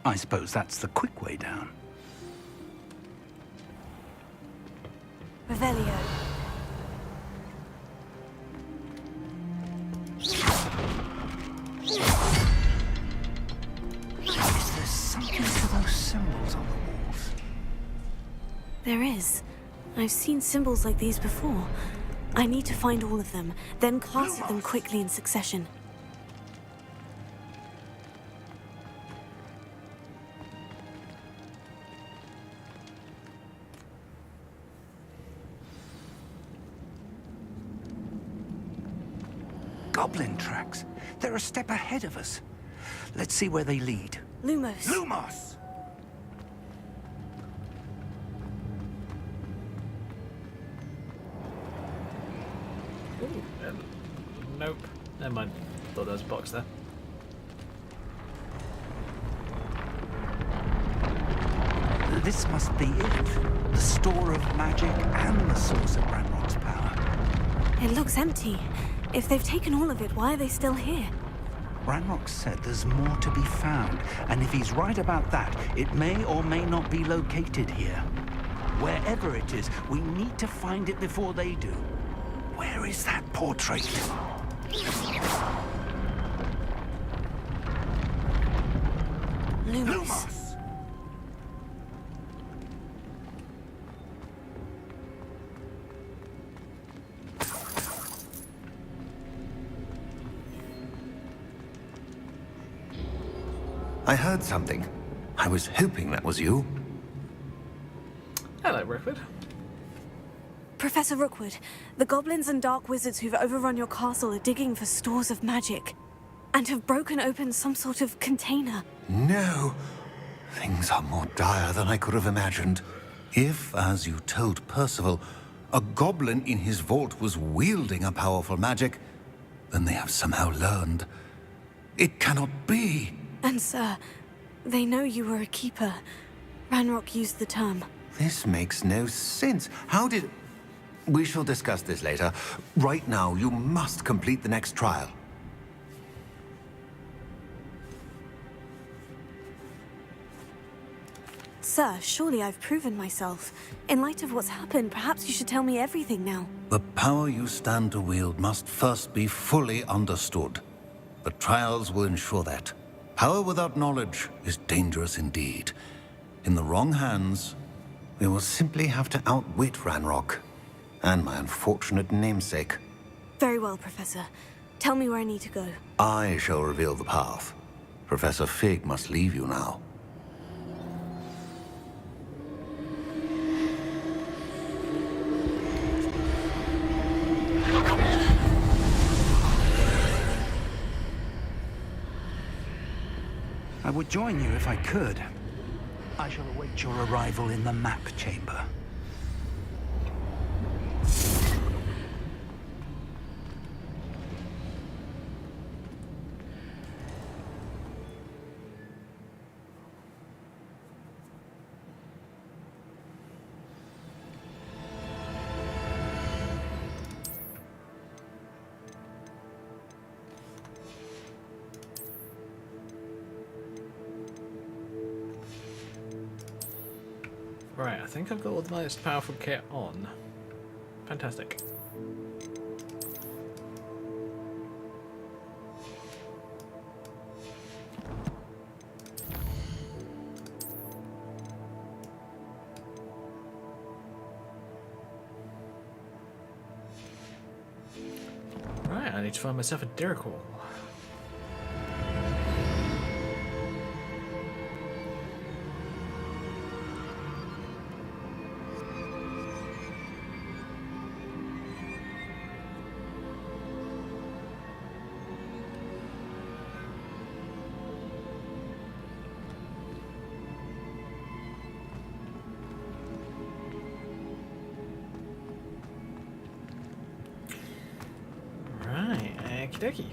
I suppose that's the quick way down. Revelio. Is there something to those symbols on the walls? There is. I've seen symbols like these before. I need to find all of them, then cast at them quickly in succession. Goblin tracks. They're a step ahead of us. Let's see where they lead. Lumos. Lumos! Nope. Never mind. Thought there was a box there. This must be it. The store of magic and the source of Ranrock's power. It looks empty. If they've taken all of it, why are they still here? Ranrock said there's more to be found, and if he's right about that, it may or may not be located here. Wherever it is, we need to find it before they do. Where is that portrait? Lumos. I heard something. I was hoping that was you. Hello, Rookwood. Professor Rookwood, the goblins and dark wizards who've overrun your castle are digging for stores of magic and have broken open some sort of container. No. Things are more dire than I could have imagined. If, as you told Percival, a goblin in his vault was wielding a powerful magic, then they have somehow learned. It cannot be. And sir, they know you were a keeper. Ranrock used the term. This makes no sense. How did... We shall discuss this later. Right now, you must complete the next trial. Sir, surely I've proven myself. In light of what's happened, perhaps you should tell me everything now. The power you stand to wield must first be fully understood. The trials will ensure that. Power without knowledge is dangerous indeed. In the wrong hands, we will simply have to outwit Ranrock and my unfortunate namesake. Very well, Professor. Tell me where I need to go. I shall reveal the path. Professor Fig must leave you now. I would join you if I could. I shall await your arrival in the map chamber. Right, I think I've got all the most powerful kit on. Fantastic. Right, I need to find myself a Dirical. Okie dokie.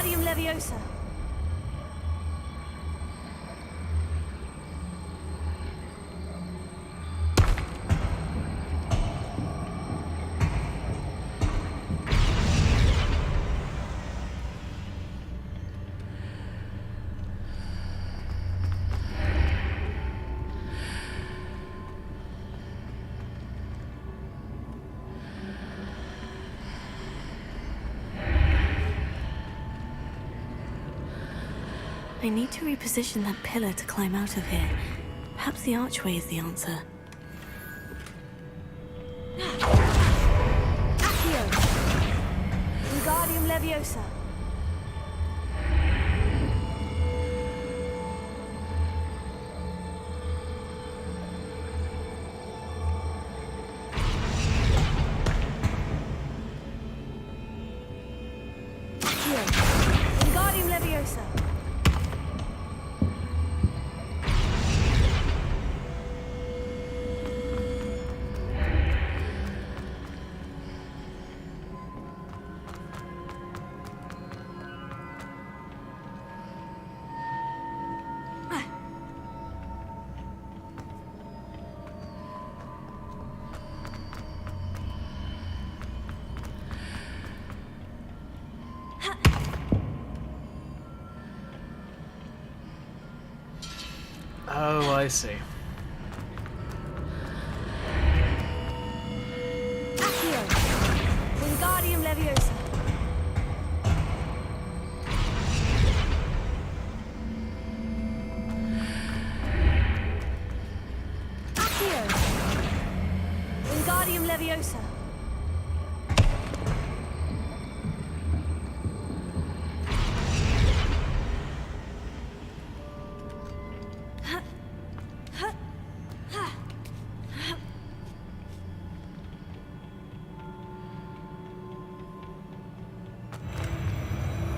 Wingardium Leviosa. I need to reposition that pillar to climb out of here. Perhaps the archway is the answer. Accio! Wingardium Leviosa. Accio! Wingardium Leviosa. Oh, I see. Accio! Wingardium Leviosa. Accio! Wingardium Leviosa.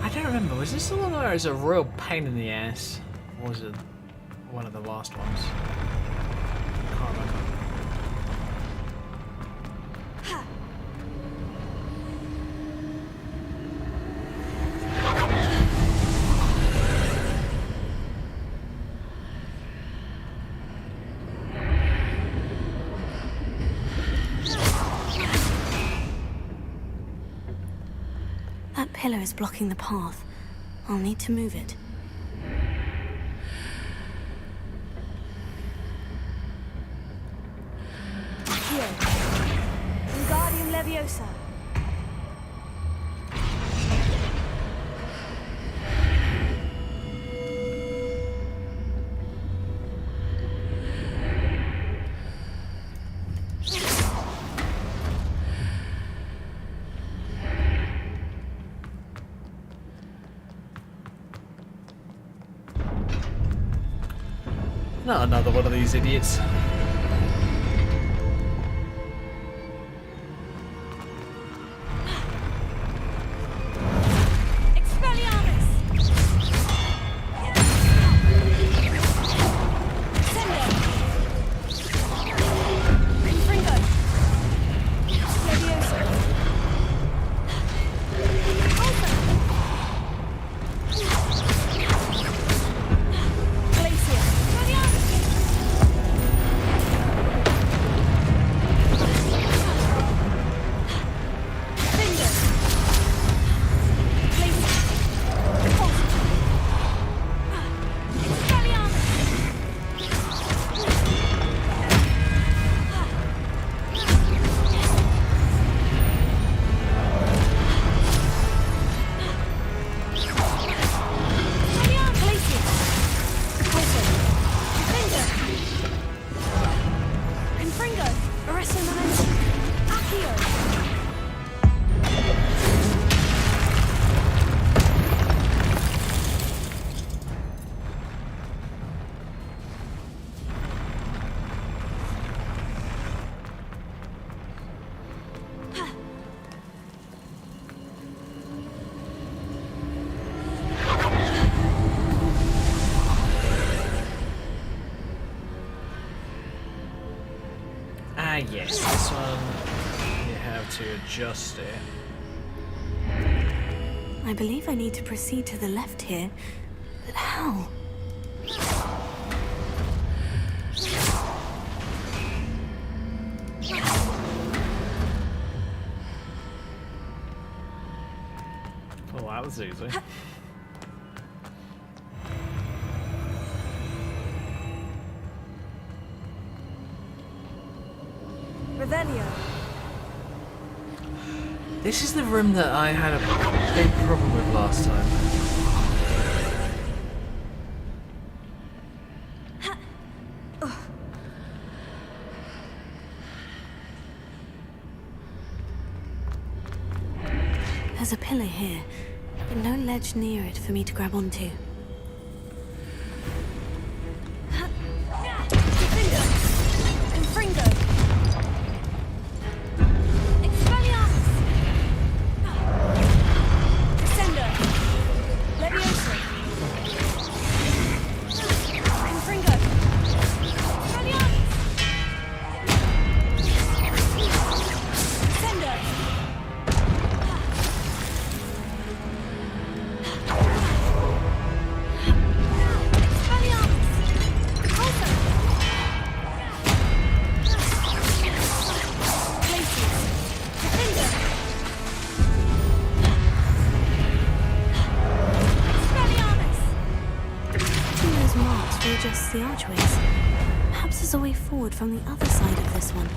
I don't remember. Was this the one where it was a real pain in the ass? Or was it one of the last ones? I can't remember. That pillar is blocking the path. I'll need to move it. Accio! Wingardium Leviosa. Not another one of these idiots. Ah yes, this one you have to adjust it. I believe I need to proceed to the left here. But how? Oh, that was easy. Revelio. This is the room that I had a big problem with last time. There's a pillar here, but no ledge near it for me to grab onto. The archways. Perhaps there's a way forward from the other side of this one.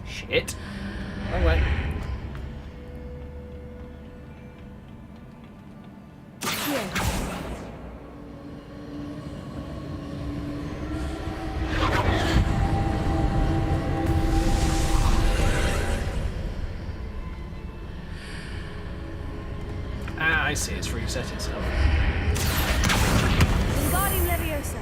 Shit. Wrong way. I see, it's reset itself. Wingardium Leviosa.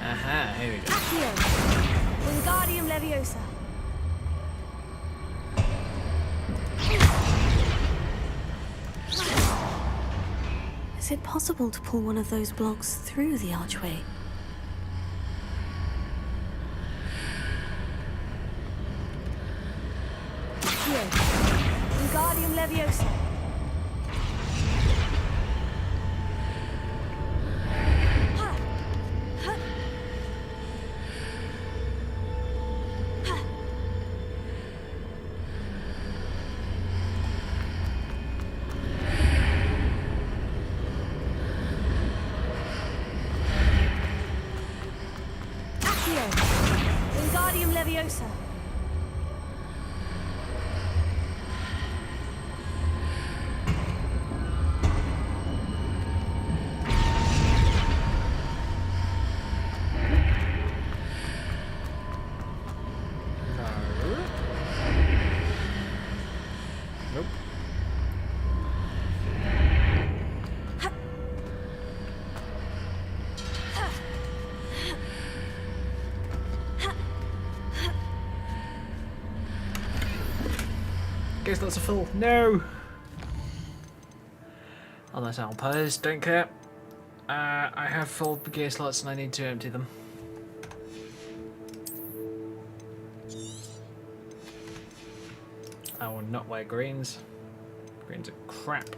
Aha, here we go. Wingardium Leviosa. Is it possible to pull one of those blocks through the archway? Wingardium Leviosa. Wingardium Leviosa. Nope. Guess that's a full. No! Unless Alpers, don't care. I have full gear slots and I need to empty them. I will not wear greens. Greens are crap.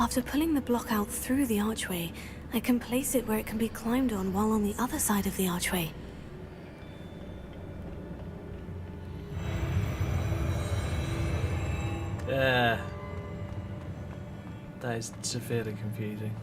After pulling the block out through the archway, I can place it where it can be climbed on while on the other side of the archway. Yeah. That is severely confusing.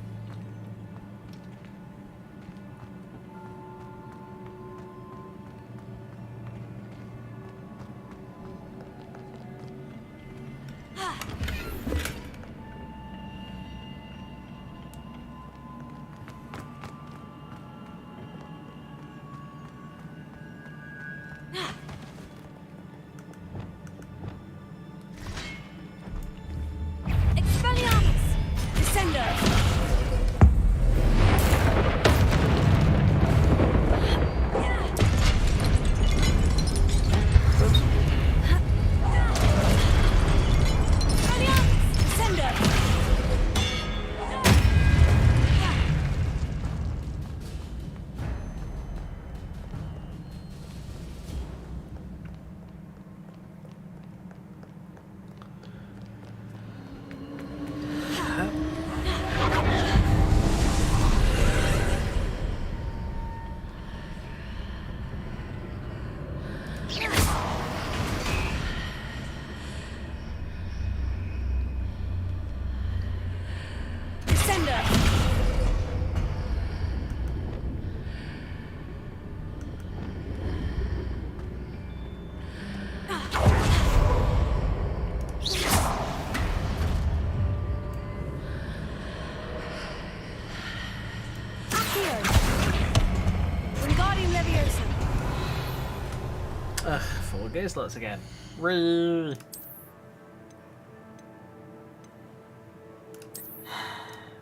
Ugh, 4 gear slots again. Really?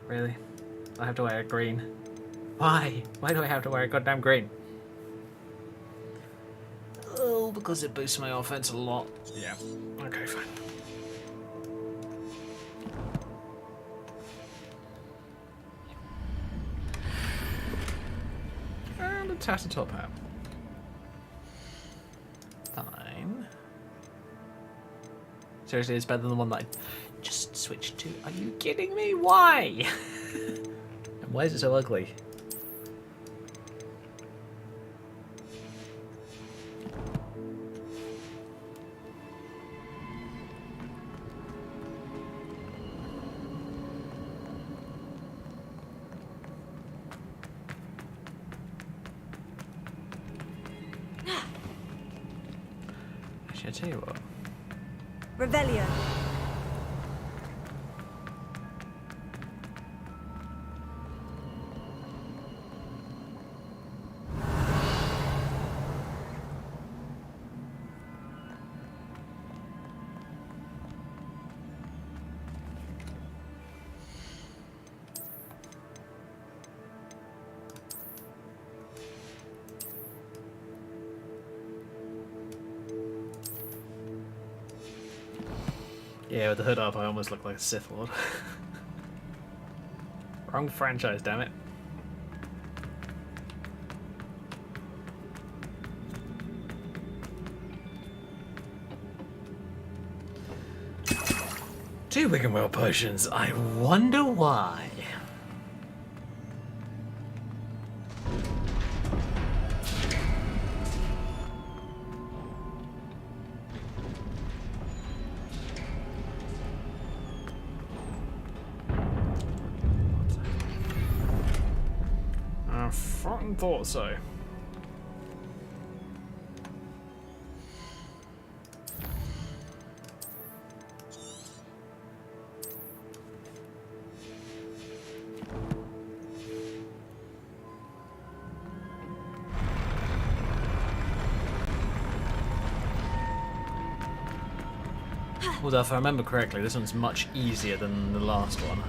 Really? I have to wear green. Why? Why do I have to wear goddamn green? Oh, because it boosts my offense a lot. Yeah. Okay, fine. And a tattered top hat. Fine. Seriously, it's better than the one that I just switched to. Are you kidding me? Why? And why is it so ugly? Actually, I tell you what. Revelio. Yeah, with the hood up, I almost look like a Sith Lord. Wrong franchise, damn it. Two Wigan Well potions. I wonder why. I fucking thought so. Although, if I remember correctly, this one's much easier than the last one.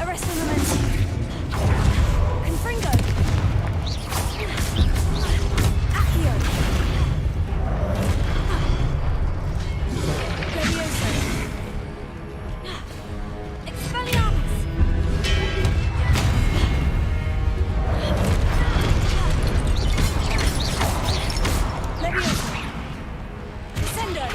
Arresting momentum. Confringo. Accio. Levioso. Expelliarmus. Levioso. Descendo.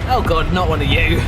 Oh god, not one of you.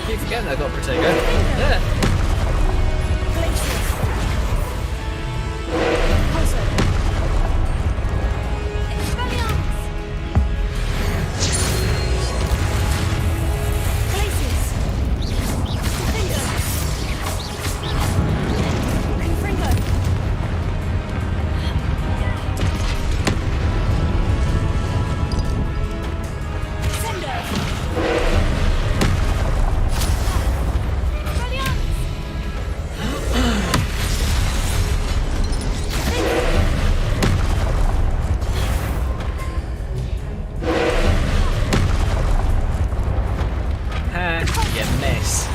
Keep forgetting I got Protego. Yeah. You miss.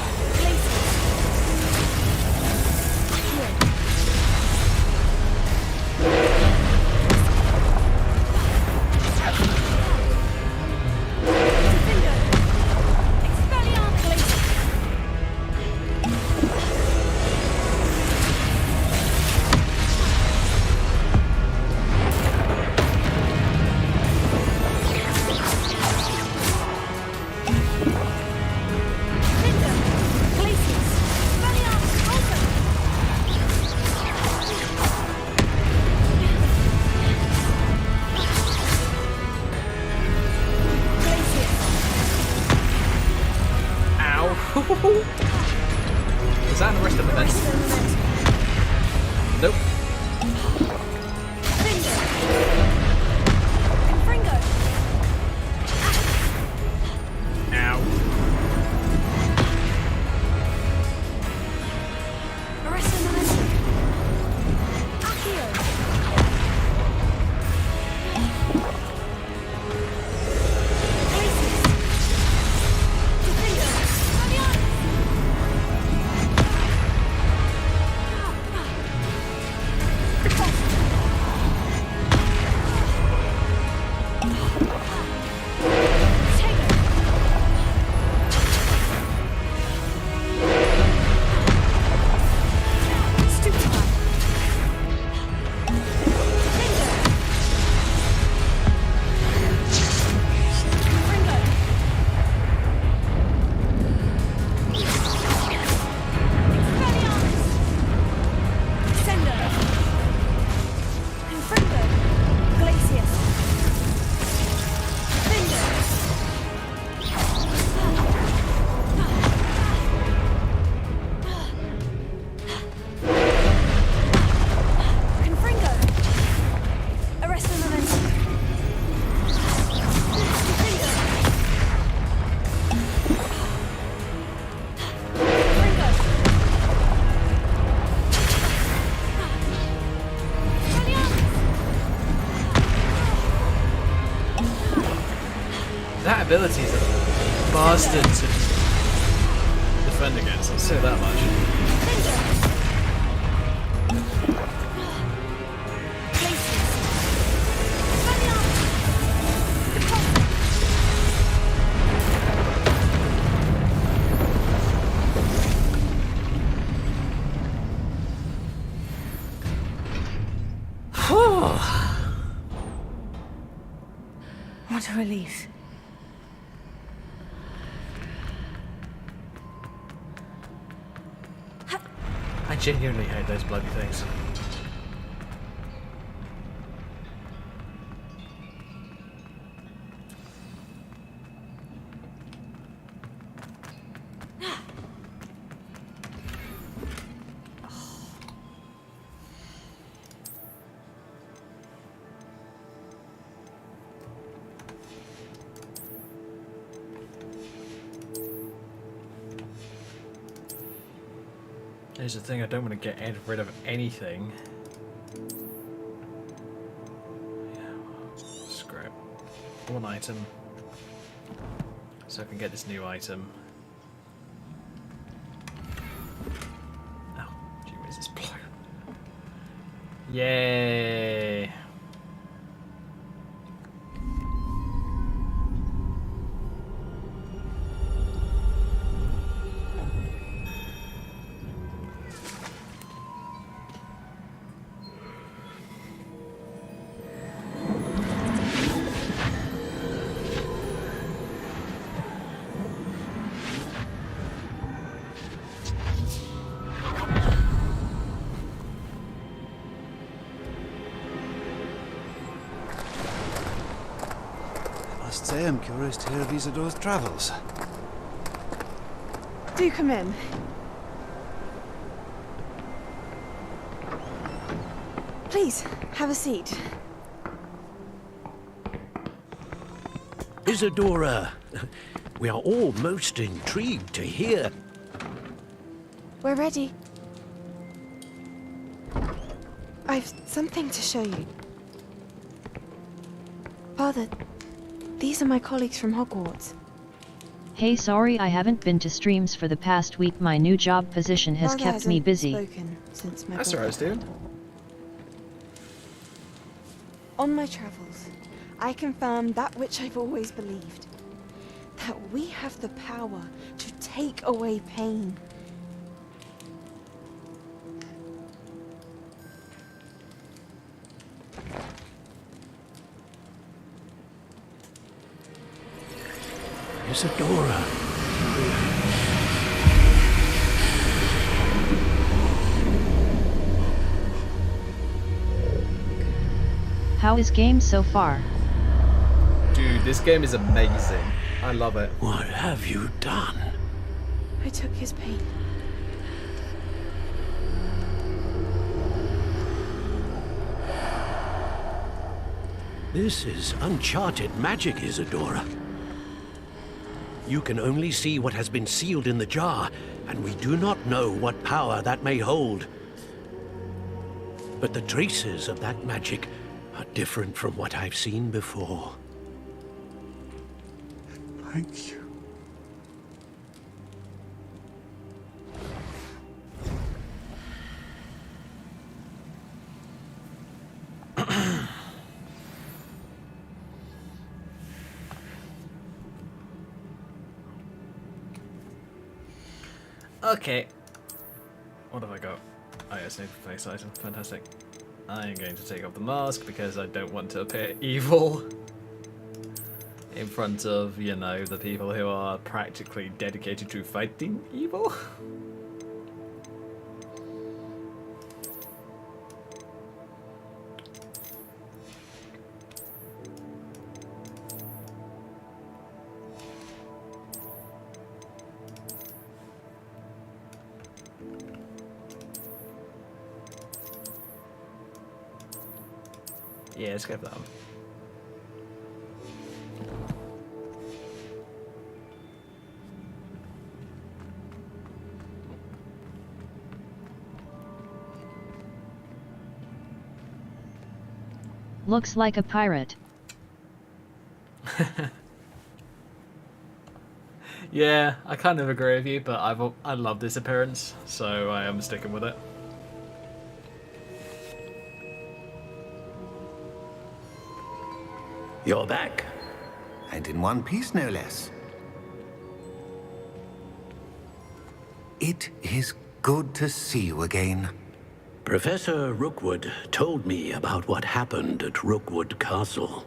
Is that an arrest of events? Nope. Ow. That ability is a bastard to defend against, I'll say that much. What a relief. I genuinely hate those bloody things. Here's the thing, I don't want to get rid of anything. Scrap. One item. So I can get this new item. Oh, gee whiz, it's blown. Yay! I must say I'm curious to hear of Isidore's travels. Do come in. Please, have a seat. Isadora, we are all most intrigued to hear. We're ready. I've something to show you. Father, these are my colleagues from Hogwarts. Hey, sorry I haven't been to streams for the past week. My new job position has Father kept me hasn't busy. spoken since my That's brother- alright, Steven. On my travels, I confirmed that which I've always believed. That we have the power to take away pain. Isadora. How is game so far? Dude, this game is amazing. I love it. What have you done? I took his pain. This is uncharted magic, Isadora. You can only see what has been sealed in the jar, and we do not know what power that may hold. But the traces of that magic are different from what I've seen before. Thank you. Okay. What have I got? Oh yes, need a face item. Fantastic. I am going to take off the mask because I don't want to appear evil in front of, you know, the people who are practically dedicated to fighting evil. Yeah, let's go for that one. Looks like a pirate. Yeah, I kind of agree with you, but I love this appearance, so I am sticking with it. You're back. And in one piece, no less. It is good to see you again. Professor Rookwood told me about what happened at Rookwood Castle.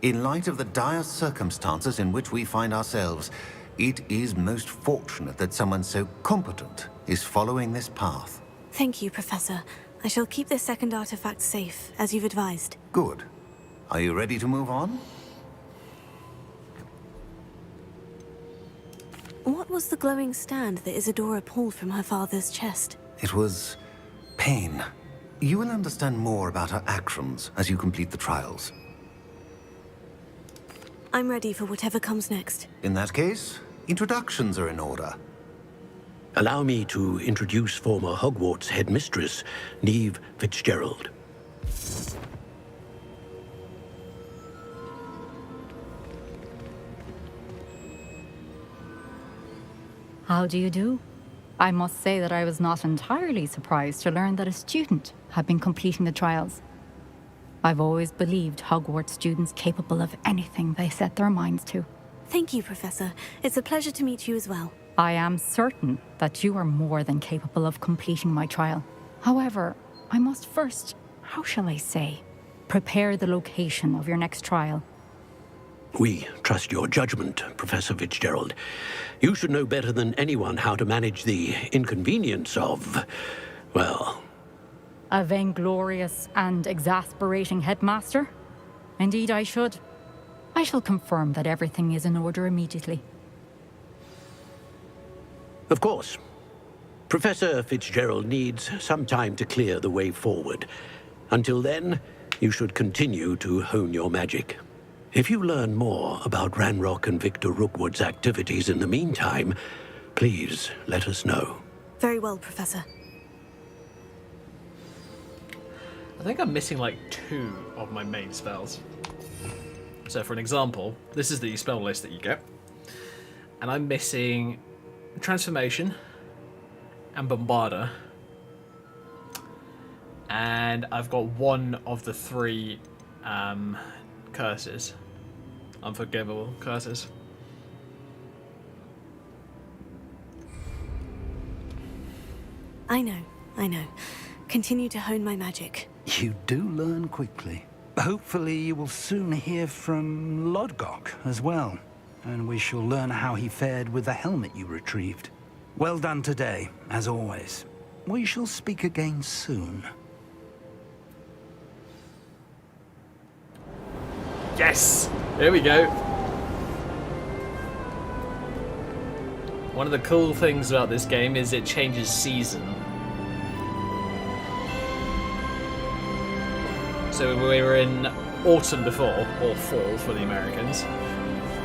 In light of the dire circumstances in which we find ourselves, it is most fortunate that someone so competent is following this path. Thank you, Professor. I shall keep this second artifact safe, as you've advised. Good. Are you ready to move on? What was the glowing stand that Isadora pulled from her father's chest? It was pain. You will understand more about her actions as you complete the trials. I'm ready for whatever comes next. In that case, introductions are in order. Allow me to introduce former Hogwarts headmistress, Neve Fitzgerald. How do you do? I must say that I was not entirely surprised to learn that a student had been completing the trials. I've always believed Hogwarts students capable of anything they set their minds to. Thank you, Professor. It's a pleasure to meet you as well. I am certain that you are more than capable of completing my trial. However, I must first, how shall I say, prepare the location of your next trial. We trust your judgment, Professor Fitzgerald. You should know better than anyone how to manage the inconvenience of, well... A vainglorious and exasperating headmaster? Indeed I should. I shall confirm that everything is in order immediately. Of course. Professor Fitzgerald needs some time to clear the way forward. Until then, you should continue to hone your magic. If you learn more about Ranrock and Victor Rookwood's activities in the meantime, please let us know. Very well, Professor. I think I'm missing like 2 of my main spells. So for an example, this is the spell list that you get. And I'm missing Transformation and Bombarda. And I've got 1 of the 3 curses. Unforgivable curses. I know. Continue to hone my magic. You do learn quickly. Hopefully you will soon hear from Lodgok as well, and we shall learn how he fared with the helmet you retrieved. Well done today, as always. We shall speak again soon. Yes! Here we go. One of the cool things about this game is it changes season. So we were in autumn before, or fall for the Americans,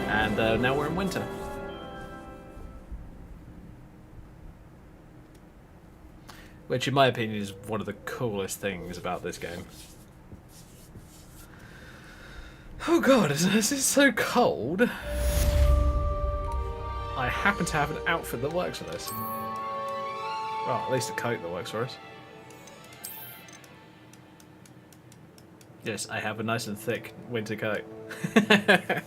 and now we're in winter. Which in my opinion is one of the coolest things about this game. Oh god, this is so cold. I happen to have an outfit that works for this. Well, at least a coat that works for us. Yes, I have a nice and thick winter coat. I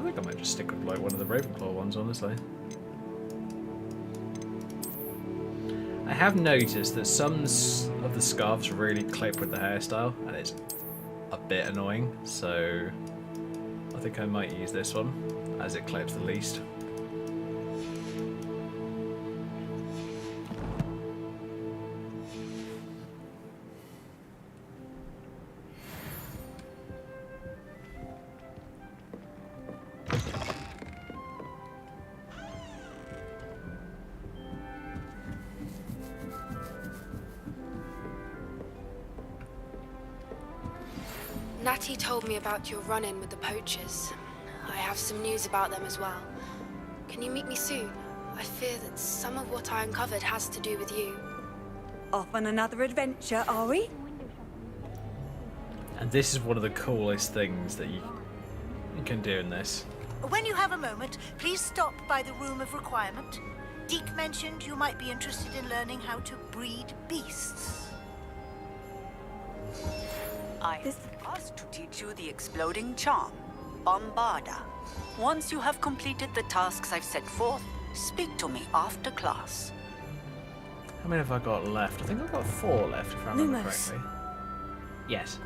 think I might just stick with like one of the Ravenclaw ones, honestly. I have noticed that some of the scarves really clip with the hairstyle, and it's a bit annoying, so I think I might use this one, as it clips the least. Natty told me about your run-in with the poachers. I have some news about them as well. Can you meet me soon? I fear that some of what I uncovered has to do with you. Off on another adventure, are we? And this is one of the coolest things that you can do in this. When you have a moment, please stop by the Room of Requirement. Deke mentioned you might be interested in learning how to breed beasts. I have asked to teach you the exploding charm, Bombarda. Once you have completed the tasks I've set forth, speak to me after class. How many have I got left? I think I've got 4 left, if I remember Lumos. correctly. Yes.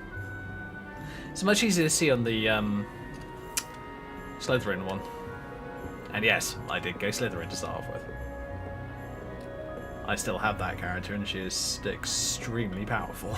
It's much easier to see on the Slytherin one. And yes, I did go Slytherin to start off with. I still have that character, and she is extremely powerful.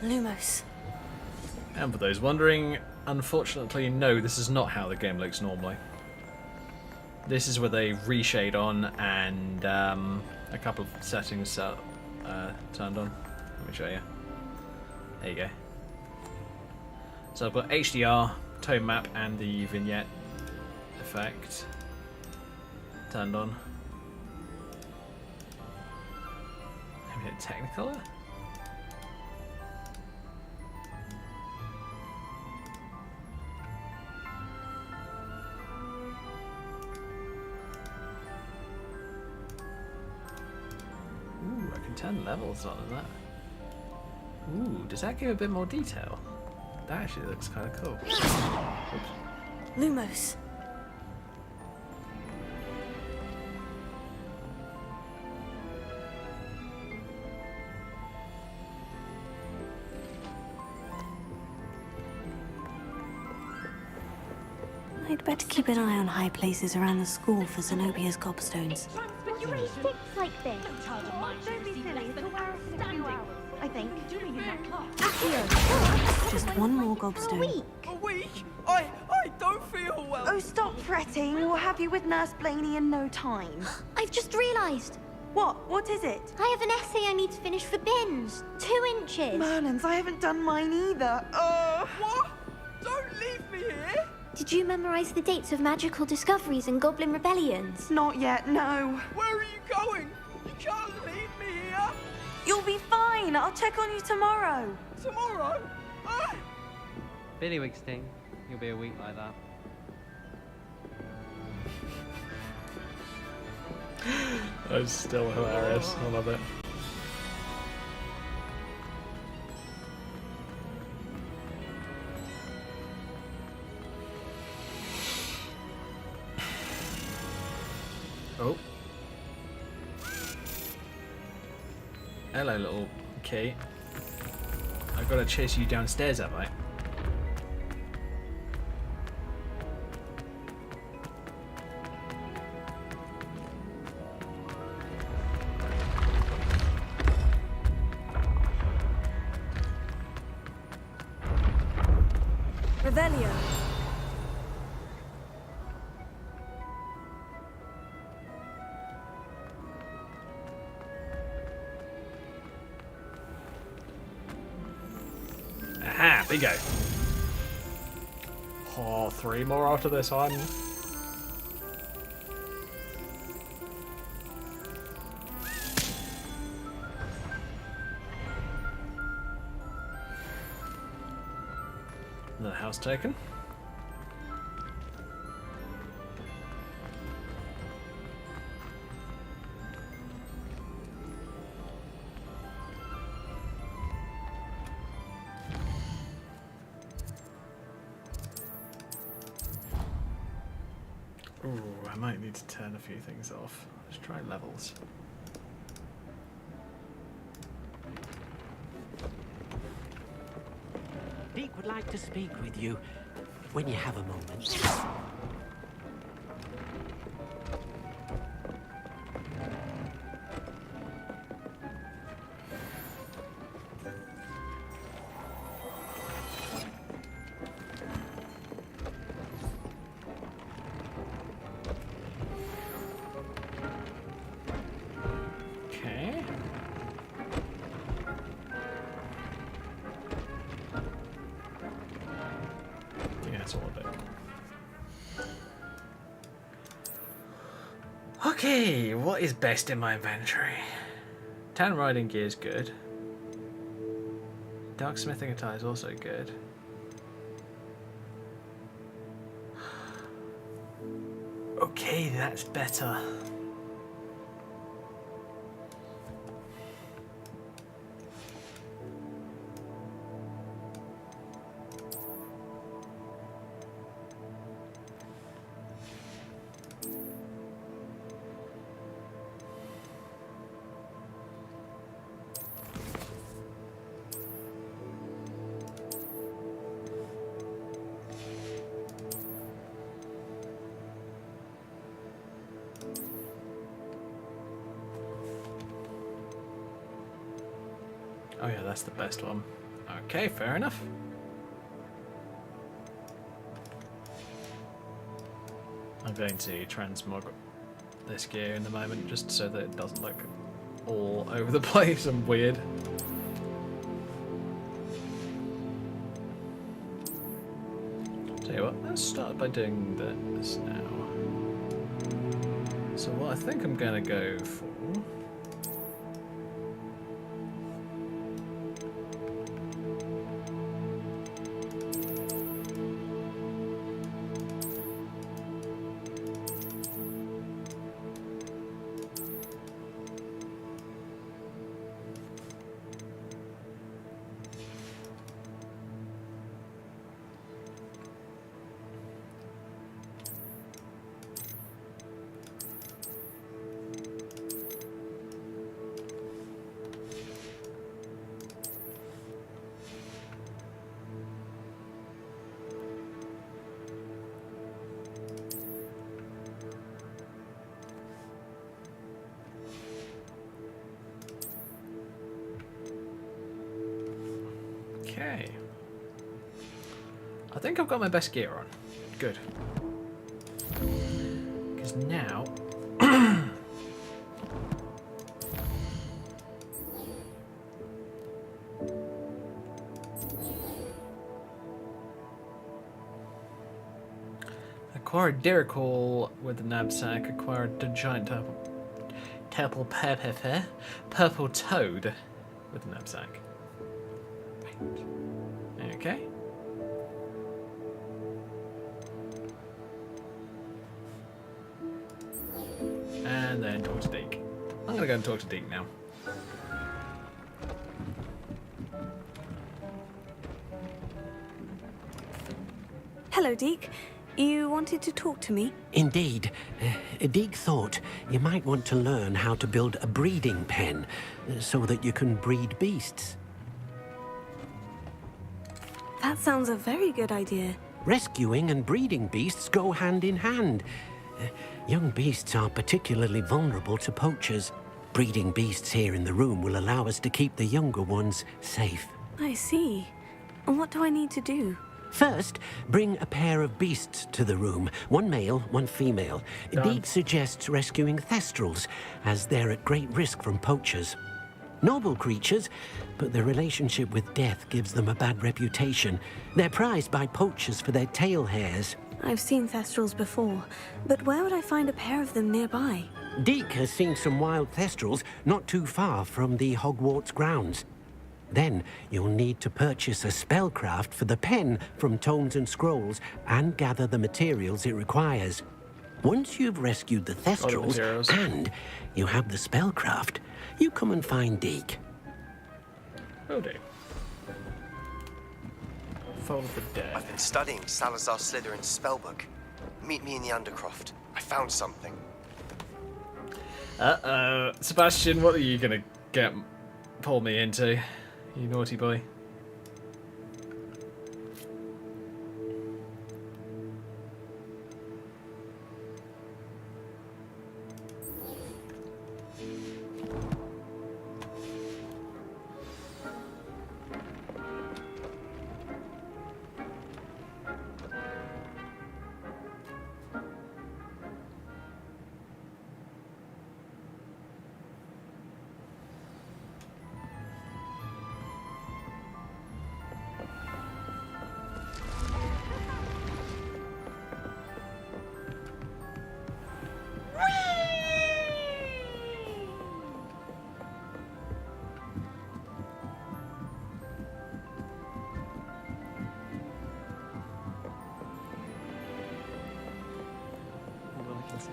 Lumos. And for those wondering, unfortunately, no, this is not how the game looks normally. This is where they reshade on and a couple of settings turned on. Let me show you. There you go. So I've got HDR, tone map, and the vignette effect turned on. Maybe hit Technicolor? Ooh, I can turn levels on that. Ooh, does that give a bit more detail? That actually looks kind of cool. Oops. Lumos. I'd better keep an eye on high places around the school for Zenobia's gobstones. But you raise sticks like this. Don't be silly. It'll wear off in a few hours, I think. Just one more gobstone. A week? I don't feel well. Oh, stop fretting. We'll have you with Nurse Blaney in no time. I've just realised. What? What is it? I have an essay I need to finish for bins. 2 inches. Merlins, I haven't done mine either. What? Don't leave me here. Did you memorize the dates of magical discoveries and goblin rebellions? Not yet, no. Where are you going? You can't leave me here. You'll be fine. I'll check on you tomorrow. Tomorrow? Billywig sting. You'll be a week like that. That's still hilarious. I love it. Oh. Hello, little key. I've got to chase you downstairs, have I? Revelio. Aha, bingo. Oh, 3 more after this one. Another house taken. Ooh, I might need to turn a few things off. Let's try levels. Deek would like to speak with you when you have a moment. Okay. I think that's all of it. Okay, what is best in my inventory? Tan riding gear is good. Dark smithing attire is also good. Okay, that's better. Oh yeah, that's the best one. Okay, fair enough. I'm going to transmog this gear in the moment just so that it doesn't look all over the place and weird. Tell you what, let's start by doing this now. So what I think I'm going to go for... Okay. I think I've got my best gear on. Good. Because now... acquire a Diricall with the knapsack. Acquire a giant purple toad with the knapsack. Okay. And then talk to Deke. I'm gonna go and talk to Deke now. Hello, Deke. You wanted to talk to me? Indeed. Deke thought you might want to learn how to build a breeding pen so that you can breed beasts. That sounds a very good idea. Rescuing and breeding beasts go hand in hand. Young beasts are particularly vulnerable to poachers. Breeding beasts here in the room will allow us to keep the younger ones safe. I see. And what do I need to do? First, bring a pair of beasts to the room. One male, one female. Deke suggests rescuing thestrals, as they're at great risk from poachers. Noble creatures, but their relationship with death gives them a bad reputation. They're prized by poachers for their tail hairs. I've seen thestrals before, but where would I find a pair of them nearby? Deke has seen some wild thestrals not too far from the Hogwarts grounds. Then you'll need to purchase a spellcraft for the pen from Tomes and Scrolls and gather the materials it requires. Once you've rescued the thestrals and you have the spellcraft, you come and find Deke. Will do. Fold the dead. I've been studying Salazar Slytherin's spellbook. Meet me in the Undercroft. I found something. Uh-oh. Sebastian, what are you gonna pull me into? You naughty boy.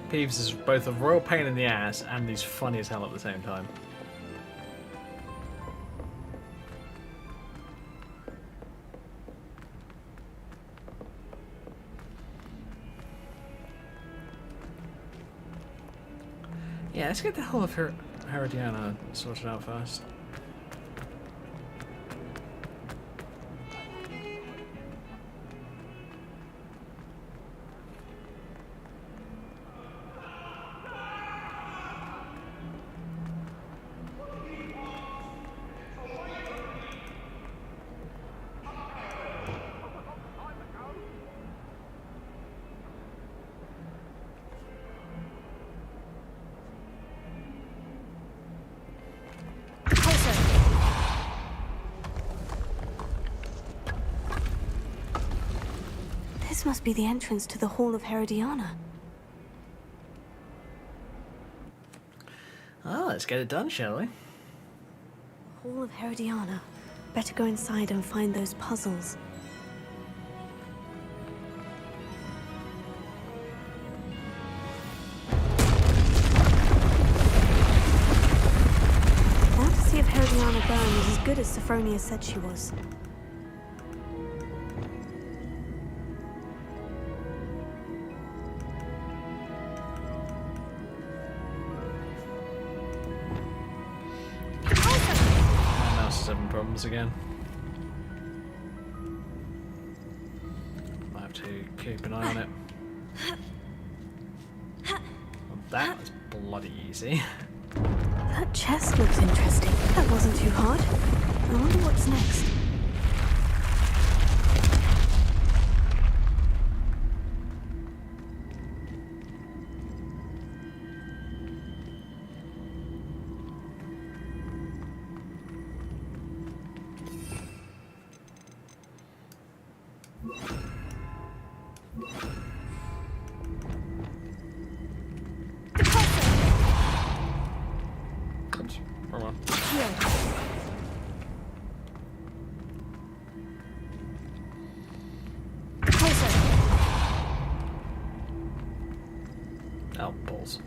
Peeves is both a royal pain in the ass and he's funny as hell at the same time. Yeah, let's get the whole of Herodiana sorted out first. must be the entrance to the Hall of Herodiana. Ah, let's get it done, shall we? Hall of Herodiana. Better go inside and find those puzzles. Now to see if Herodiana Byrne was as good as Sophronia said she was. My mouse is having problems again. I have to keep an eye on it. Well, that was bloody easy. That chest looks interesting. That wasn't too hard. I wonder what's next. Oops, wrong one. Oh, balls.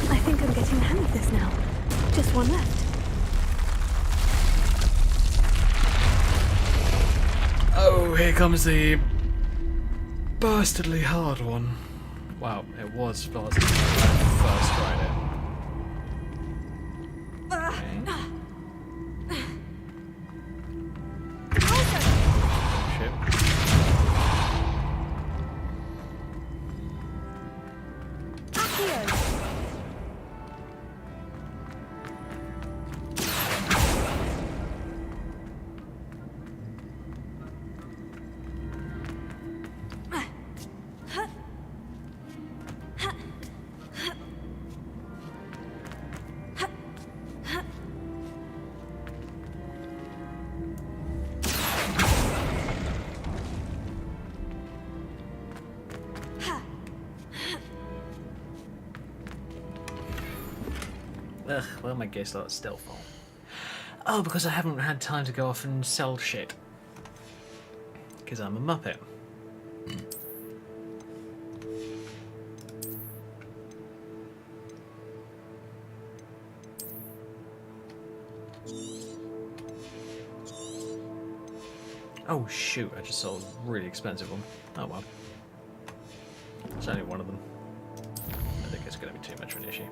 I think I'm getting the hang of this now. Just one left. Oh, here comes the bastardly hard one. Wow, it was bastardly hard when I first tried it. Ugh, where my gear starts still fall. Oh, because I haven't had time to go off and sell shit. Because I'm a muppet. Oh shoot, I just saw a really expensive one. Oh well. It's only one of them. I think it's going to be too much of an issue.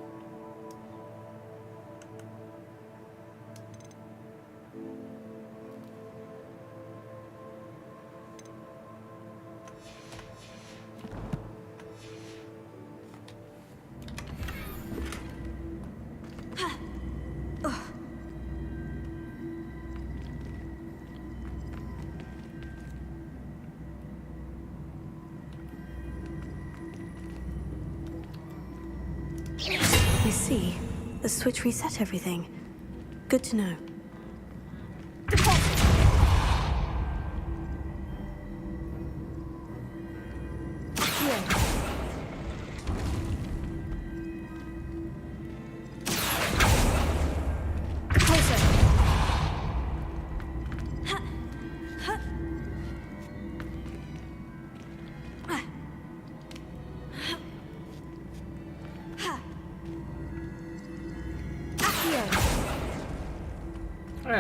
I see. The switch reset everything. Good to know.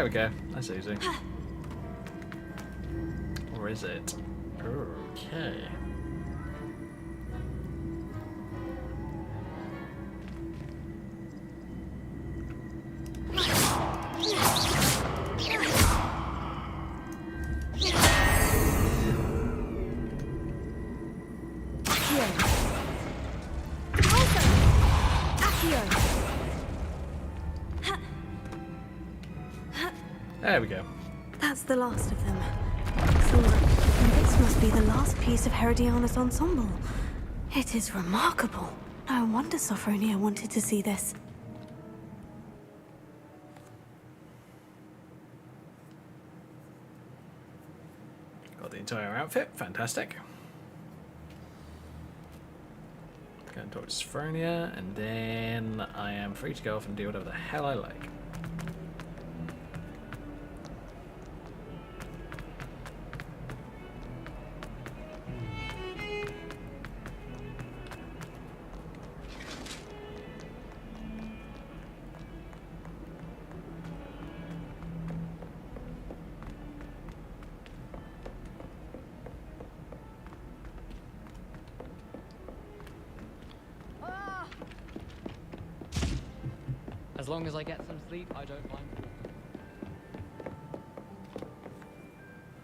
There we go. That's easy. Or is it? Okay. There we go. That's the last of them. Excellent. And this must be the last piece of Herodiana's ensemble. It is remarkable. No wonder Sophronia wanted to see this. Got the entire outfit. Fantastic. Go and talk to Sophronia, and then I am free to go off and do whatever the hell I like. As long as I get some sleep, I don't mind.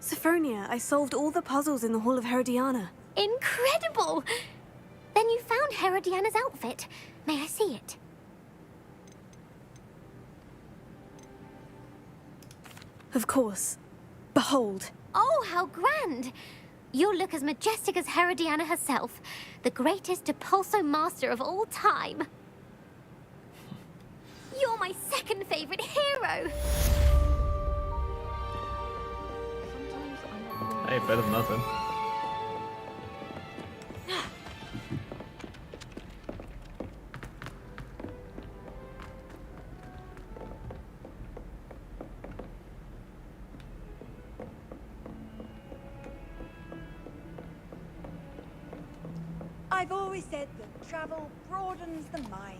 Sophronia, I solved all the puzzles in the Hall of Herodiana. Incredible! Then you found Herodiana's outfit. May I see it? Of course. Behold. Oh, how grand! You'll look as majestic as Herodiana herself, the greatest Depulso master of all time. You're my second favorite hero! Hey, better than nothing. I've always said that travel broadens the mind.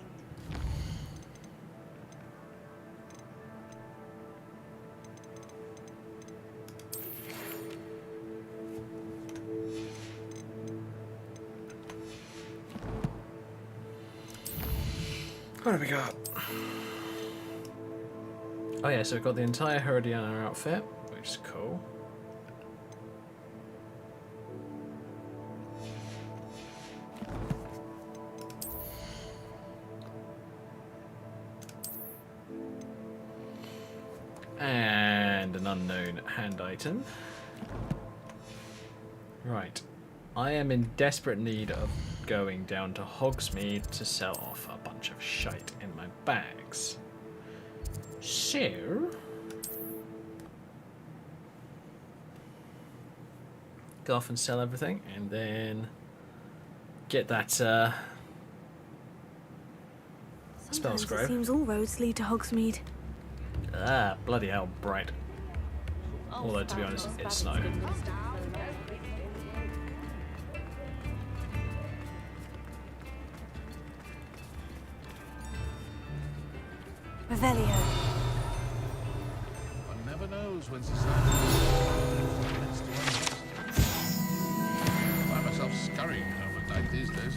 What have we got? Oh yeah, so we've got the entire Herodiana outfit, which is cool. And an unknown hand item. Right. I am in desperate need of going down to Hogsmeade to sell off a bunch of shite in my bags. So... go off and sell everything, and then get that spell Sometimes scroll. it seems all roads lead to Hogsmeade. Ah, bloody hell, bright. Although, to be honest, it's snow. Revelio. One never knows when society next to one. I find myself scurrying home at night these days.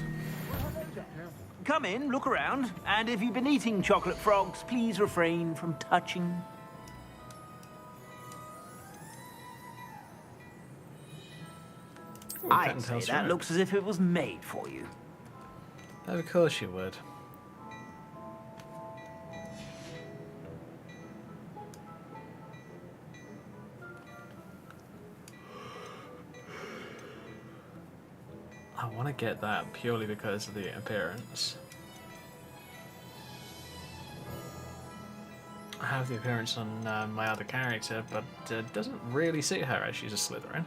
Come in, look around, and if you've been eating chocolate frogs, please refrain from touching. Ooh, I'd say that looks as if it was made for you. Of course you would. I want to get that purely because of the appearance. I have the appearance on my other character, but it doesn't really suit her as she's a Slytherin.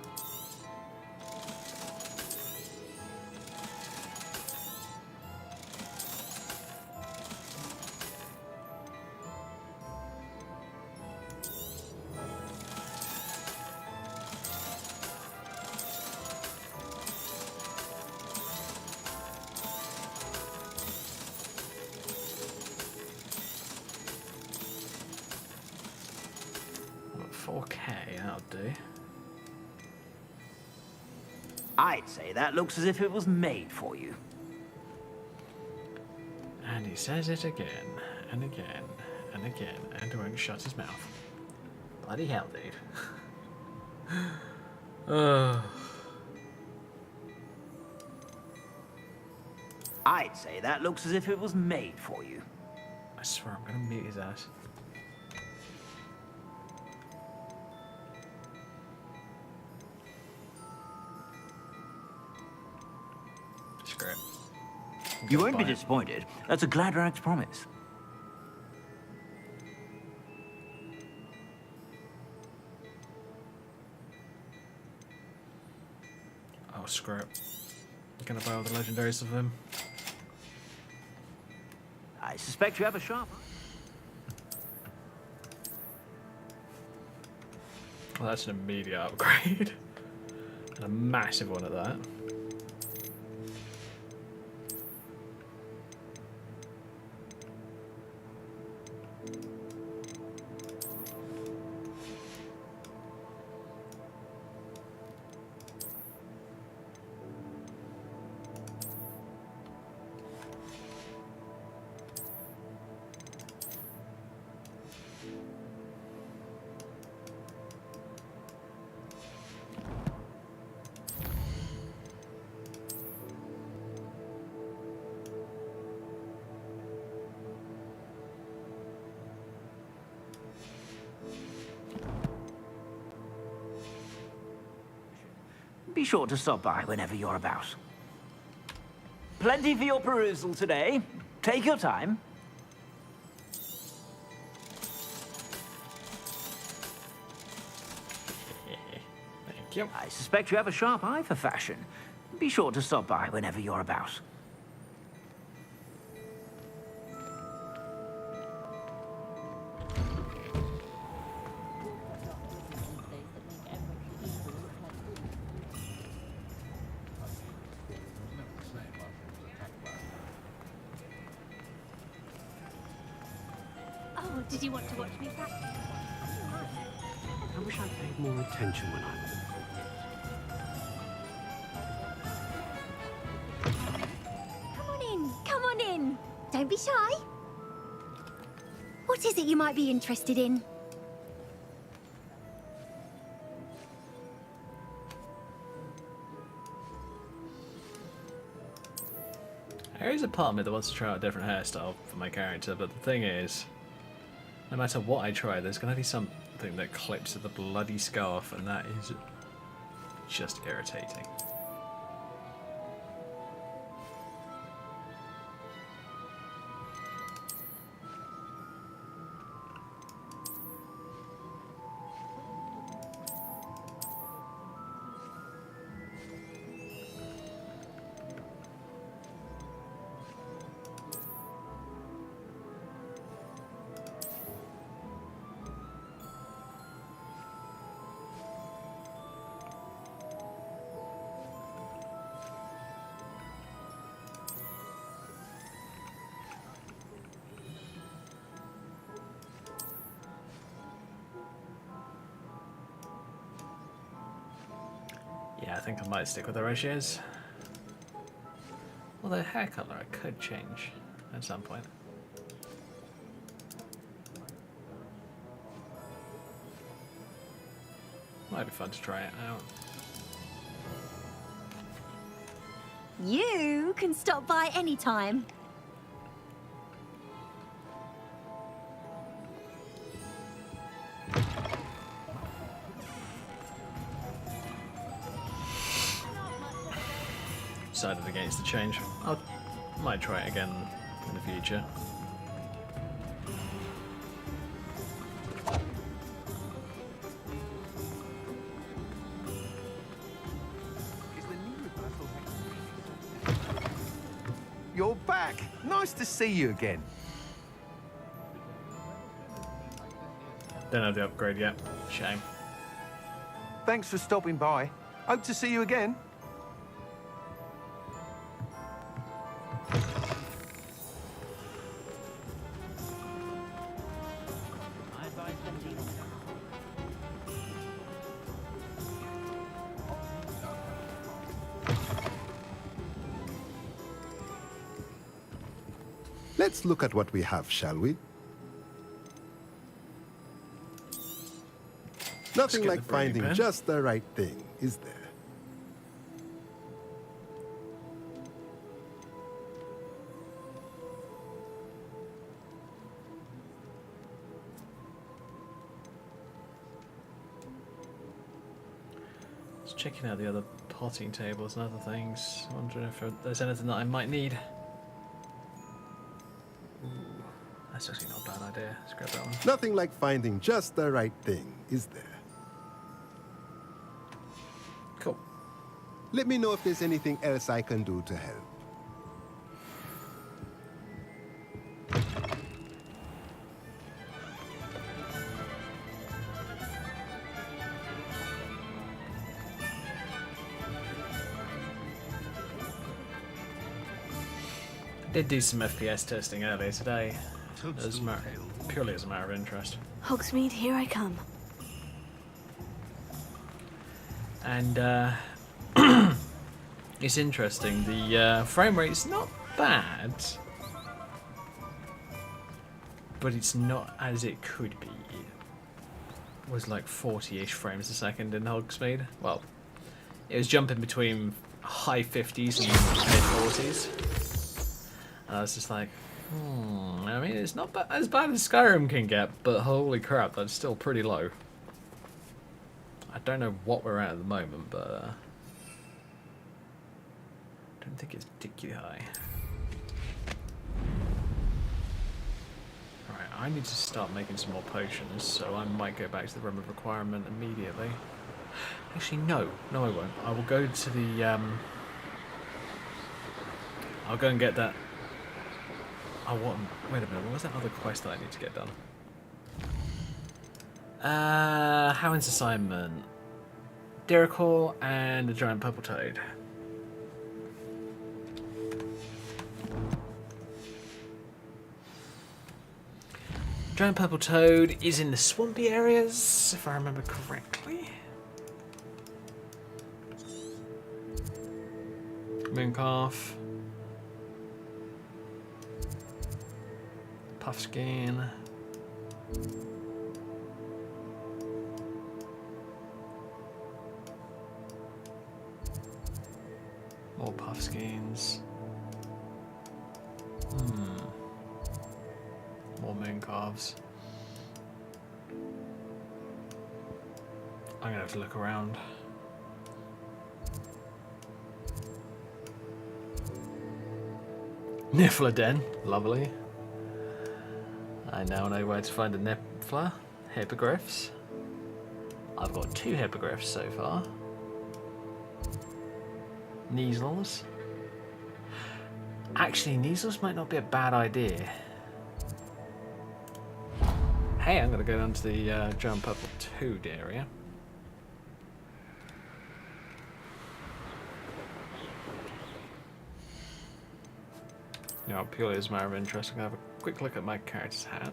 I'd say that looks as if it was made for you. And he says it again, and again, and again, and won't shut his mouth. Bloody hell, dude. I'd say that looks as if it was made for you. I swear I'm gonna mute his ass. Screw it. You won't be disappointed. That's a Gladrag's promise. Oh, screw it. I'm gonna buy all the legendaries of him. I suspect you have a sharp eye. Well, that's an immediate upgrade. And a massive one at that. Be sure to stop by whenever you're about. Plenty for your perusal today. Take your time. Thank you. I suspect you have a sharp eye for fashion. Be sure to stop by whenever you're about. Oh, did you want to watch me practice? I wish I paid more attention when I Come on in, come on in. Don't be shy. What is it you might be interested in? There is a part of me that wants to try out a different hairstyle for my character, but the thing is, no matter what I try, there's going to be something that clips to the bloody scarf, and that is just irritating. Yeah, I think I might stick with the ratios. Although hair colour I could change at some point. Might be fun to try it out. You can stop by anytime. Decided against the change. I might try it again in the future. You're back. Nice to see you again. Don't have the upgrade yet. Shame. Thanks for stopping by. Hope to see you again. Let's look at what we have, shall we? Nothing like finding just the right thing, is there? Just checking out the other potting tables and other things. Wondering if there's anything that I might need. Ooh, that's actually not a bad idea. Let's grab that one. Nothing like finding just the right thing, is there? Cool. Let me know if there's anything else I can do to help. I did do some FPS testing earlier today, purely as a matter of interest. Hogsmeade, here I come. And it's interesting, the frame rate's not bad, but it's not as it could be. It was like 40-ish frames a second in Hogsmeade. Well, it was jumping between high 50s and mid 40s. And I was just like, I mean, it's not as bad as Skyrim can get, but holy crap, that's still pretty low. I don't know what we're at the moment, but I don't think it's particularly high. Alright, I need to start making some more potions, so I might go back to the Room of Requirement immediately. Actually, no, I won't. I will go to the, I'll go and get that. Oh, wait a minute, what was that other quest that I need to get done? Howin's assignment. Dirical and the giant purple toad. Giant purple toad is in the swampy areas, if I remember correctly. Mooncalf. Puffskein. More Puffskeins. More mooncalves. I'm gonna have to look around. Niffler Den, lovely. I now know where to find the Niffler. Hippogriffs. I've got 2 hippogriffs so far. Neasels. Actually, Neasels might not be a bad idea. Hey, I'm going to go down to the giant purple toad area. You know, purely as a matter of interest, I'm going to have a quick look at my character's hat.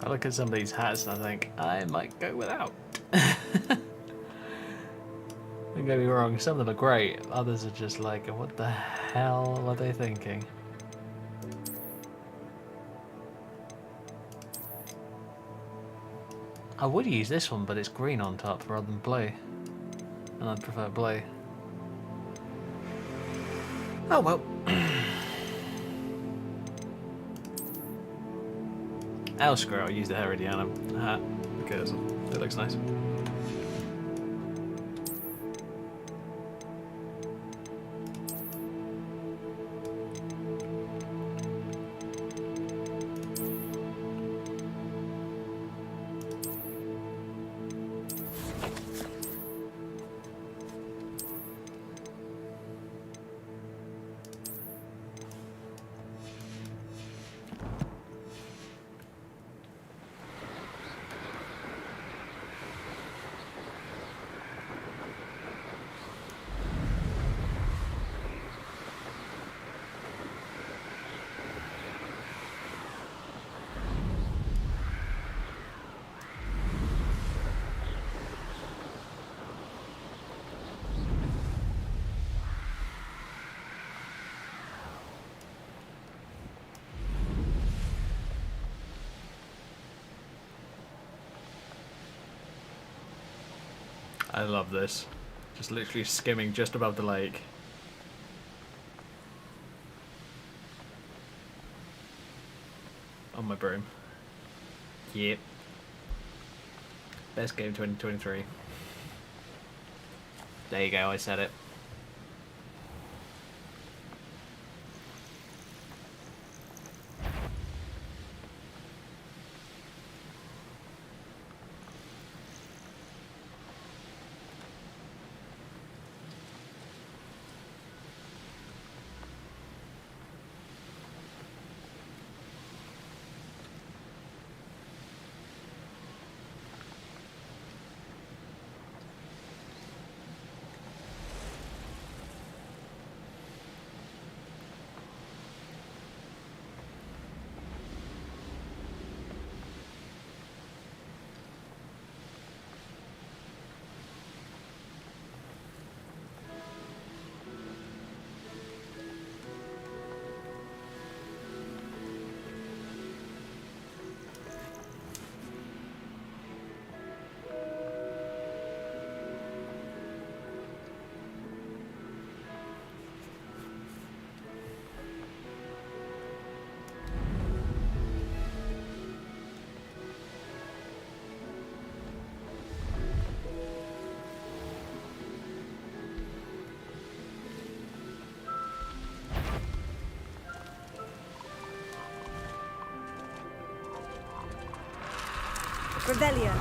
I look at some of these hats and I think, I might go without. Don't get me wrong, some of them are great, others are just like, what the hell are they thinking? I would use this one, but it's green on top rather than blue. And I'd prefer blue. Oh well. Oh, screw it, I'll use the Herediana hat because it looks nice. I love this. Just literally skimming just above the lake. On my broom. Yep. Best game 2023. There you go, I said it. Revelio.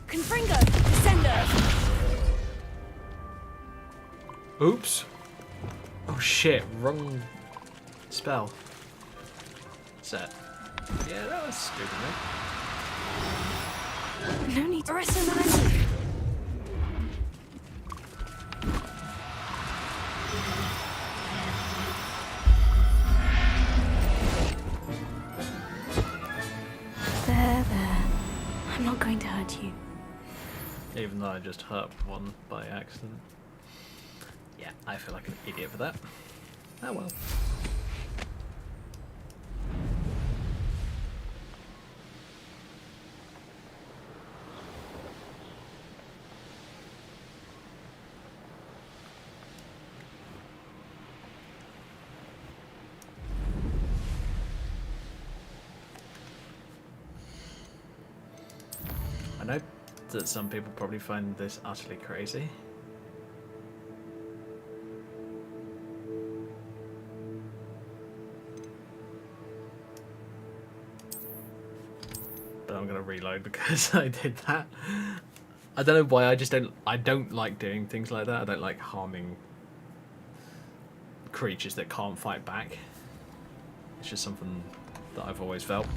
Confringo. Descendo. Oops. Oh shit, wrong spell. Set. Yeah, that was stupid, mate. No need to wrestle man. There. I'm not going to hurt you. Even though I just hurt one by accident. Yeah, I feel like an idiot for that. Oh well. I know that some people probably find this utterly crazy. But I'm gonna reload because I did that. I don't know why, I don't like doing things like that. I don't like harming creatures that can't fight back. It's just something that I've always felt.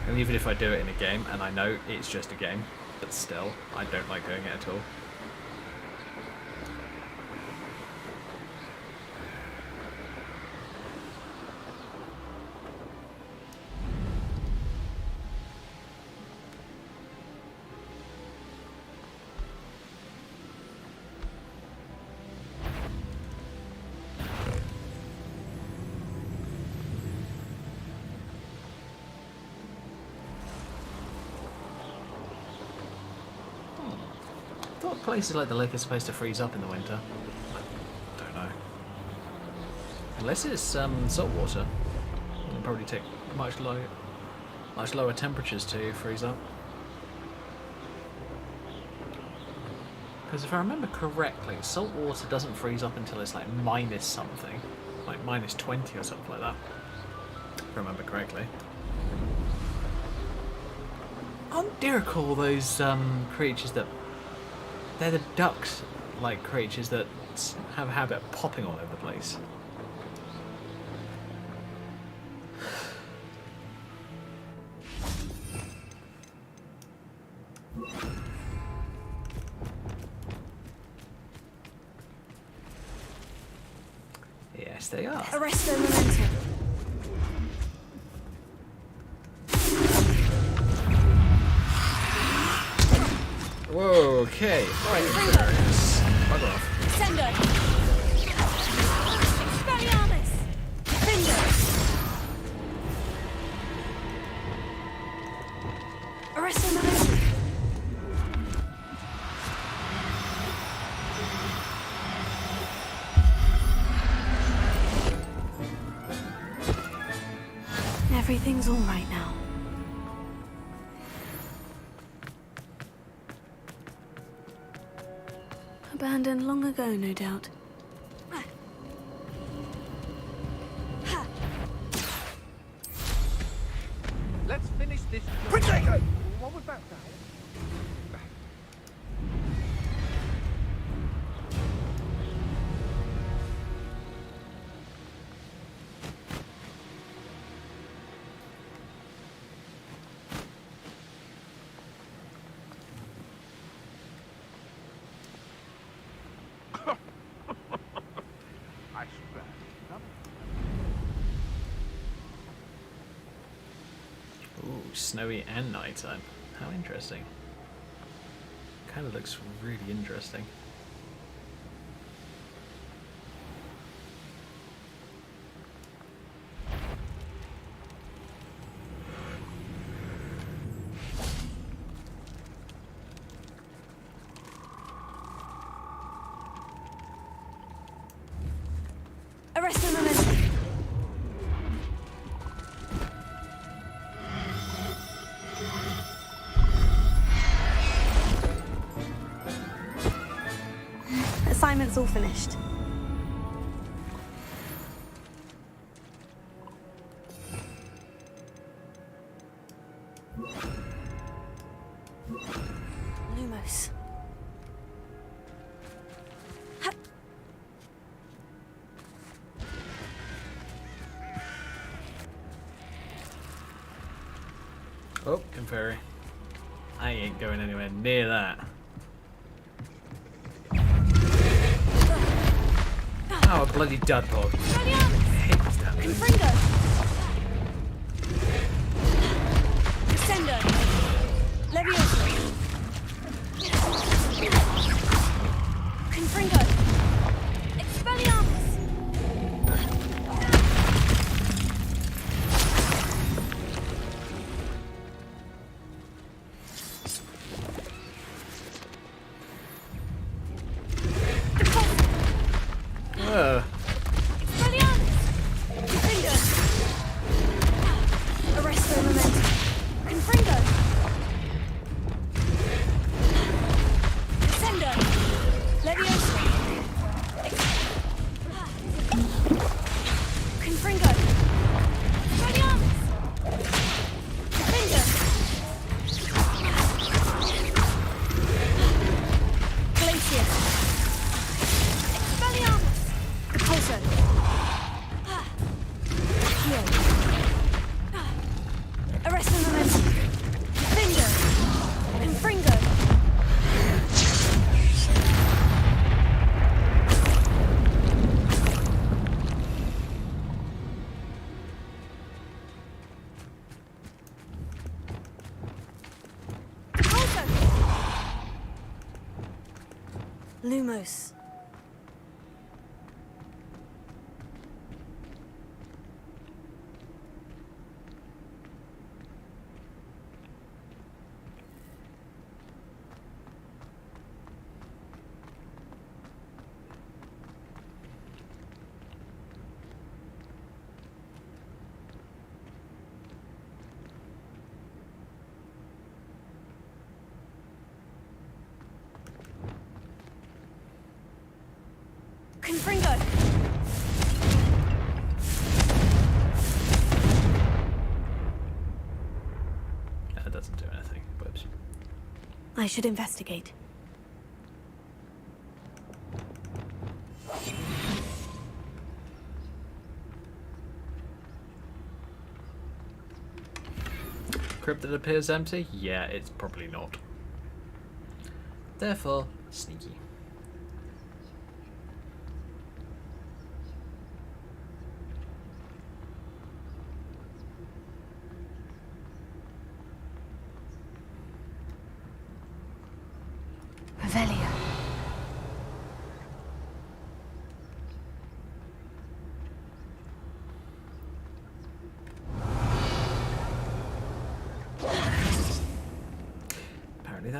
And even if I do it in a game, and I know it's just a game, but still, I don't like doing it at all. Places like the lake are supposed to freeze up in the winter. I don't know. Unless it's salt water. It'll probably take much lower temperatures to freeze up. Because if I remember correctly, salt water doesn't freeze up until it's like minus something. Like minus 20 or something like that. If I remember correctly. Do you recall those creatures that... They're the ducks-like creatures that have a habit of popping all over the place. Yeah. Yes, they are. Arresto momentum. Whoa, okay. Right, Aquarius. Bugger off. Sendo. Expelliarmus. Finger. Arresto momentum. Everything's all right now. Abandoned long ago, no doubt. Let's finish this. Protego! What was that sound? I swear. Ooh, snowy and nighttime. How interesting. Kind of looks really interesting. Arresto momentum. Assignment's all finished. Lumos. Oh, Conferi. I ain't going anywhere near that. Oh, a bloody dud bog. Hate this damn thing. Confringo. Descendo. Levioso. Confringo. Expelliarmus. Arresto momentum. Confringo. Descendo. Levioso. Confringo. Expelliarmus. Defendo. Glacier. Expelliarmus. Repulso. Arresto momentum. Finger. Confringo. Repulso. Lumos. Confringo. That doesn't do anything. Whoops. I should investigate. Crypt that appears empty? Yeah, it's probably not. Therefore, sneaky.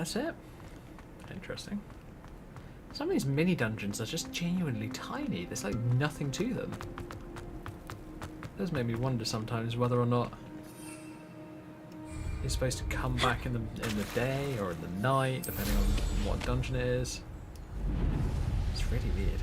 that's it. Interesting. Some of these mini dungeons are just genuinely tiny. There's like nothing to them. It does make me wonder sometimes whether or not you're supposed to come back in the day or in the night, depending on what dungeon it is. It's really weird.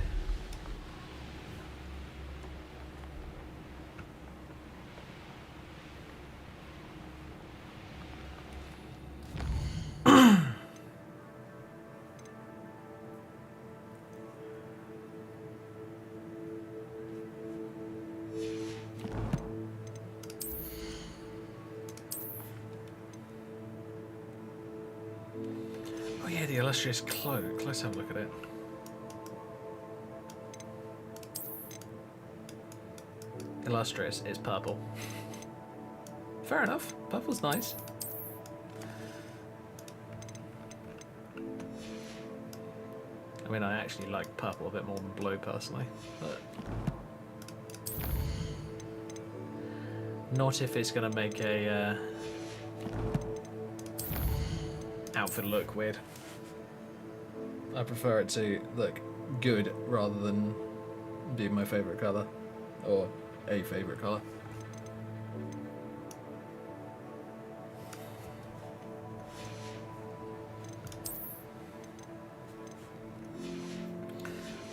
Oh yeah, the illustrious cloak. Let's have a look at it. Illustrious is purple. Fair enough. Purple's nice. I mean, I actually like purple a bit more than blue personally, but not if it's gonna make a outfit look weird. I prefer it to look good rather than be my favourite colour, or a favourite colour.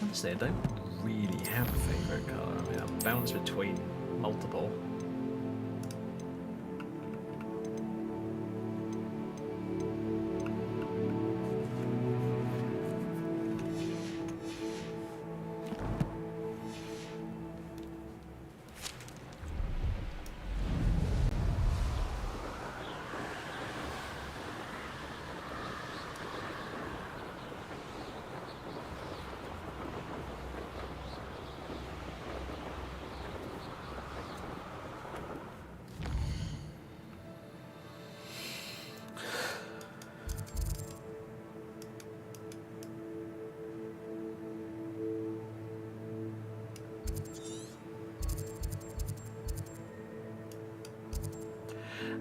Honestly, I don't really have a favourite colour. I mean, I bounce between multiple.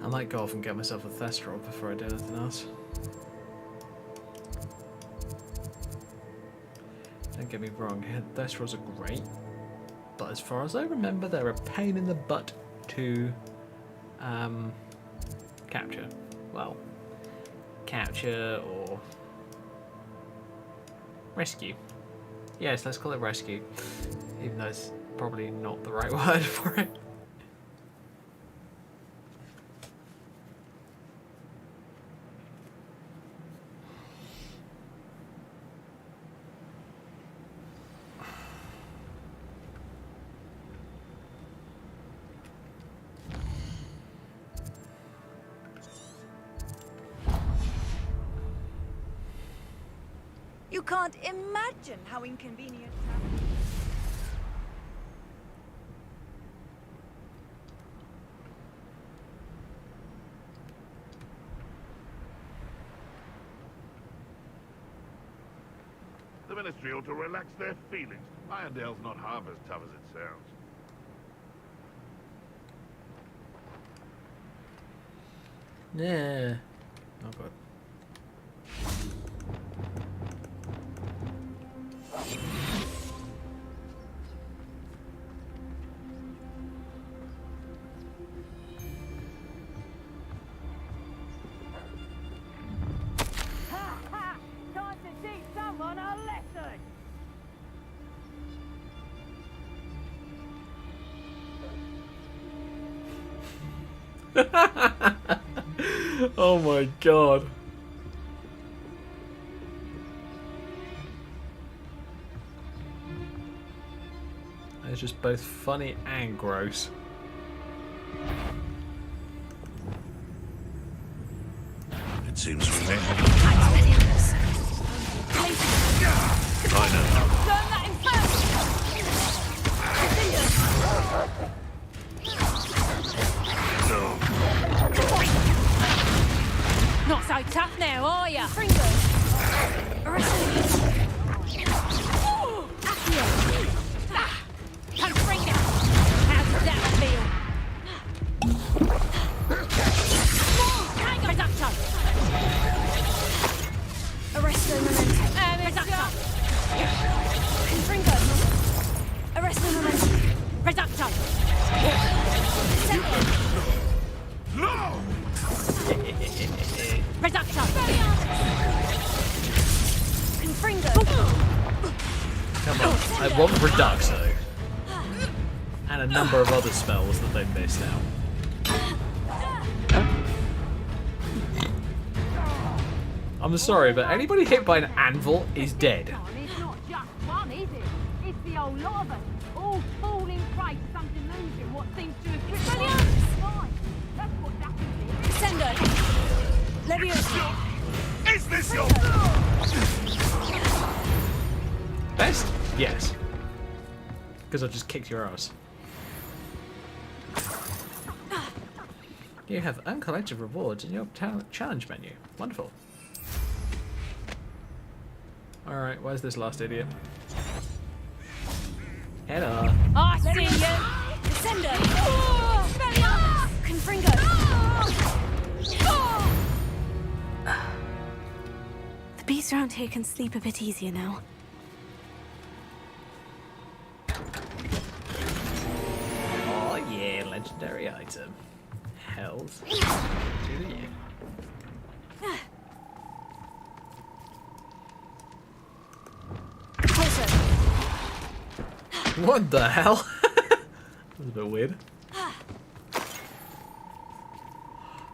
I might go off and get myself a Thestral before I do anything else. Don't get me wrong, Thestrals are great, but as far as I remember, they're a pain in the butt to capture. Well, capture or rescue. Yes, let's call it rescue, even though it's probably not the right word for it. You can't imagine how inconvenient travel. The Ministry ought to relax their feelings. Irondale's not half as tough as it sounds. Yeah. Oh god. Time to teach someone a lesson! Oh my god. It's just both funny and gross. It seems we may have... I know. Learn that in first! Not so tough now, are ya? How does that feel? Hang on, I want Reduxo. And a number of other spells that they've missed out. I'm sorry, but anybody hit by an anvil is dead. It's not just one, is it? It's the whole lot of us, all falling prey to some delusion what seems to have gripped on us. That's what happened here. Sendo! Leviosa! Is this your... Best? Yes. Because I just kicked your ass. You have uncollected rewards in your challenge menu. Wonderful. Alright, where's this last idiot? Hello. I see you! Sendo! Confringo! The beasts around here can sleep a bit easier now. Oh yeah, legendary item. Hells. Do you? What the hell? That was a bit weird.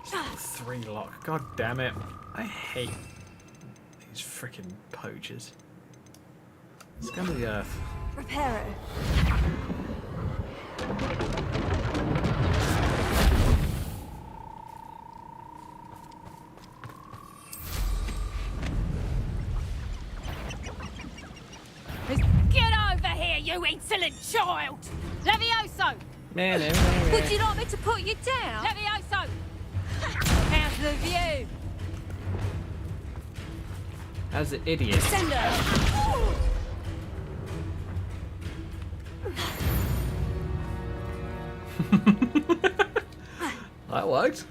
3 lock. God damn it. I hate these freaking poachers. Scum of the earth. Reparo. Get over here, you insolent child! Levioso! Man, Would you like me to put you down? Levioso! How's the view? How's the idiot? Sendo! That worked.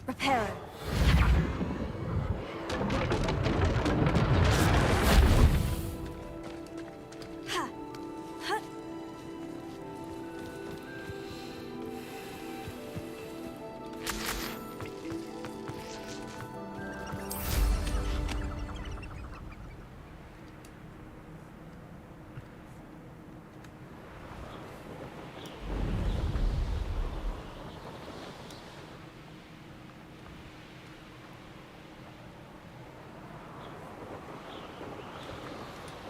Reparo.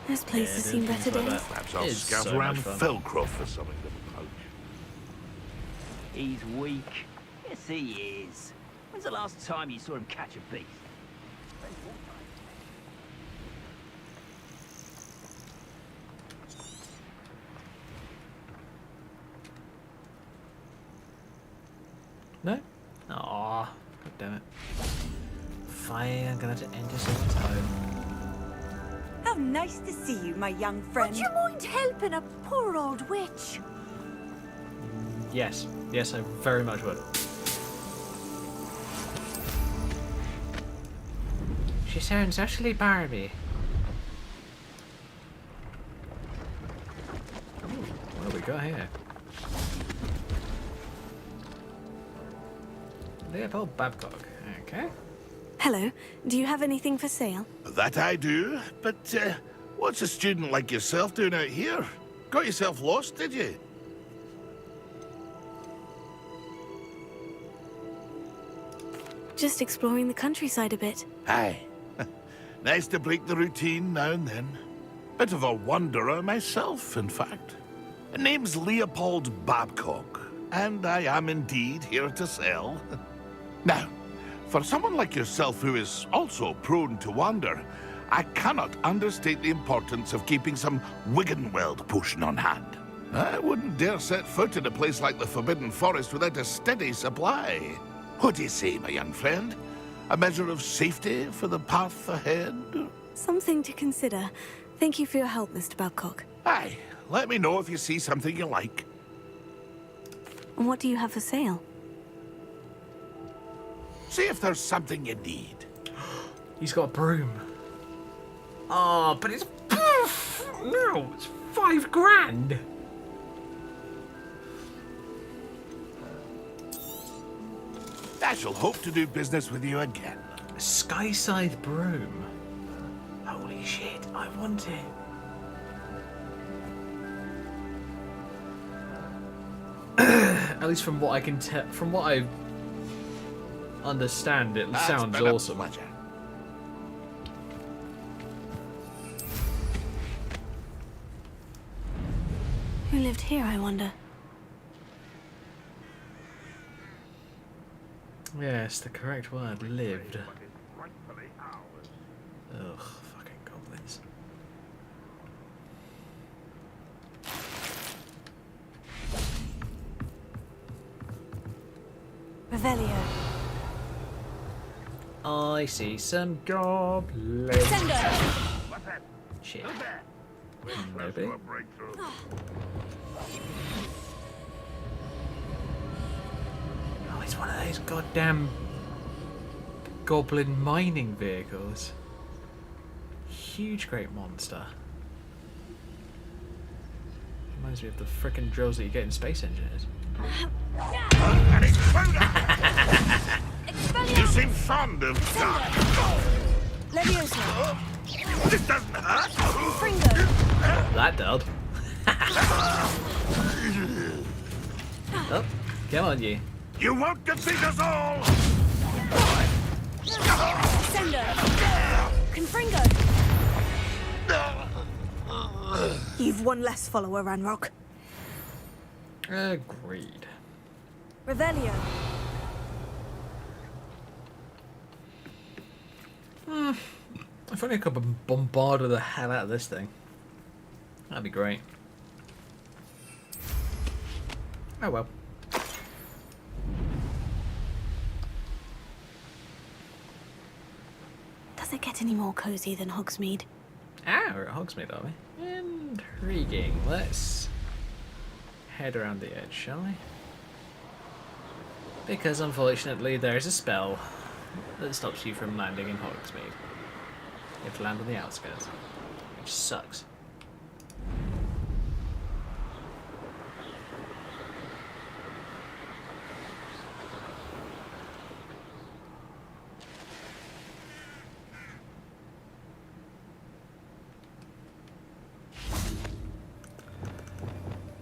This place has seen better days. Perhaps I'll It's scout so around much fun. Felcroft for something to poach. He's weak. Yes, he is. When's the last time you saw him catch a beast? No? Aww. God damn it. Fine, I'm gonna have to end this on its own. How nice to see you, my young friend. Would you mind helping a poor old witch? Yes. Yes, I very much would. She sounds actually Barbie. Ooh, what do we got here? Leopold Babcock. Okay. Hello. Do you have anything for sale? That I do, but what's a student like yourself doing out here? Got yourself lost, did you? Just exploring the countryside a bit. Aye. Nice to break the routine now and then. Bit of a wanderer myself, in fact. Name's Leopold Babcock, and I am indeed here to sell. Now, for someone like yourself who is also prone to wander, I cannot understate the importance of keeping some Wiggenweld potion on hand. I wouldn't dare set foot in a place like the Forbidden Forest without a steady supply. What do you say, my young friend? A measure of safety for the path ahead? Something to consider. Thank you for your help, Mr. Babcock. Aye, let me know if you see something you like. And what do you have for sale? See if there's something you need. He's got a broom. Oh, but it's... No, it's 5 grand. I shall hope to do business with you again. A sky-scythe broom. Holy shit, I want it. At least from what I can tell, from what I understand, it sounds awesome. Who lived here, I wonder? Yes, the correct word, lived. Ugh, fucking goblins. Revelio. I see some goblins. Shit. Nobody. Oh, it's one of those goddamn goblin mining vehicles. Huge great monster. Reminds me of the frickin' drills that you get in Space Engineers. An exploder! You seem fond of dark. Leviosa. This doesn't hurt. Fringo. That did. Oh, come on, you. You won't defeat us all! Sendo. Confringo. You've one less follower, Ranrock. Agreed. Revelio. If only I could bombard the hell out of this thing. That'd be great. Oh well. Does it get any more cozy than Hogsmeade? Ah, we're at Hogsmeade, are we? Intriguing. Let's head around the edge, shall we? Because unfortunately there's a spell that stops you from landing in Hogsmeade. You have to land on the outskirts, which sucks.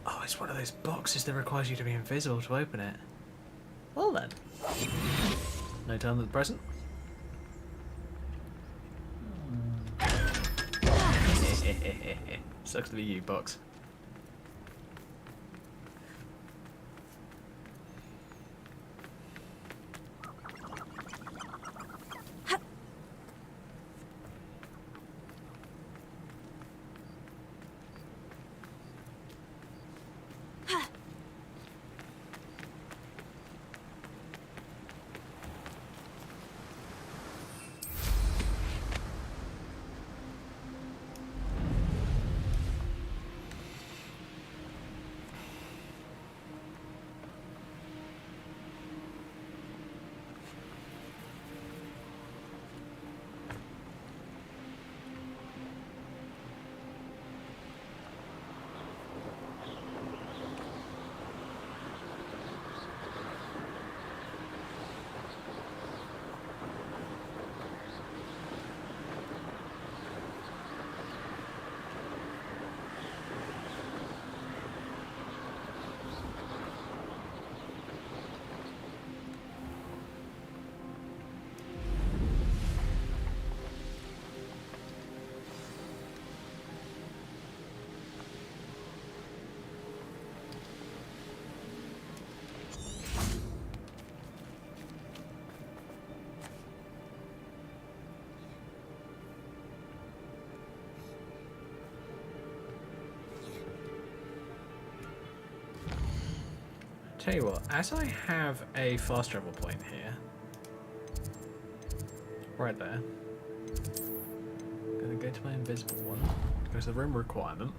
Oh, it's one of those boxes that requires you to be invisible to open it. Well then. No time at the present. Sucks to be you, box. Tell you what, as I have a fast travel point here, right there, I'm gonna go to my invisible one, go to the room requirement,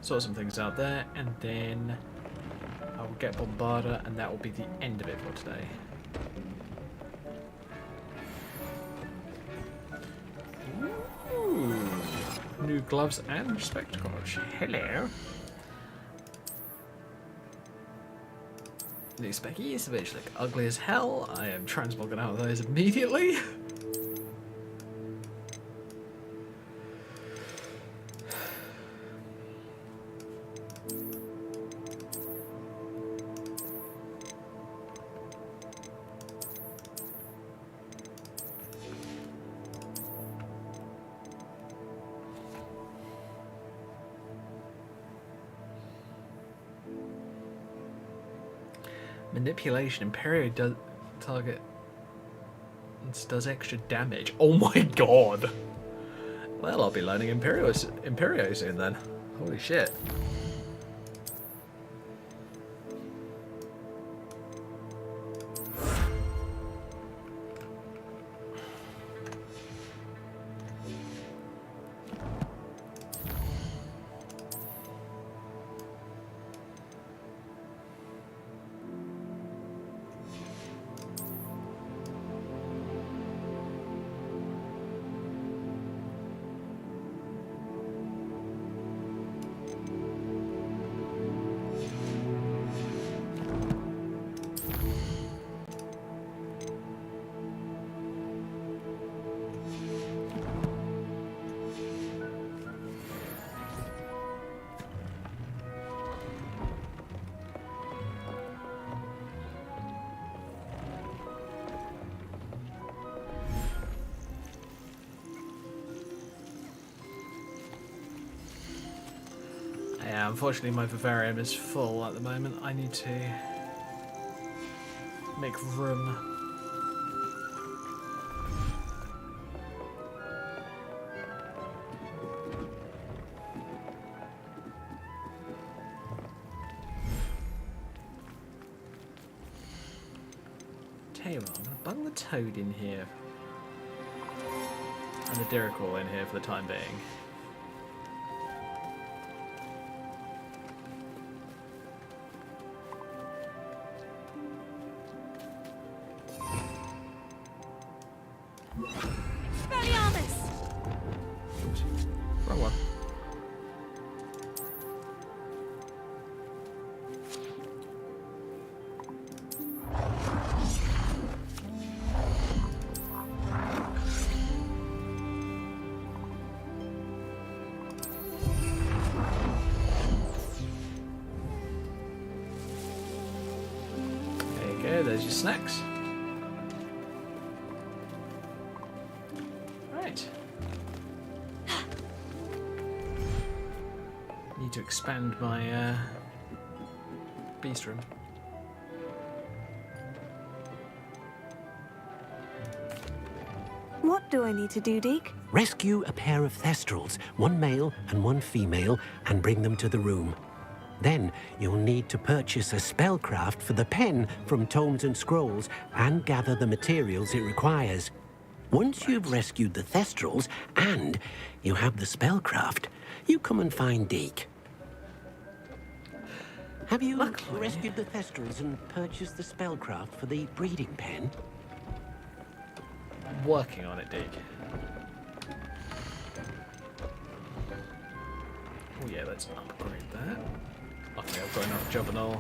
sort some things out there, and then I will get Bombarder, and that will be the end of it for today. Ooh. New gloves and spectacles. Hello. New speckies, which look ugly as hell. I am transmogging out of those immediately. Manipulation. Imperio does target does extra damage. Oh my god! Well, I'll be learning Imperio soon then. Holy shit. Yeah, unfortunately my vivarium is full at the moment. I need to make room. Tell you what, I'm going to bung the toad in here. And the Diricawl in here for the time being. Wrong one. There you go, there's your snacks. Need to expand my beast room. What do I need to do, Deke? Rescue a pair of thestrals, one male and one female, and bring them to the room. Then you'll need to purchase a spellcraft for the pen from Tomes and Scrolls and gather the materials it requires. Once you've rescued the thestrals and you have the spellcraft, you come and find Deke. Have you rescued the thestrals and purchased the spellcraft for the breeding pen? I'm working on it, Deke. Oh yeah, let's upgrade that. Okay, I've got enough Jobberknoll.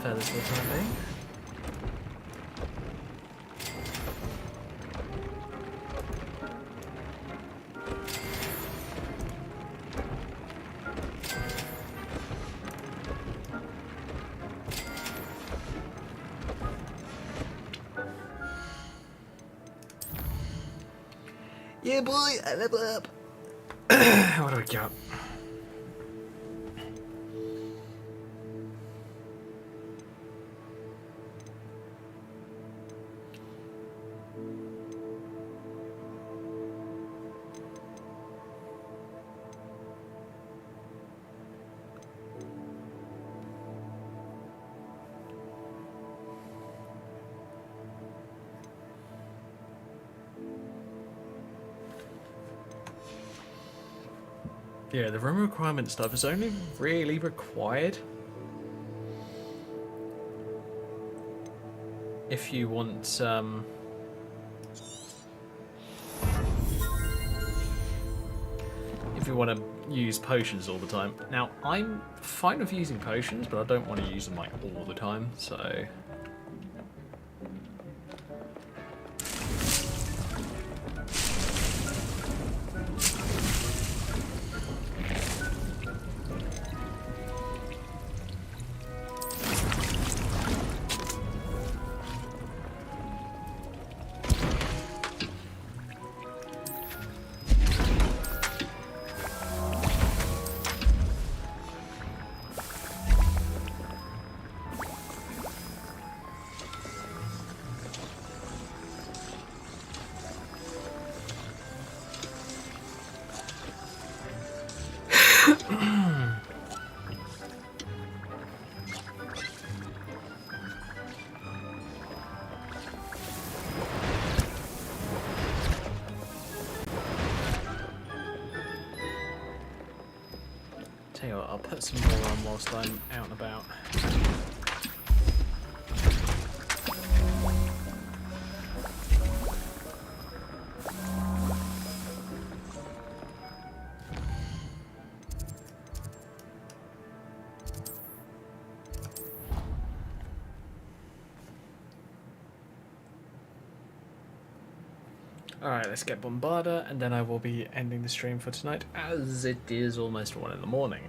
Feathers for the time being. Yeah, boy, I level up. What do we got? Yeah, the room requirement stuff is only really required if you want use potions all the time. Now, I'm fine with using potions, but I don't want to use them like all the time, so... Tell you what, I'll put some more on whilst I'm out and about. Alright, let's get Bombarda, and then I will be ending the stream for tonight, as it is almost 1 in the morning.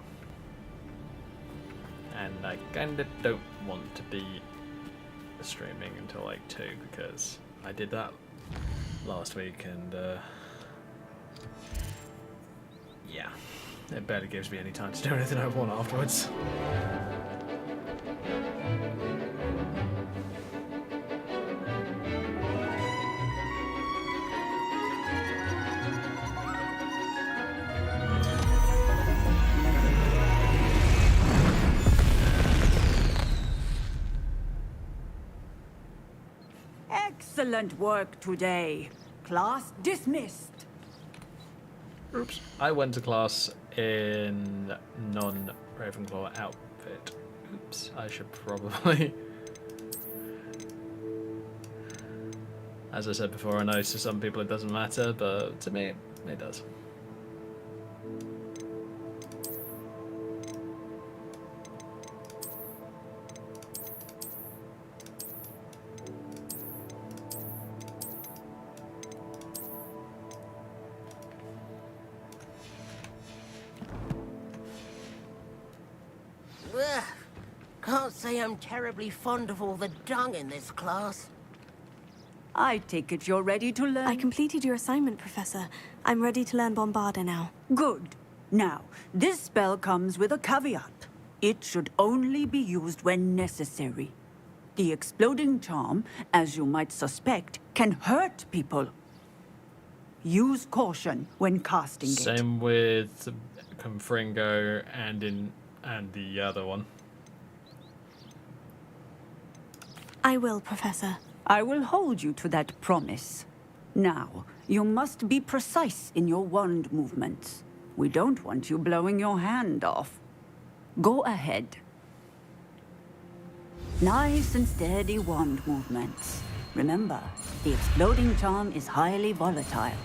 And I kinda don't want to be streaming until like 2, because I did that last week, and yeah, it barely gives me any time to do anything I want afterwards. Excellent work today. Class dismissed. Oops. I went to class in non-Ravenclaw outfit. Oops, I should probably... As I said before, I know to some people it doesn't matter, but to me, it does. Ugh. Can't say I'm terribly fond of all the dung in this class. I take it you're ready to learn? I completed your assignment, Professor. I'm ready to learn Bombarda now. Good. Now, this spell comes with a caveat. It should only be used when necessary. The exploding charm, as you might suspect, can hurt people. Use caution when casting it. Same with Confringo and the other one. I will, Professor. I will hold you to that promise. Now, you must be precise in your wand movements. We don't want you blowing your hand off. Go ahead. Nice and steady wand movements. Remember, the exploding charm is highly volatile.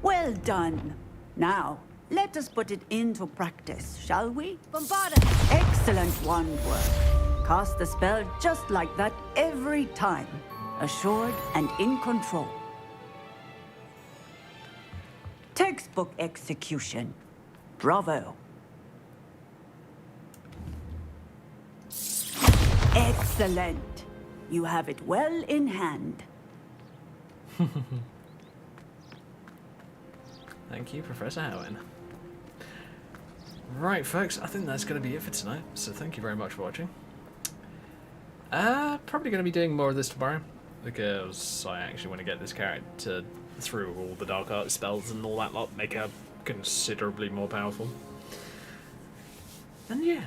Well done. Now, let us put it into practice, shall we? Bombarda! Excellent wand work. Cast the spell just like that every time. Assured and in control. Textbook execution. Bravo. Excellent. You have it well in hand. Thank you, Professor Howen. Right, folks, I think that's going to be it for tonight, so thank you very much for watching. Probably going to be doing more of this tomorrow, because I actually want to get this character through all the dark art spells and all that lot, make her considerably more powerful. And yeah.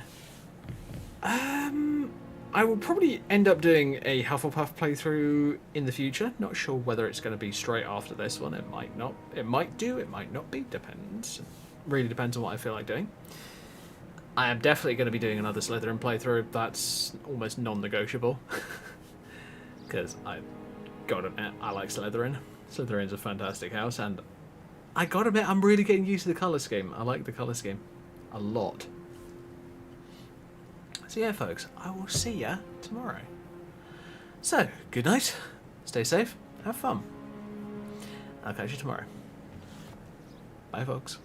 I will probably end up doing a Hufflepuff playthrough in the future. Not sure whether it's going to be straight after this one. It might not. It might do. It might not be. Depends. Really depends on what I feel like doing. I am definitely going to be doing another Slytherin playthrough. That's almost non-negotiable. Because I gotta admit, I like Slytherin. Slytherin's a fantastic house, and I gotta admit, I'm really getting used to the colour scheme. I like the colour scheme a lot. So yeah, folks, I will see ya tomorrow. So, good night, stay safe, have fun. I'll catch you tomorrow. Bye, folks.